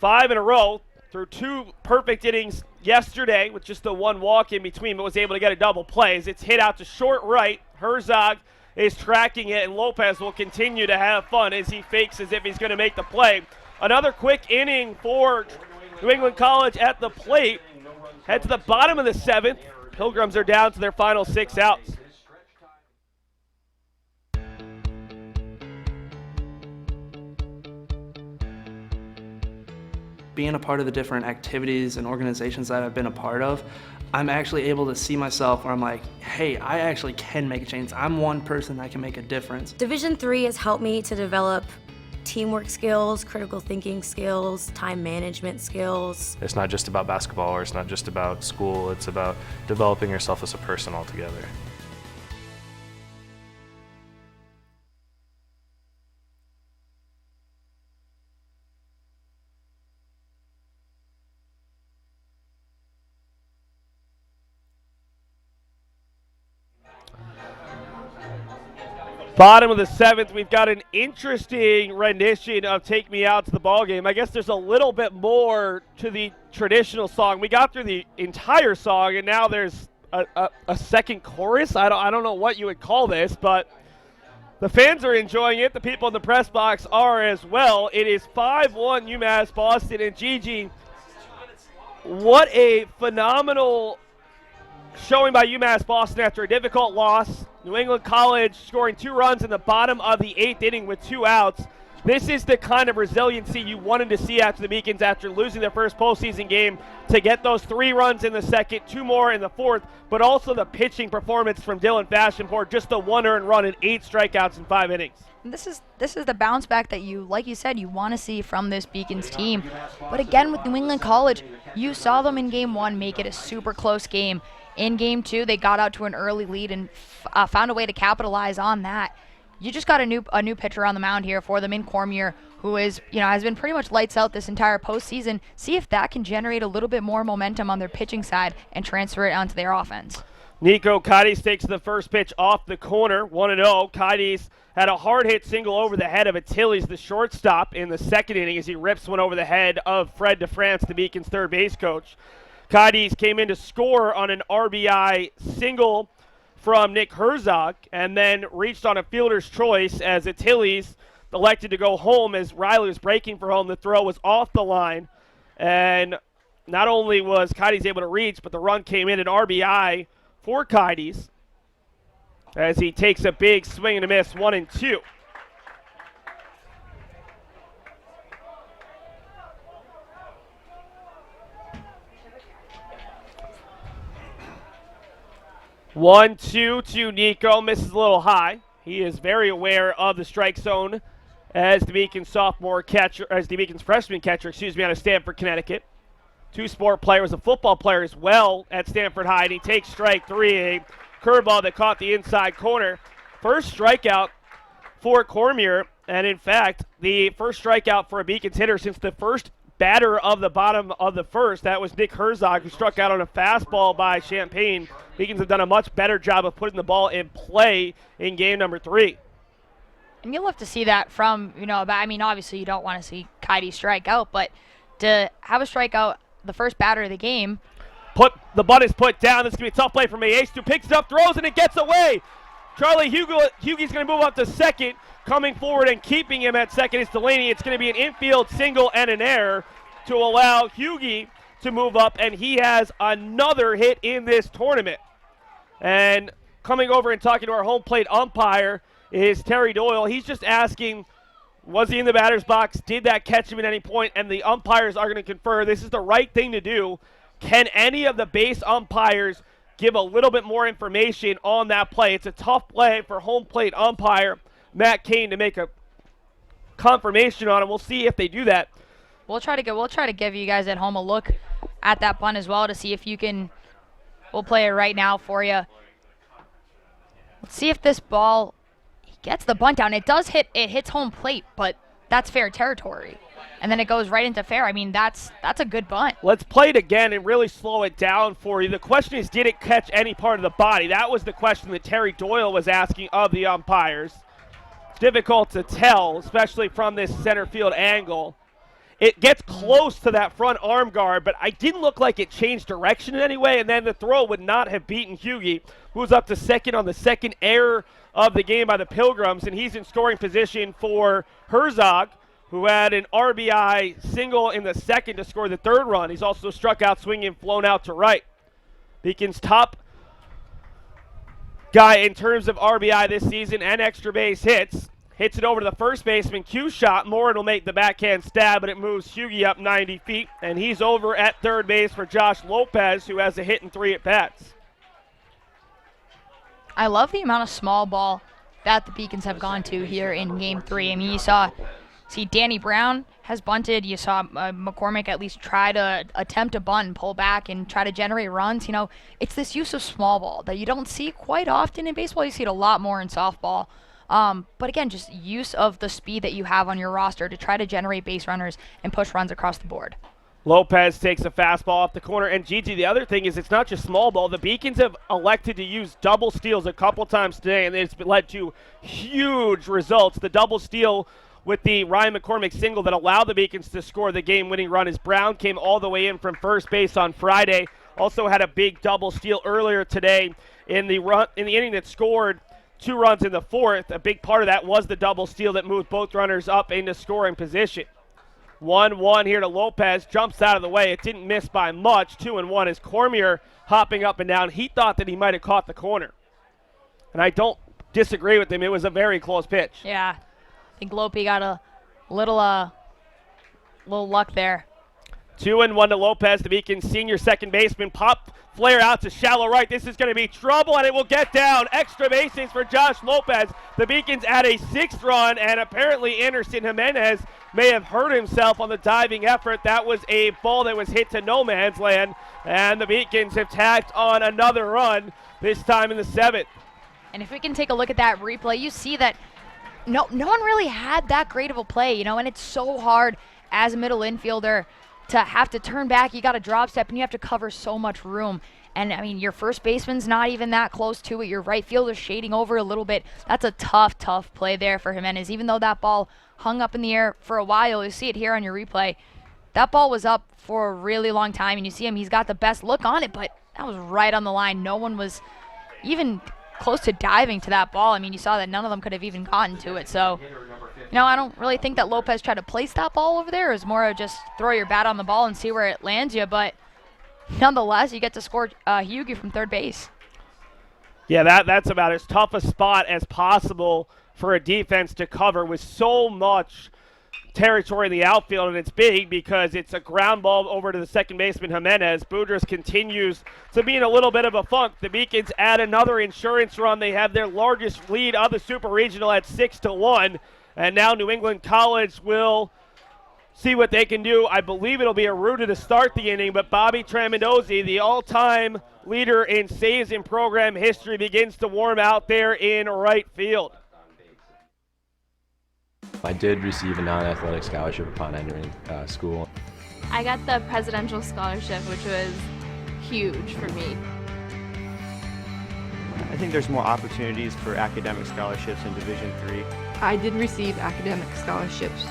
5 in a row, through 2 perfect innings yesterday with just the 1 walk in between, but was able to get a double play. As it's hit out to short right. Herzog is tracking it, and Lopez will continue to have fun as he fakes as if he's going to make the play. Another quick inning for New England College at the plate. Head to the bottom of the 7th. Pilgrims are down to their final 6 outs. Being a part of the different activities and organizations that I've been a part of, I'm actually able to see myself where I'm like, hey, I actually can make a change. I'm one person that can make a difference. Division III has helped me to develop teamwork skills, critical thinking skills, time management skills. It's not just about basketball, or it's not just about school, it's about developing yourself as a person altogether. Bottom of the 7th, we've got an interesting rendition of Take Me Out to the Ballgame. I guess there's a little bit more to the traditional song. We got through the entire song, and now there's a second chorus. I don't know what you would call this, but the fans are enjoying it. The people in the press box are as well. It is 5-1 UMass Boston, and Gigi, what a phenomenal showing by UMass Boston after a difficult loss. New England College scoring 2 runs in the bottom of the 8th inning with 2 outs. This is the kind of resiliency you wanted to see after the Beacons after losing their first postseason game, to get those 3 runs in the second, 2 more in the fourth, but also the pitching performance from Dylan Fashionport, just the 1 earned run and 8 strikeouts in 5 innings. This is the bounce back that you, like you said, you want to see from this Beacons team. But again, with New England College, you saw them in Game 1 make it a super close game. In Game 2, they got out to an early lead and found a way to capitalize on that. You just got a new pitcher on the mound here for them in Cormier, who is, has been pretty much lights out this entire postseason. See if that can generate a little bit more momentum on their pitching side and transfer it onto their offense. Nico Cadiz takes the first pitch off the corner, 1-0. Cadiz had a hard hit single over the head of Achilles, the shortstop, in the second inning as he rips one over the head of Fred DeFrance, the Beacons' third base coach. Cadiz came in to score on an RBI single from Nick Herzog and then reached on a fielder's choice as Achilles elected to go home as Riley was breaking for home. The throw was off the line, and not only was Cadiz able to reach, but the run came in an RBI for Cadiz as he takes a big swing and a miss, 1-2. One, two to Nico, misses a little high. He is very aware of the strike zone as the Beacons freshman catcher, out of Stamford, Connecticut. 2-sport player, was a football player as well at Stanford High, and he takes strike 3, a curveball that caught the inside corner. First strikeout for Cormier, and in fact, the first strikeout for a Beacons hitter since the first batter of the bottom of the first. That was Nick Herzog, who struck out on a fastball by Champaign. Beacons have done a much better job of putting the ball in play in game number 3. And you'll have to see that from, obviously you don't want to see Kaidi strike out, but to have a strikeout the first batter of the game. The bunt is put down. This is going to be a tough play from Ace, who picks it up, throws, and it gets away. Charlie Hughie's going to move up to second. Coming forward and keeping him at second is Delaney. It's going to be an infield single and an error to allow Hughie to move up, and he has another hit in this tournament. And coming over and talking to our home plate umpire is Terry Doyle. He's just asking, was he in the batter's box? Did that catch him at any point? And the umpires are going to confer this is the right thing to do. Can any of the base umpires give a little bit more information on that play? It's a tough play for home plate umpire Matt Kane to make a confirmation on it. We'll see if they do that. We'll try to give you guys at home a look at that bunt as well to see if you can. We'll play it right now for you. Let's see if this ball gets the bunt down. It does hit. It hits home plate, but that's fair territory. And then it goes right into fair. I mean, that's a good bunt. Let's play it again and really slow it down for you. The question is, did it catch any part of the body? That was the question that Terry Doyle was asking of the umpires. It's difficult to tell, especially from this center field angle. It gets close to that front arm guard, but I didn't look like it changed direction in any way, and then the throw would not have beaten Hughie, who's up to second on the second error of the game by the Pilgrims, and he's in scoring position for Herzog, who had an RBI single in the second to score the third run. He's also struck out swinging, flown out to right. Beacons' top guy in terms of RBI this season and extra base hits. Hits it over to the first baseman, Q shot. Morin will make the backhand stab, but it moves Hughie up 90 feet, and he's over at third base for Josh Lopez, who has a hit and 3 at-bats. I love the amount of small ball that the Beacons have gone to here in Game 3. I mean, you see Danny Brown has bunted. You saw McCormick at least try to attempt a bunt and pull back and try to generate runs. It's this use of small ball that you don't see quite often in baseball. You see it a lot more in softball. But again, just use of the speed that you have on your roster to try to generate base runners and push runs across the board. Lopez takes a fastball off the corner. And Gigi, the other thing is it's not just small ball. The Beacons have elected to use double steals a couple times today, and it's led to huge results. The double steal with the Ryan McCormick single that allowed the Beacons to score the game-winning run as Brown came all the way in from first base on Friday. Also had a big double steal earlier today in the inning that scored 2 runs in the 4th. A big part of that was the double steal that moved both runners up into scoring position. 1-1 here to Lopez, jumps out of the way. It didn't miss by much. 2-1 as Cormier hopping up and down. He thought that he might have caught the corner. And I don't disagree with him. It was a very close pitch. Yeah, I think Lope got a little luck there. 2-1 to Lopez, the Beacons senior second baseman. Pop flare out to shallow right. This is going to be trouble, and it will get down. Extra bases for Josh Lopez. The Beacons add a 6th run, and apparently Anderson Jimenez may have hurt himself on the diving effort. That was a ball that was hit to no man's land, and the Beacons have tacked on another run, this time in the 7th. And if we can take a look at that replay, you see that no one really had that great of a play, and it's so hard as a middle infielder to have to turn back. You got to drop step, and you have to cover so much room. And, I mean, your first baseman's not even that close to it. Your right fielder's shading over a little bit. That's a tough play there for Jimenez. Even though that ball hung up in the air for a while, you see it here on your replay. That ball was up for a really long time, and you see him. He's got the best look on it, but that was right on the line. No one was even close to diving to that ball. I mean, you saw that none of them could have even gotten to it. So, I don't really think that Lopez tried to place that ball over there. It was more of just throw your bat on the ball and see where it lands you. But nonetheless, you get to score Hughie from third base. Yeah, that's about as tough a spot as possible for a defense to cover with so much territory in the outfield, and it's big because it's a ground ball over to the second baseman Jimenez. Boudreaux continues to be in a little bit of a funk. The Beacons add another insurance run. They have their largest lead of the Super Regional at 6-1, and now New England College will see what they can do. I believe it'll be Arruda to start the inning, but Bobby Tramandozzi, the all-time leader in saves in program history, begins to warm out there in right field. I did receive a non-athletic scholarship upon entering school. I got the presidential scholarship, which was huge for me. I think there's more opportunities for academic scholarships in Division III. I did receive academic scholarships.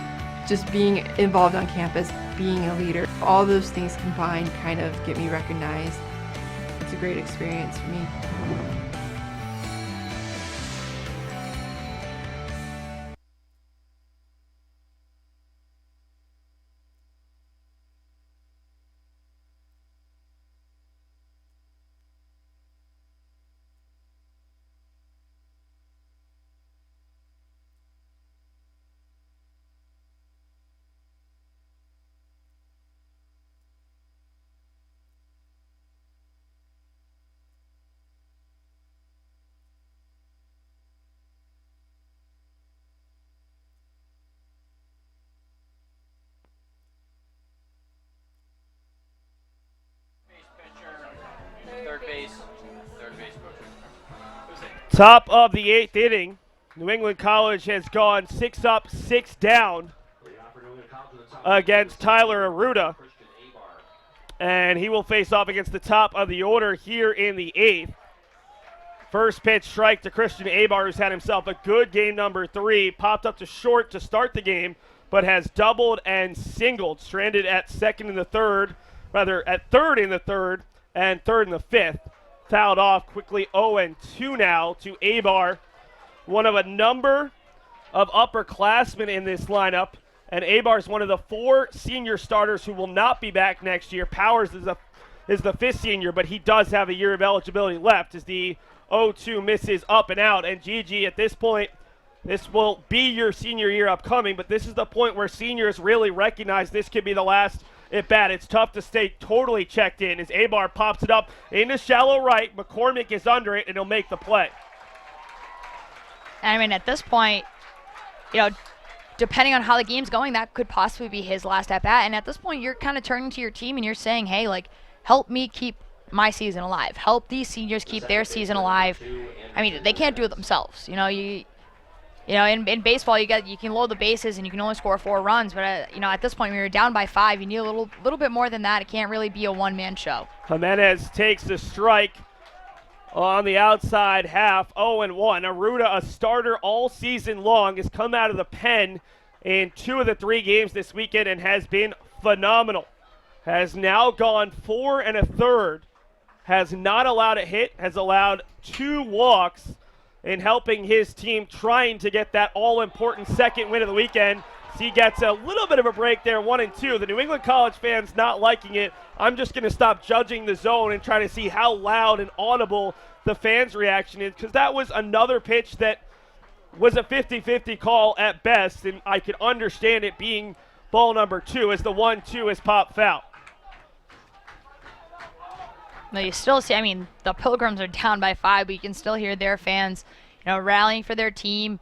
Just being involved on campus, being a leader, all those things combined kind of get me recognized. It's a great experience for me. Top of the 8th inning. New England College has gone 6 up, 6 down against Tyler Arruda. And he will face off against the top of the order here in the 8th. First pitch strike to Christian Abar, who's had himself a good game number 3. Popped up to short to start the game, but has doubled and singled. Stranded at third in the third, and third in the 5th. Fouled off quickly 0-2 now to Abar, one of a number of upperclassmen in this lineup. And Abar is one of the 4 senior starters who will not be back next year. Powers is the 5th senior, but he does have a year of eligibility left as the 0-2 misses up and out. And Gigi, at this point, this will be your senior year upcoming, but this is the point where seniors really recognize this could be the last at bat. It's tough to stay totally checked in as Abar pops it up into shallow right. McCormick is under it, and he'll make the play. I mean, at this point, depending on how the game's going, that could possibly be his last at bat. And at this point, you're kind of turning to your team and you're saying, hey, help me keep my season alive. Help these seniors keep their season alive. I mean, they can't do it themselves. in baseball, you can load the bases and you can only score 4 runs. But at this point, when you're down by 5, you need a little bit more than that. It can't really be a one-man show. Jimenez takes the strike on the outside half, 0-1. Arruda, a starter all season long, has come out of the pen in 2 of the 3 games this weekend and has been phenomenal. Has now gone 4 1/3, has not allowed a hit, has allowed 2 walks in helping his team trying to get that all-important second win of the weekend. So he gets a little bit of a break there, 1-2. The New England College fans not liking it. I'm just going to stop judging the zone and try to see how loud and audible the fans' reaction is, because that was another pitch that was a 50-50 call at best, and I could understand it being ball number 2 as the 1-2 is popped foul. No, you still see, the Pilgrims are down by 5, but you can still hear their fans, rallying for their team.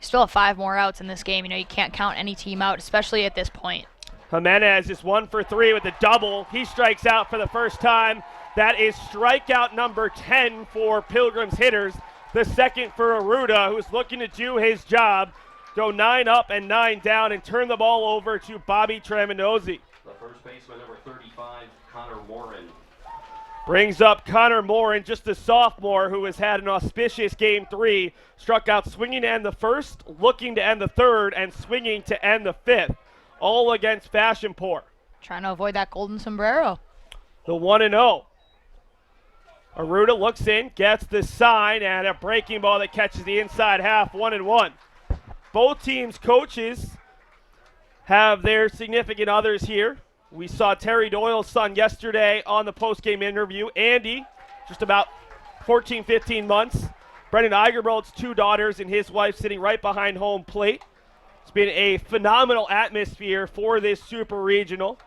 You still have 5 more outs in this game. You can't count any team out, especially at this point. Jimenez is 1 for 3 with a double. He strikes out for the first time. That is strikeout number 10 for Pilgrims hitters. The second for Arruda, who's looking to do his job, go 9 up and 9 down and turn the ball over to Bobby Traminozzi. The first baseman, number 35, Connor Morin. Brings up Connor Morin, just a sophomore who has had an auspicious Game 3. Struck out swinging to end the first, looking to end the third, and swinging to end the 5th. All against Fashionport. Trying to avoid that golden sombrero. The 1-0. Arruda looks in, gets the sign, and a breaking ball that catches the inside half, 1-1. Both teams' coaches have their significant others here. We saw Terry Doyle's son yesterday on the post-game interview. Andy, just about 14, 15 months. Brendan Eigerbrolt's 2 daughters and his wife sitting right behind home plate. It's been a phenomenal atmosphere for this Super Regional.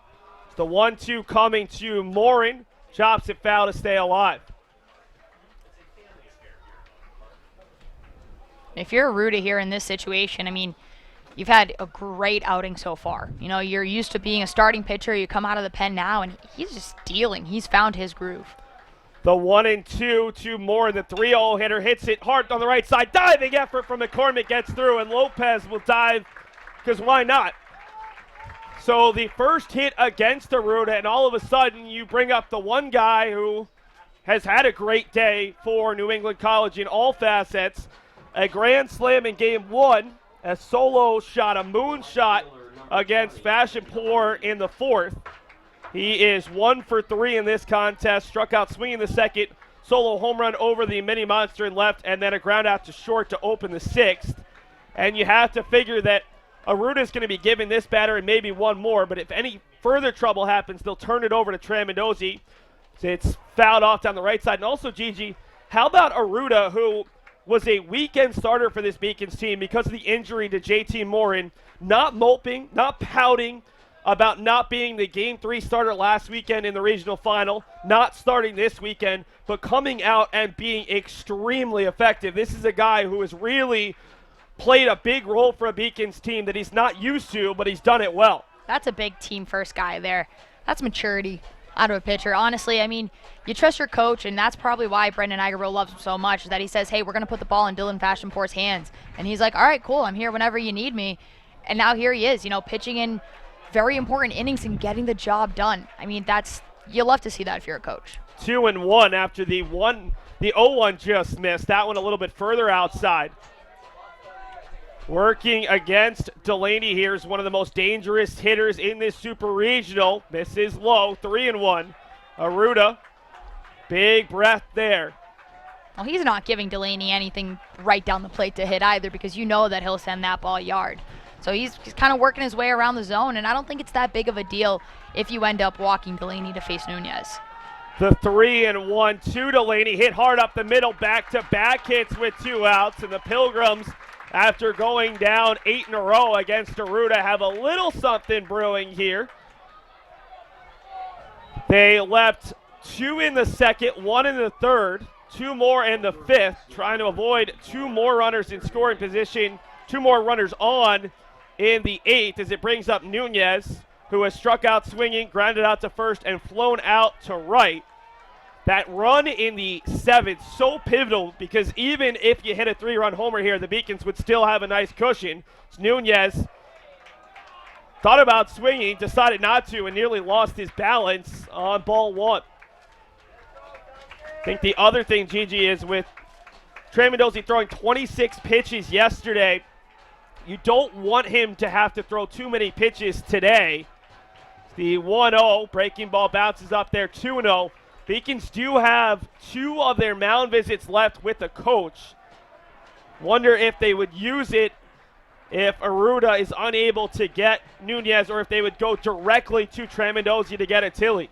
It's the 1-2 coming to Morin. Chops it foul to stay alive. If you're Arruda here in this situation, you've had a great outing so far. You're used to being a starting pitcher. You come out of the pen now, and he's just dealing. He's found his groove. The 1-2 to Morin. The 3-0 hitter hits it hard on the right side. Diving effort from McCormick gets through, and Lopez will dive because why not? So the first hit against Arruda, and all of a sudden you bring up the one guy who has had a great day for New England College in all facets. A grand slam in Game 1. A solo shot, a moonshot against Fashionport in the 4th. He is 1 for 3 in this contest. Struck out swinging the second. Solo home run over the mini monster in left, and then a ground out to short to open the 6th. And you have to figure that Arruda is going to be giving this batter and maybe one more, but if any further trouble happens, they'll turn it over to Traminozzi. It's fouled off down the right side. And also, Gigi, how about Arruda, who was a weekend starter for this Beacons team because of the injury to JT Morin, not moping, not pouting about not being the Game 3 starter last weekend in the regional final, not starting this weekend, but coming out and being extremely effective. This is a guy who has really played a big role for a Beacons team that he's not used to, but he's done it well. That's a big team first guy there. That's maturity out of a pitcher. Honestly, you trust your coach, and that's probably why Brendan Eigerbrol loves him so much, is that he says, hey, we're going to put the ball in Dylan Fashionport's hands. And he's like, all right, cool, I'm here whenever you need me. And now here he is, pitching in very important innings and getting the job done. You love to see that if you're a coach. 2-1 after the 0-1 just missed. That one a little bit further outside. Working against Delaney here is one of the most dangerous hitters in this Super Regional. Misses low, 3-1. Arruda, big breath there. Well, he's not giving Delaney anything right down the plate to hit either, because you know that he'll send that ball yard. So he's kind of working his way around the zone, and I don't think it's that big of a deal if you end up walking Delaney to face Nunez. The 3-1 to Delaney, hit hard up the middle, back-to-back hits with 2 outs, and the Pilgrims, after going down 8 in a row against Arruda, have a little something brewing here. They left 2 in the second, 1 in the third, 2 more in the 5th, trying to avoid 2 more runners in scoring position, 2 more runners on in the 8th, as it brings up Nunez, who has struck out swinging, grounded out to first, and flown out to right. That run in the 7th, so pivotal, because even if you hit a 3-run homer here, the Beacons would still have a nice cushion. Nunez thought about swinging, decided not to, and nearly lost his balance on ball 1. I think the other thing, Gigi, is with Trey Mendoza throwing 26 pitches yesterday, you don't want him to have to throw too many pitches today. The 1-0, breaking ball bounces up there, 2-0. Beacons do have 2 of their mound visits left with the coach. Wonder if they would use it if Arruda is unable to get Nunez, or if they would go directly to Trey Mendoza to get Achilles.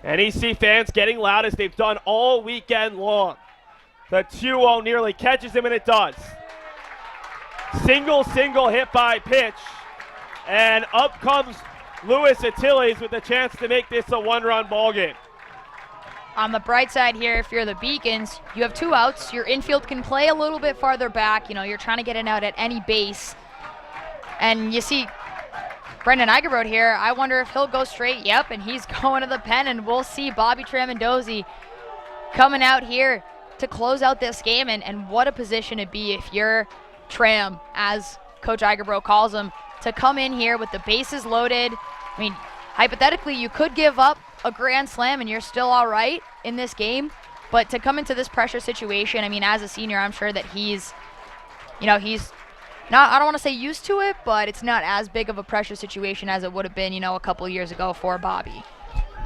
NEC fans getting loud as they've done all weekend long. The 2-0 nearly catches him, and it does. Single hit by pitch. And up comes Luis Achilles with a chance to make this a 1-run ball game. On the bright side here, if you're the Beacons, you have 2 outs. Your infield can play a little bit farther back. You know, you're trying to get an out at any base. And you see Brendan Eigerbrod here. I wonder if he'll go straight. Yep, and he's going to the pen, and we'll see Bobby Tremendozzi coming out here to close out this game. And what a position it'd be if you're Tram, as Coach Eigerbrod calls him, to come in here with the bases loaded. I mean, hypothetically, you could give up a grand slam and you're still all right in this game, but to come into this pressure situation, I mean, as a senior, I'm sure that he's not, I don't want to say used to it, but it's not as big of a pressure situation as it would have been, a couple of years ago for Bobby.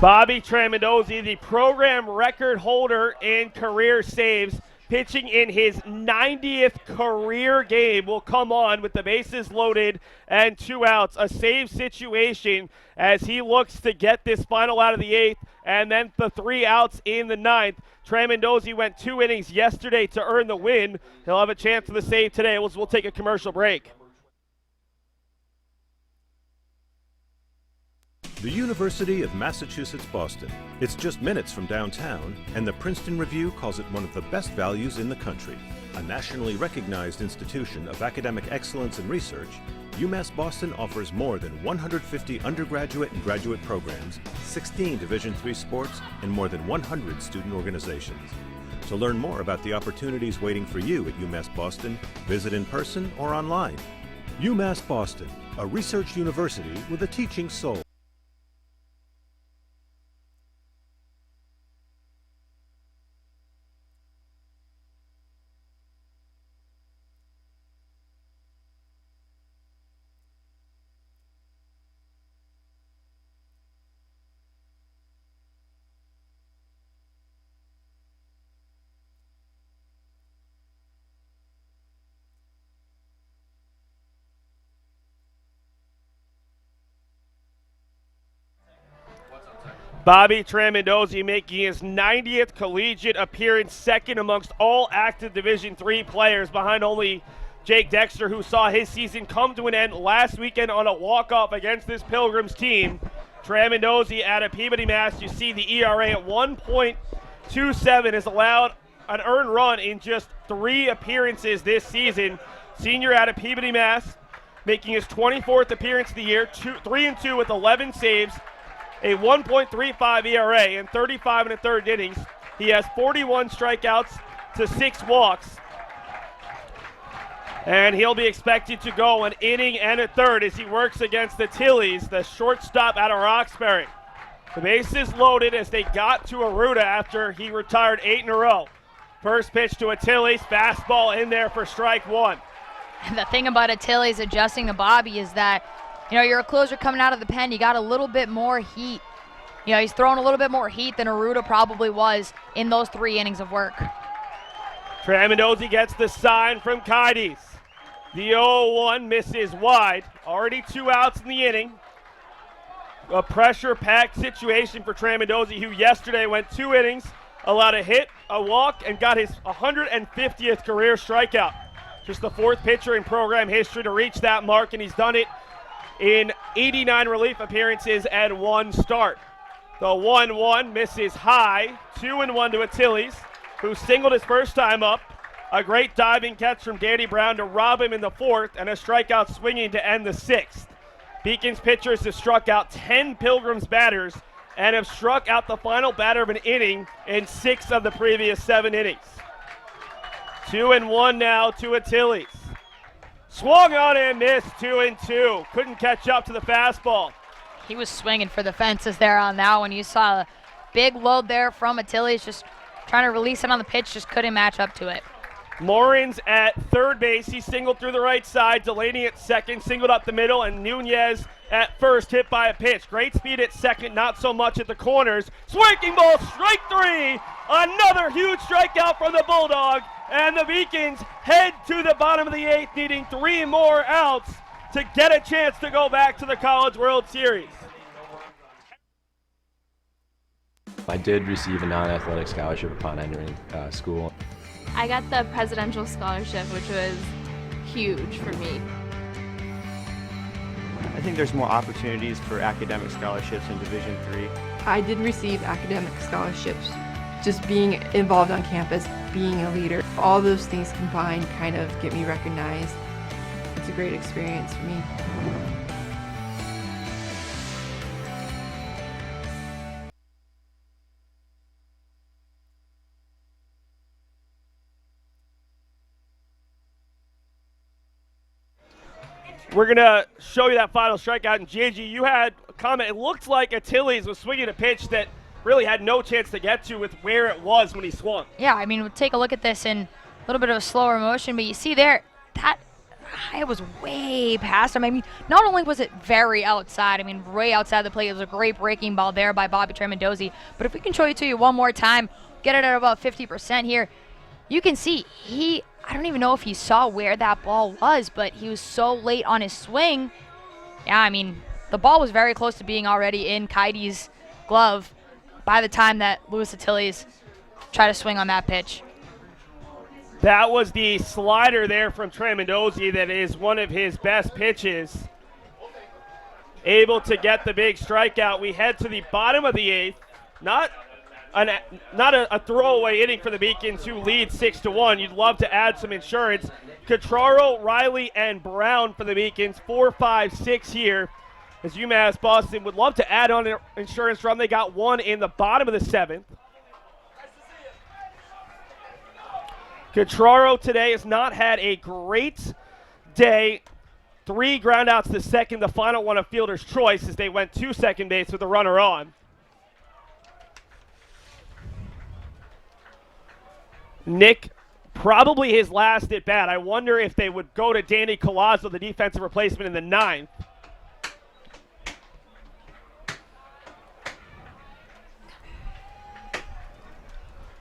Bobby Tremendozzi, the program record holder in career saves, pitching in his 90th career game, will come on with the bases loaded and 2 outs. A save situation as he looks to get this final out of the 8th, and then the 3 outs in the 9th. Tremendozzi went 2 innings yesterday to earn the win. He'll have a chance for the save today. We'll take a commercial break. The University of Massachusetts Boston. It's just minutes from downtown, and the Princeton Review calls it one of the best values in the country. A nationally recognized institution of academic excellence and research, UMass Boston offers more than 150 undergraduate and graduate programs, 16 Division III sports, and more than 100 student organizations. To learn more about the opportunities waiting for you at UMass Boston, visit in person or online. UMass Boston, a research university with a teaching soul. Bobby Tremendozzi making his 90th collegiate appearance, second amongst all active Division III players, behind only Jake Dexter, who saw his season come to an end last weekend on a walk-off against this Pilgrims team. Tremendozzi out of Peabody, Mass. You see the ERA at 1.27 has allowed an earned run in just 3 appearances this season. Senior out of Peabody, Mass, making his 24th appearance of the year, 3-2 with 11 saves, a 1.35 ERA in 35 1/3 innings. He has 41 strikeouts to 6 walks. And he'll be expected to go an inning and a third as he works against the Tillies, the shortstop out of Roxbury. The bases loaded as they got to Arruda after he retired 8 in a row. First pitch to Achilles, fastball in there for strike 1. And the thing about Achilles adjusting to Bobby is that, you're a closer coming out of the pen. You got a little bit more heat. He's throwing a little bit more heat than Arruda probably was in those 3 innings of work. Tremendozzi gets the sign from Kides. The 0-1 misses wide. Already 2 outs in the inning. A pressure-packed situation for Tremendozzi, who yesterday went 2 innings, allowed a hit, a walk, and got his 150th career strikeout. Just the 4th pitcher in program history to reach that mark, and he's done it in 89 relief appearances and 1 start. The 1-1 misses high, 2-1 to Achilles, who singled his first time up. A great diving catch from Danny Brown to rob him in the 4th, and a strikeout swinging to end the 6th. Beacons pitchers have struck out 10 Pilgrims batters and have struck out the final batter of an inning in 6 of the previous 7 innings. 2-1 now to Achilles. Swung on and missed, 2-2. Couldn't catch up to the fastball. He was swinging for the fences there on that one. You saw a big load there from Achilles, just trying to release it on the pitch, just couldn't match up to it. Morin's at third base. He singled through the right side. Delaney at second, singled up the middle, and Nunez at first, hit by a pitch. Great speed at second, not so much at the corners. Swinging ball, strike 3. Another huge strikeout from the Bulldog, and the Beacons head to the bottom of the 8th, needing 3 more outs to get a chance to go back to the College World Series. I did receive a non-athletic scholarship upon entering school. I got the presidential scholarship, which was huge for me. I think there's more opportunities for academic scholarships in Division III. I did receive academic scholarships. Just being involved on campus, being a leader, all those things combined kind of get me recognized. It's a great experience for me. We're going to show you that final strikeout. And JG, you had a comment. It looked like Achilles was swinging a pitch that really had no chance to get to with where it was when he swung. Yeah, I mean, we'll take a look at this in a little bit of a slower motion, but you see there, that it was way past him. I mean, not only was it very outside, I mean, way outside the plate. It was a great breaking ball there by Bobby Tremendozi. But if we can show it to you one more time, get it at about 50% here, you can see I don't even know if he saw where that ball was, but he was so late on his swing. Yeah, I mean, the ball was very close to being already in Keide's glove by the time that Luis Achilles tried to swing on that pitch. That was the slider there from Tremendozi that is one of his best pitches. Able to get the big strikeout. We head to the bottom of the 8th. Not a throwaway inning for the Beacons, who lead 6-1. You'd love to add some insurance. Catraro, Riley, and Brown for the Beacons. 4, 5, 6 here. As UMass Boston would love to add on an insurance run. They got one in the bottom of the 7th. Catraro today has not had a great day. 3 groundouts to second. The final one a fielder's choice as they went to second base with a runner on. Nick, probably his last at bat. I wonder if they would go to Danny Collazo, the defensive replacement, in the 9th.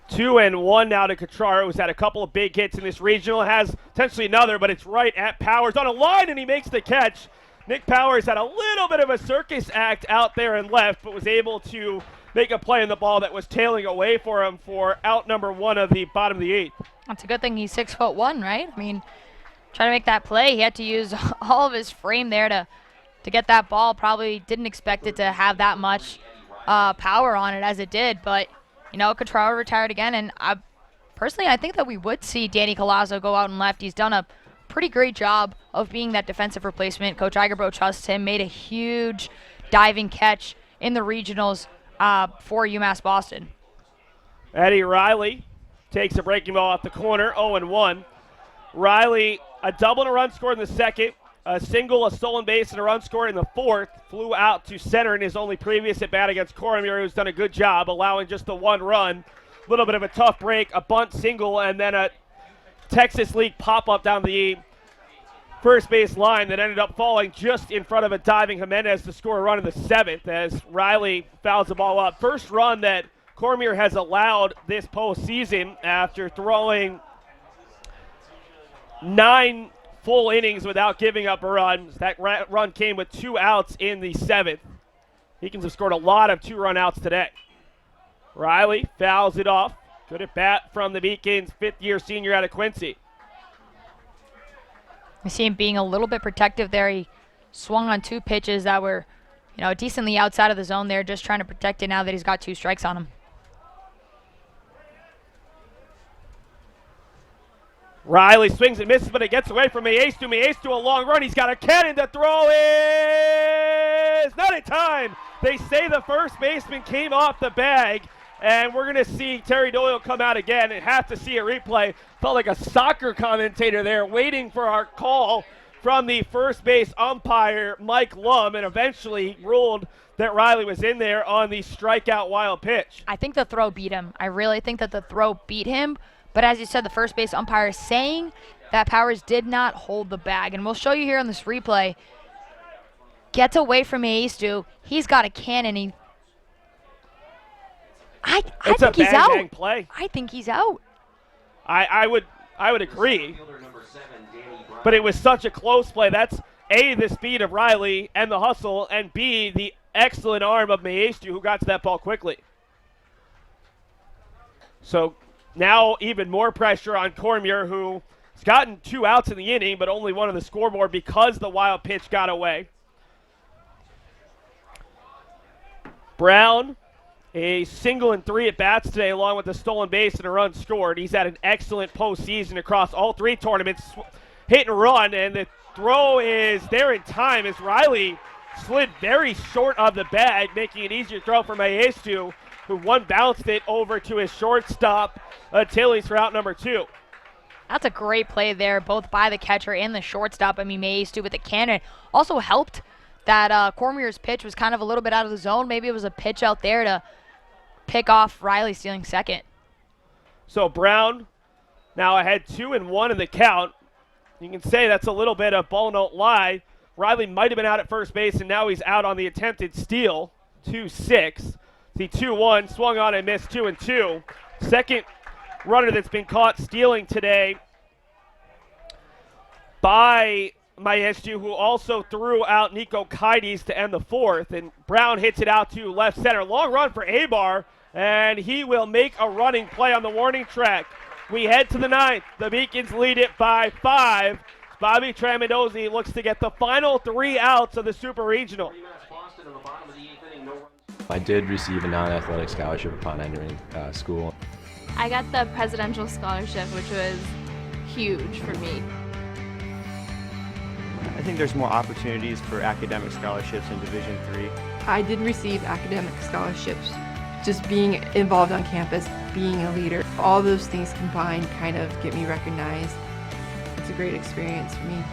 Two and one now to Catraro, who's had a couple of big hits in this regional. Has potentially another, but it's right at Powers on a line, and he makes the catch. Nick Powers had a little bit of a circus act out there and left, but was able to make a play on the ball that was tailing away for him for out number 1 of the bottom of the 8th. That's a good thing he's 6'1", right? I mean, trying to make that play, he had to use all of his frame there to get that ball. Probably didn't expect it to have that much power on it as it did, but you know, Catraro retired again, and personally, I think that we would see Danny Collazo go out and left. He's done a pretty great job of being that defensive replacement. Coach Igerbro trusts him, made a huge diving catch in the regionals for UMass Boston. Eddie Riley takes a breaking ball off the corner, 0-1. Riley, a double and a run scored in the 2nd, a single, a stolen base, and a run scored in the 4th. Flew out to center in his only previous at-bat against Cormier, who's done a good job, allowing just the 1 run. A little bit of a tough break, a bunt single, and then a Texas League pop-up down the first base line that ended up falling just in front of a diving Jimenez to score a run in the 7th as Riley fouls the ball up. First run that Cormier has allowed this postseason after throwing 9 full innings without giving up a run. That run came with 2 outs in the 7th. Beacons have scored a lot of 2-run outs today. Riley fouls it off. Good at bat from the Beacons, 5th-year senior out of Quincy. We see him being a little bit protective there. He swung on 2 pitches that were, you know, decently outside of the zone there, just trying to protect it now that he's got 2 strikes on him. Riley swings and misses, but it gets away from Maestu. Maestu, a long run. He's got a cannon to throw in. Lopez, not in time. They say the first baseman came off the bag, and we're going to see Terry Doyle come out again and have to see a replay. Felt like a soccer commentator there waiting for our call from the first base umpire, Mike Lum, and eventually ruled that Riley was in there on the strikeout wild pitch. I think the throw beat him. I really think that the throw beat him. But as you said, the first base umpire is saying that Powers did not hold the bag. And we'll show you here on this replay. Gets away from Maestu. He's got a cannon. I think he's out. Bang play. I think he's out. I would agree. But it was such a close play. That's A, the speed of Riley and the hustle, and B, the excellent arm of Maestu, who got to that ball quickly. So now even more pressure on Cormier, who's gotten 2 outs in the inning, but only 1 on the scoreboard because the wild pitch got away. Brown, a single and 3 at-bats today, along with a stolen base and a run scored. He's had an excellent postseason across all 3 tournaments. Hit and run, and the throw is there in time as Riley slid very short of the bag, making an easier throw for Maestu, who bounced it over to his shortstop, Tilly's for out number 2. That's a great play there, both by the catcher and the shortstop. I mean, Maestu with the cannon also helped that Cormier's pitch was kind of a little bit out of the zone. Maybe it was a pitch out there to pick off Riley stealing second. So Brown now ahead 2-1 in the count. You can say that's a little bit of ball don't lie. Riley might have been out at first base, and now he's out on the attempted steal. 2-6. The 2-1 swung on and missed 2-2. Second runner that's been caught stealing today by Maestu, who also threw out Nico Kaides to end the 4th. And Brown hits it out to left center. Long run for Abar, and he will make a running play on the warning track. We head to the 9th. The Beacons lead it by 5. Bobby Tramandozzi looks to get the final 3 outs of the Super Regional. I did receive a non-athletic scholarship upon entering school. I got the presidential scholarship, which was huge for me. I think there's more opportunities for academic scholarships in Division III. I did receive academic scholarships. Just being involved on campus, being a leader, all those things combined kind of get me recognized. It's a great experience for me.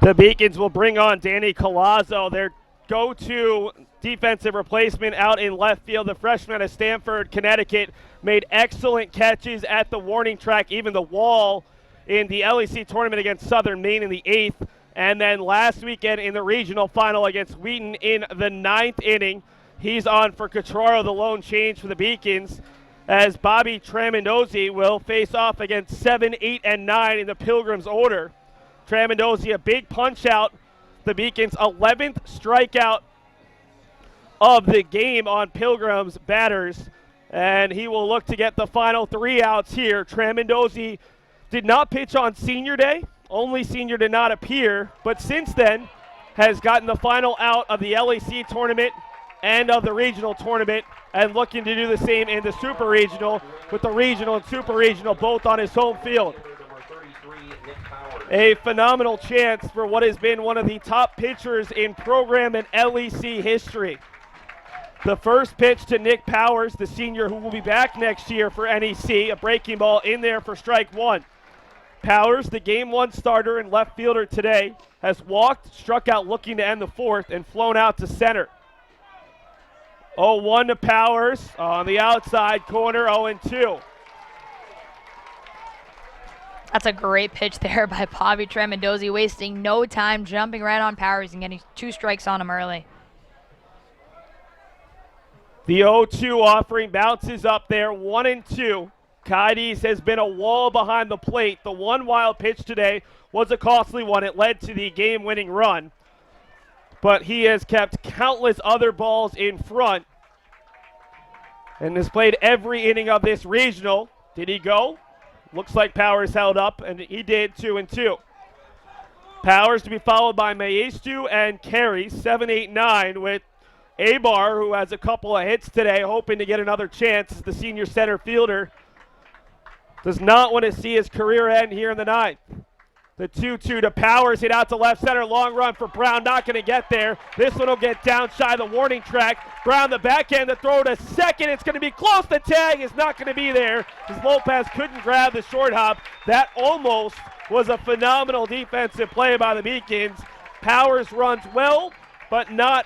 The Beacons will bring on Danny Colazzo, their go-to defensive replacement out in left field. The freshman out of Stamford, Connecticut, made excellent catches at the warning track, even the wall in the LEC tournament against Southern Maine in the 8th. And then last weekend in the regional final against Wheaton in the 9th inning. He's on for Catraro, the lone change for the Beacons, as Bobby Tramandozzi will face off against 7, 8, and 9 in the Pilgrims order. Tramandozzi, a big punch out. The Beacons' 11th strikeout of the game on Pilgrims batters, and he will look to get the final 3 outs here. Tramandozzi did not pitch on senior day. Only senior did not appear, but since then has gotten the final out of the LEC tournament and of the regional tournament, and looking to do the same in the super regional, with the regional and super regional both on his home field. A phenomenal chance for what has been one of the top pitchers in program and LEC history. The first pitch to Nick Powers, the senior who will be back next year for NEC, a breaking ball in there for strike 1. Powers, the game 1 starter and left fielder today, has walked, struck out looking to end the 4th, and flown out to center. 0-1 to Powers on the outside corner, 0-2. That's a great pitch there by Bobby Tramandozzi, wasting no time, jumping right on Powers and getting 2 strikes on him early. The 0-2 offering bounces up there, 1-2. Kaides has been a wall behind the plate. The one wild pitch today was a costly one. It led to the game-winning run. But he has kept countless other balls in front. and has played every inning of this regional. Did he go? Looks like Powers held up, and he did, 2-2. Powers to be followed by Maestu and Carey, 7, 8, 9, with Abar, who has a couple of hits today, hoping to get another chance as the senior center fielder. Does not want to see his career end here in the ninth. The 2-2 to Powers, hit out to left center, long run for Brown, not going to get there. This one will get down shy of the warning track. Brown the backhand, the throw to second, it's going to be close. The tag is not going to be there as Lopez couldn't grab the short hop. That almost was a phenomenal defensive play by the Beacons. Powers runs well, but not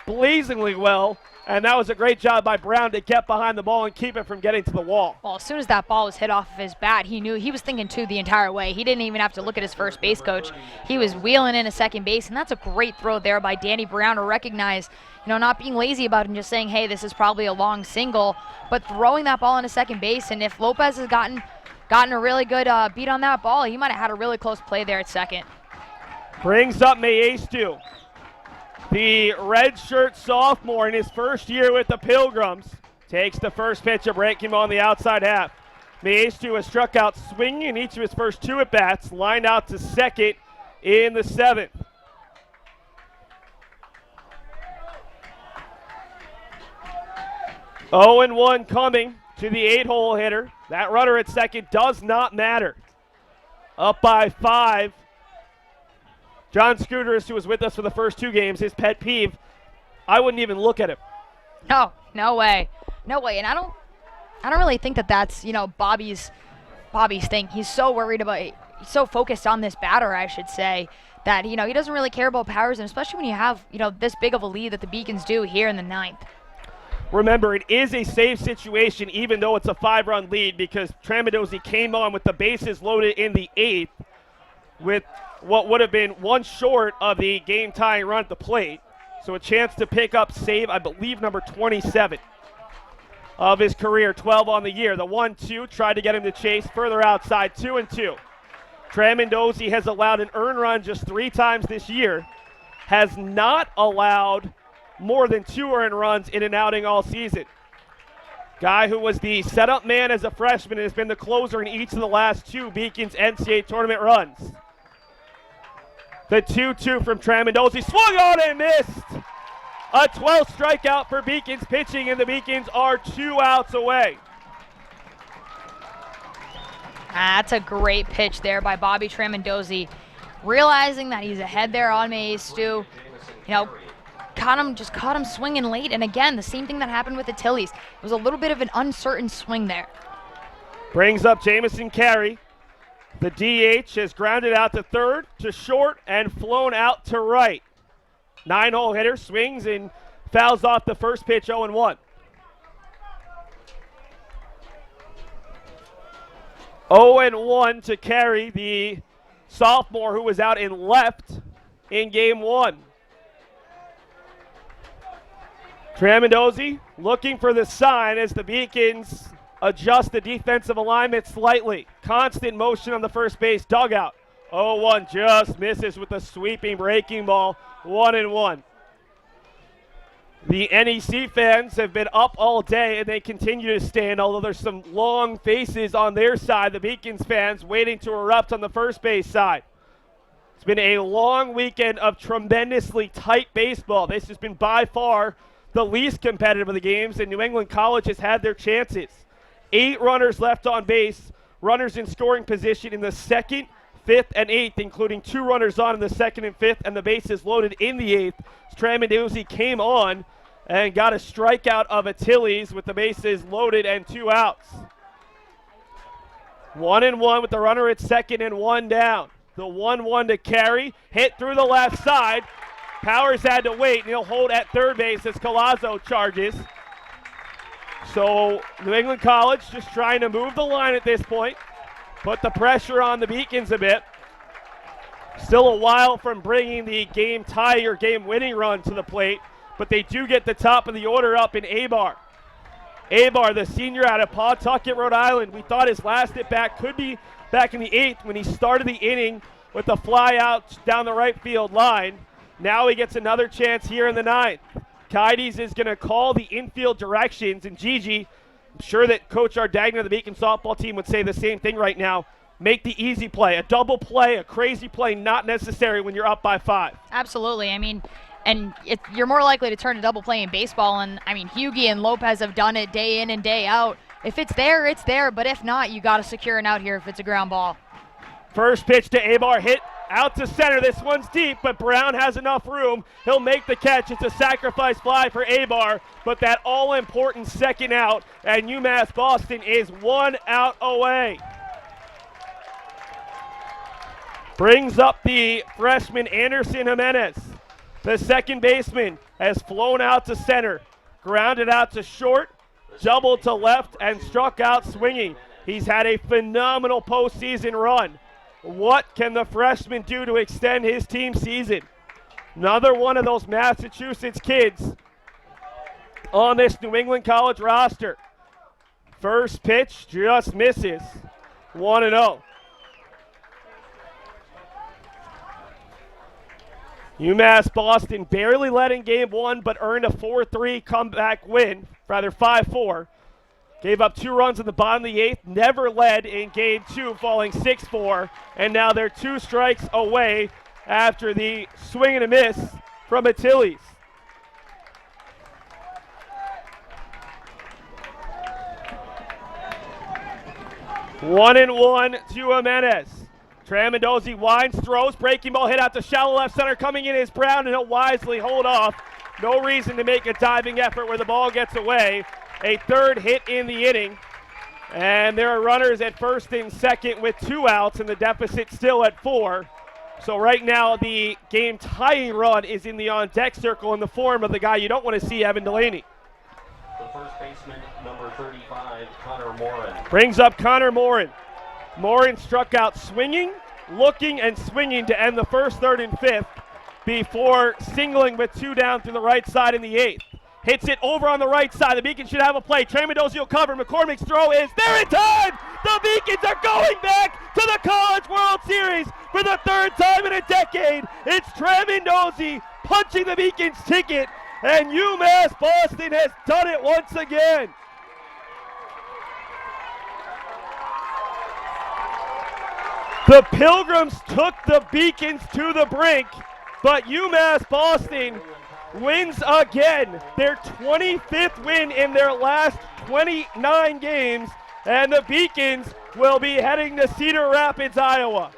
blazingly well. And that was a great job by Brown to get behind the ball and keep it from getting to the wall. Well, as soon as that ball was hit off of his bat, he knew he was thinking two the entire way. He didn't even have to look at his first base coach. He was wheeling in a second base, and that's a great throw there by Danny Brown to recognize, not being lazy about it and just saying, hey, this is probably a long single, but throwing that ball into second base. And if Lopez has gotten a really good beat on that ball, he might have had a really close play there at second. Brings up Maestu, the redshirt sophomore in his first year with the Pilgrims. Takes the first pitch, a breaking ball on the outside half. Maestu has struck out swinging in each of his first two at-bats, lined out to second in the seventh. Oh and 1 coming to the 8-hole hitter. That runner at second does not matter. Up by 5. John Scooters, who was with us for the first two games, his pet peeve, I wouldn't even look at him. No way. And I don't really think that's, Bobby's thing. He's so worried about, he's so focused on this batter, I should say, that, he doesn't really care about Powers, and especially when you have, this big of a lead that the Beacons do here in the ninth. Remember, it is a safe situation, even though it's a 5-run lead, because Tramandosi came on with the bases loaded in the 8th with what would have been one short of the game-tying run at the plate. So a chance to pick up save, I believe, number 27 of his career, 12 on the year. The 1-2 tried to get him to chase further outside, 2-2. Tramandosi has allowed an earned run just 3 times this year, has not allowed more than 2 earned runs in an outing all season. Guy who was the setup man as a freshman and has been the closer in each of the last 2 Beacons NCAA tournament runs. The 2-2 from Tramandosi, swung on and missed. A 12th strikeout for Beacons pitching, and the Beacons are 2 outs away. That's a great pitch there by Bobby Tramandosi. Realizing that he's ahead there on Maestu, caught him swinging late, and again, the same thing that happened with the Tillies. It was a little bit of an uncertain swing there. Brings up Jamison Carey. The DH has grounded out to third, to short, and flown out to right. 9-hole hitter swings and fouls off the first pitch, 0-1. 0-1 to Carey, the sophomore who was out in left in game 1. Tramandosi looking for the sign as the Beacons adjust the defensive alignment slightly. Constant motion on the first base dugout. 0-1 just misses with a sweeping breaking ball. 1-1. The NEC fans have been up all day and they continue to stand, although there's some long faces on their side. The Beacons fans waiting to erupt on the first base side. It's been a long weekend of tremendously tight baseball. This has been by far the least competitive of the games, and New England College has had their chances. 8 runners left on base, runners in scoring position in the 2nd, 5th, and 8th, including 2 runners on in the 2nd and 5th, and the bases loaded in the 8th. Tramandosi came on and got a strikeout of Achilles with the bases loaded and 2 outs. 1-1 with the runner at second and 1 down. The 1-1 to Carey, hit through the left side. Powers had to wait, and he'll hold at third base as Collazo charges. So New England College just trying to move the line at this point, put the pressure on the Beacons a bit. Still a while from bringing the game tie or game winning run to the plate, but they do get the top of the order up in Abar. Abar, the senior out of Pawtucket, Rhode Island. We thought his last at bat could be back in the 8th when he started the inning with a fly out down the right field line. Now he gets another chance here in the 9th. Kides is going to call the infield directions, and Gigi, I'm sure that Coach Ardagna of the Beacon softball team would say the same thing right now. Make the easy play. A double play, a crazy play, not necessary when you're up by 5. Absolutely. I mean, and you're more likely to turn a double play in baseball, and I mean, Hughie and Lopez have done it day in and day out. If it's there, it's there, but if not, you got to secure an out here if it's a ground ball. First pitch to Abar, hit out to center. This one's deep, but Brown has enough room. He'll make the catch. It's a sacrifice fly for Abar, but that all-important second out, and UMass Boston is 1 out away. Brings up the freshman Anderson Jimenez. The second baseman has flown out to center, grounded out to short, doubled to left, and struck out swinging. He's had a phenomenal postseason run. What can the freshman do to extend his team season? Another one of those Massachusetts kids on this New England College roster. First pitch just misses. 1-0. UMass Boston barely led in game 1, but earned a 4-3 comeback win, rather 5-4. Gave up 2 runs in the bottom of the 8th, never led in game 2, falling 6-4, and now they're 2 strikes away after the swing and a miss from Achilles. One and one to Jimenez. Tramandozi winds, throws, breaking ball hit out to shallow left center. Coming in is Brown, and he'll wisely hold off. No reason to make a diving effort where the ball gets away. A third hit in the inning. And there are runners at first and second with 2 outs, and the deficit still at 4. So right now the game tying run is in the on-deck circle in the form of the guy you don't want to see, Evan Delaney. The first baseman, number 35, Connor Morin. Brings up Connor Morin. Morin struck out swinging, looking, and swinging to end the first, third, and fifth before singling with 2 down through the right side in the 8th. Hits it over on the right side. The Beacons should have a play. Tramandozi will cover. McCormick's throw is there in time. The Beacons are going back to the College World Series for the 3rd time in a decade. It's Tramandozi punching the Beacons' ticket, and UMass Boston has done it once again. The Pilgrims took the Beacons to the brink, but UMass Boston wins again. Their 25th win in their last 29 games, and the Beacons will be heading to Cedar Rapids, Iowa.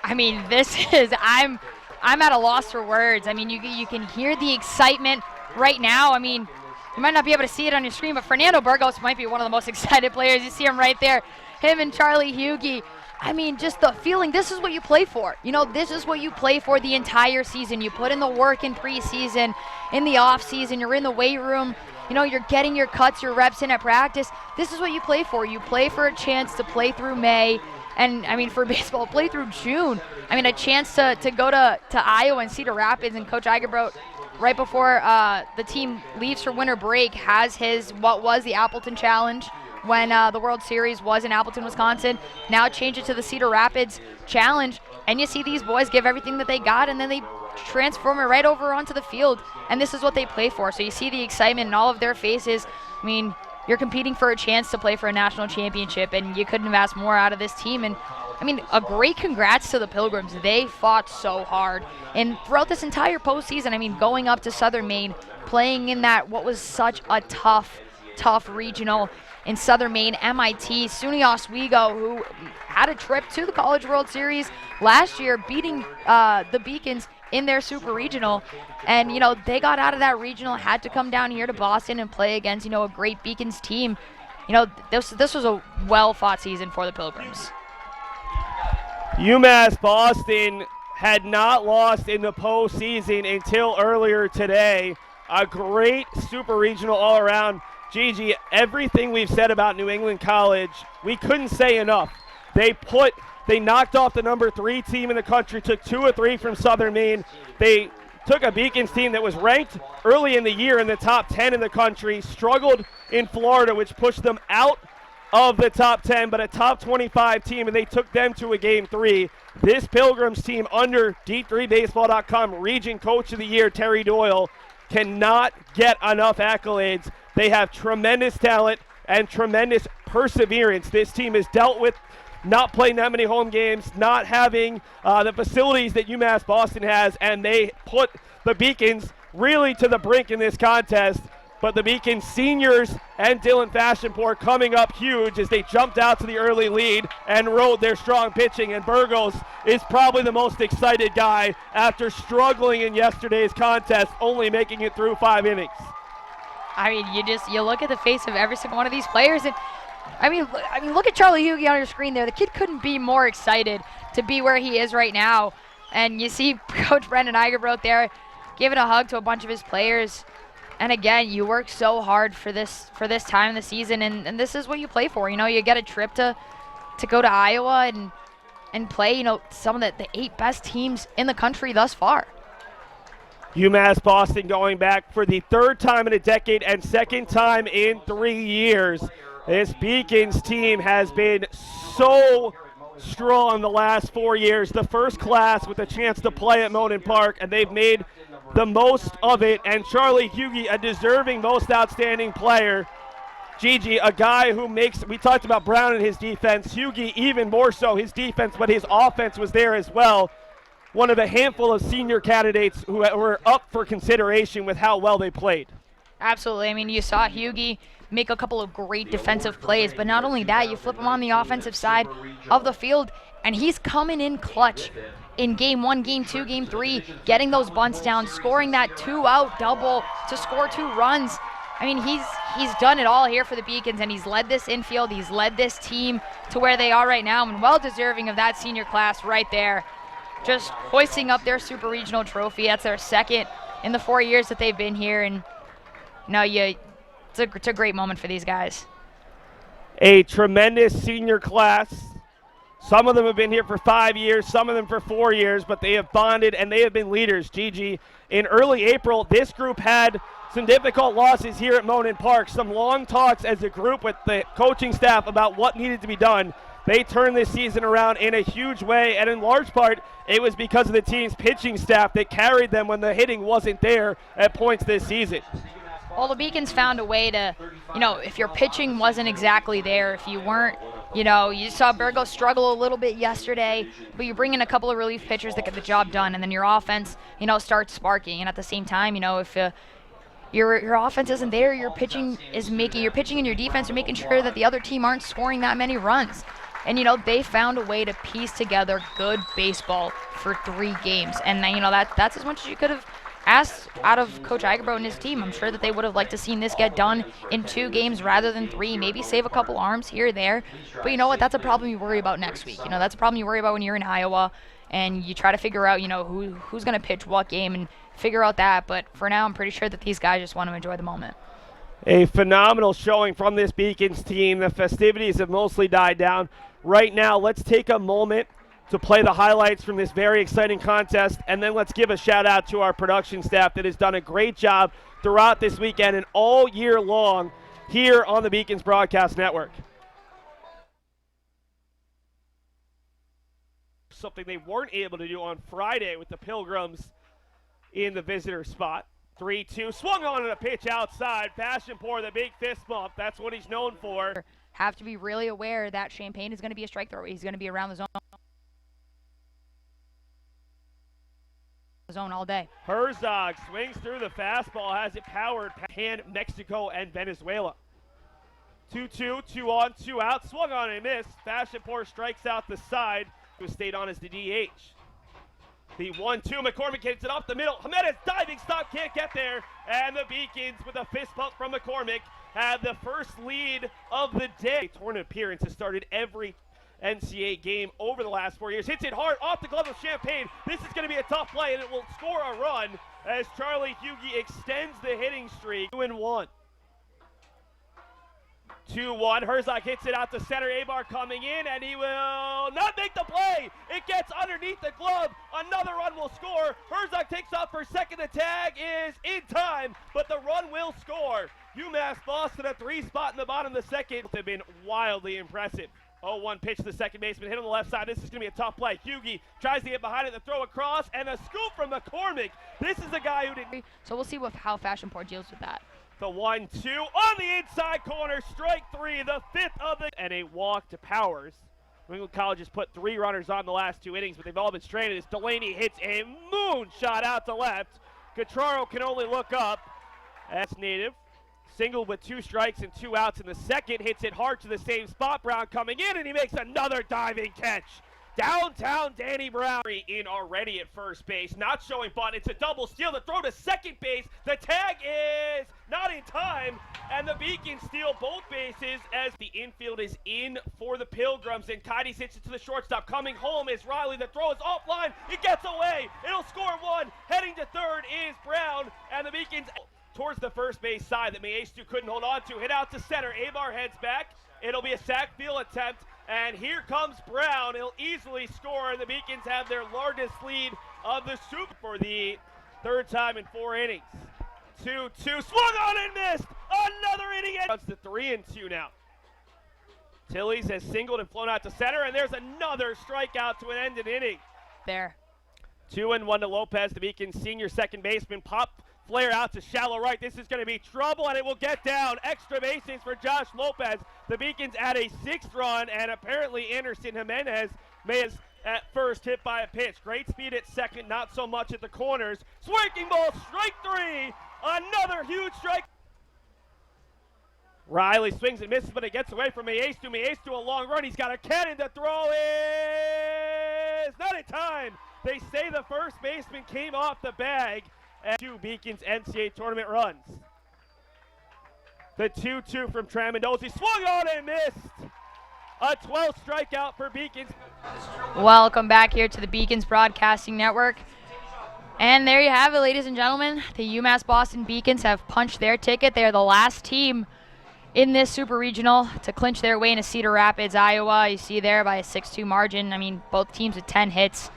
I mean, this is, I'm at a loss for words. I mean, you can hear the excitement right now. I mean, you might not be able to see it on your screen, but Fernando Burgos might be one of the most excited players. You see him right there, him and Charlie Hughie. I mean, just the feeling, this is what you play for. You know, this is what you play for the entire season. You put in the work in preseason, in the off season, you're in the weight room, you know, you're getting your cuts, your reps in at practice. This is what you play for. You play for a chance to play through May, and I mean, for baseball, play through June. I mean, a chance to go to Iowa and Cedar Rapids, and Coach Eigerbrodt, right before the team leaves for winter break, has his, what was the Appleton Challenge, when the World Series was in Appleton, Wisconsin. Now change it to the Cedar Rapids Challenge, and you see these boys give everything that they got, and then they transform it right over onto the field, and this is what they play for. So you see the excitement in all of their faces. I mean, you're competing for a chance to play for a national championship, and you couldn't have asked more out of this team. And I mean, a great congrats to the Pilgrims. They fought so hard, and throughout this entire postseason, I mean, going up to Southern Maine, playing in that what was such a tough regional in Southern Maine, MIT, SUNY Oswego, who had a trip to the College World Series last year, beating the Beacons in their super regional. And, you know, they got out of that regional, had to come down here to Boston and play against, you know, a great Beacons team. You know, this was a well-fought season for the Pilgrims. UMass Boston had not lost in the postseason until earlier today. A great super regional all around. Gigi, everything we've said about New England College, we couldn't say enough. They knocked off the number 3 team in the country, took 2 of 3 from Southern Maine. They took a Beacons team that was ranked early in the year in the top 10 in the country, struggled in Florida, which pushed them out of the top 10, but a top 25 team, and they took them to a game 3. This Pilgrims team under D3Baseball.com Region Coach of the Year, Terry Doyle, cannot get enough accolades. They have tremendous talent and tremendous perseverance. This team has dealt with not playing that many home games, not having the facilities that UMass Boston has, and they put the Beacons really to the brink in this contest. But the Beacons seniors and Dylan Fashionport coming up huge as they jumped out to the early lead and rode their strong pitching. And Burgos is probably the most excited guy after struggling in yesterday's contest, only making it through 5 innings. I mean, you look at the face of every single one of these players, and I mean, look at Charlie Hughey on your screen there. The kid couldn't be more excited to be where he is right now. And you see Coach Brendan Eigerbrodt there giving a hug to a bunch of his players. And again, you work so hard for this time in the season, and this is what you play for. You know, you get a trip to go to Iowa and play, you know, some of the 8 best teams in the country thus far. UMass Boston going back for the 3rd time in a decade and 2nd time in 3 years. This Beacons team has been so strong the last 4 years. The first class with a chance to play at Monin Park, and they've made the most of it. And Charlie Hughey, a deserving most outstanding player. Gigi, a guy who makes, we talked about Brown and his defense, Hughey even more so his defense, but his offense was there as well. One of a handful of senior candidates who were up for consideration with how well they played. Absolutely. I mean, you saw Hughey make a couple of great defensive plays, but not only that, you flip him on the offensive side of the field, and he's coming in clutch in game 1, game 2, game 3, getting those bunts down, scoring that 2-out double to score 2 runs. I mean, he's done it all here for the Beacons, and he's led this infield, he's led this team to where they are right now, and well deserving of that senior class right there. Just hoisting up their super regional trophy. That's their 2nd in the 4 years that they've been here, and it's a great moment for these guys. A tremendous senior class. Some of them have been here for 5 years, some of them for 4 years, but they have bonded and they have been leaders. Gigi, in early April, this group had some difficult losses here at Monin Park, some long talks as a group with the coaching staff about what needed to be done. They turned this season around in a huge way, and in large part, it was because of the team's pitching staff that carried them when the hitting wasn't there at points this season. Well, the Beacons found a way to, if your pitching wasn't exactly there, if you weren't, you saw Burgos struggle a little bit yesterday, but you bring in a couple of relief pitchers that get the job done, and then your offense, starts sparking. And at the same time, if your offense isn't there, your pitching and your defense are making sure that the other team aren't scoring that many runs. And, they found a way to piece together good baseball for 3 games. And, that's as much as you could have asked out of Coach Eigerbrodt and his team. I'm sure that they would have liked to seen this get done in 2 games rather than 3, maybe save a couple arms here or there. But you know what? That's a problem you worry about next week. That's a problem you worry about when you're in Iowa and you try to figure out, who's going to pitch what game and figure out that. But for now, I'm pretty sure that these guys just want to enjoy the moment. A phenomenal showing from this Beacons team. The festivities have mostly died down. Right now, let's take a moment to play the highlights from this very exciting contest, and then let's give a shout out to our production staff that has done a great job throughout this weekend and all year long here on the Beacons Broadcast Network. Something they weren't able to do on Friday with the Pilgrims in the visitor spot. 3-2, swung on a pitch outside. Fashionport, the big fist bump. That's what he's known for. Have to be really aware that Champagne is going to be a strike thrower. He's going to be around the zone all day. Herzog swings through the fastball, has it powered past Mexico and Venezuela. 2-2, 2 on, 2 out, swung on and missed. Fashionport strikes out the side, who stayed on as the DH. The 1-2, McCormick hits it off the middle. Jimenez diving stop, can't get there. And the Beacons with a fist bump from McCormick have the first lead of the day. Tournament appearance has started every NCAA game over the last 4 years. Hits it hard off the glove of Champagne. This is going to be a tough play, and it will score a run as Charlie Hughey extends the hitting streak. 2-1. 2-1. Herzog hits it out to center. Abar coming in, and he will not make the play. It gets underneath the glove. Another run will score. Herzog takes off for second. The tag is in time, but the run will score. UMass Boston, a 3 spot in the bottom of the second. Have been wildly impressive. 0-1 pitch to the second baseman, hit on the left side. This is going to be a tough play. Hughie tries to get behind it, the throw across, and a scoop from McCormick. This is a guy who didn't. So we'll see how Fashionport deals with that. The 1-2 on the inside corner, strike 3, the 5th of the, and a walk to Powers. New England College has put 3 runners on the last 2 innings, but they've all been stranded as Delaney hits a moonshot out to left. Gatraro can only look up. That's native. Single with 2 strikes and 2 outs in the second, hits it hard to the same spot. Brown coming in, and he makes another diving catch. Downtown Danny Brown in already at first base, not showing bunt. It's a double steal. The throw to second base. The tag is not in time, and the Beacons steal both bases as the infield is in for the Pilgrims, and Kites hits it to the shortstop. Coming home is Riley. The throw is offline. It gets away. It'll score 1. Heading to third is Brown, and the Beacons towards the first base side that Maestu couldn't hold on to. Hit out to center. Abar heads back. It'll be a sac field attempt. And here comes Brown. He'll easily score, and the Beacons have their largest lead of the Super for the 3rd time in 4 innings. 2-2, swung on and missed. Another inning. It's the 3-2 now. Tillies has singled and flown out to center, and there's another strikeout to end an inning. There. 2-1 to Lopez, the Beacons senior second baseman. Pop flare out to shallow right. This is going to be trouble, and it will get down. Extra bases for Josh Lopez. The Beacons add a 6th run, and apparently Anderson Jimenez may have at first hit by a pitch. Great speed at second, not so much at the corners. Swinging ball, strike 3. Another huge strike. Riley swings and misses, but it gets away from Maestu. Maestu a long run. He's got a cannon to throw. Is not in time. They say the first baseman came off the bag. And 2 Beacons NCAA tournament runs. The 2-2 from Tramandozzi, swung on and missed. A 12th strikeout for Beacons. Welcome back here to the Beacons Broadcasting Network. And there you have it, ladies and gentlemen. The UMass Boston Beacons have punched their ticket. They are the last team in this Super Regional to clinch their way into Cedar Rapids, Iowa. You see there by a 6-2 margin. I mean, both teams with 10 hits.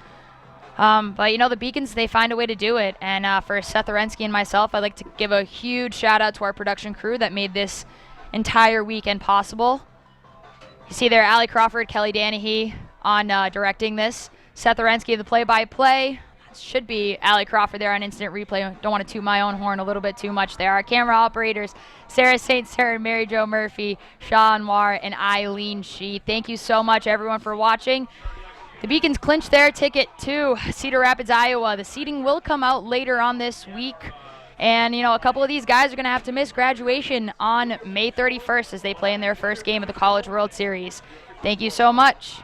But, you know, the Beacons, they find a way to do it. And for Seth Orensky and myself, I'd like to give a huge shout-out to our production crew that made this entire weekend possible. You see there Allie Crawford, Kelly Danahy on directing this. Seth Orensky, the play-by-play. Should be Allie Crawford there on instant replay. Don't want to toot my own horn a little bit too much there. Our camera operators, Sarah St. Sarah, Mary Jo Murphy, Sean Moore, and Eileen Shee. Thank you so much, everyone, for watching. The Beacons clinched their ticket to Cedar Rapids, Iowa. The seating will come out later on this week. And, you know, a couple of these guys are going to have to miss graduation on May 31st as they play in their first game of the College World Series. Thank you so much.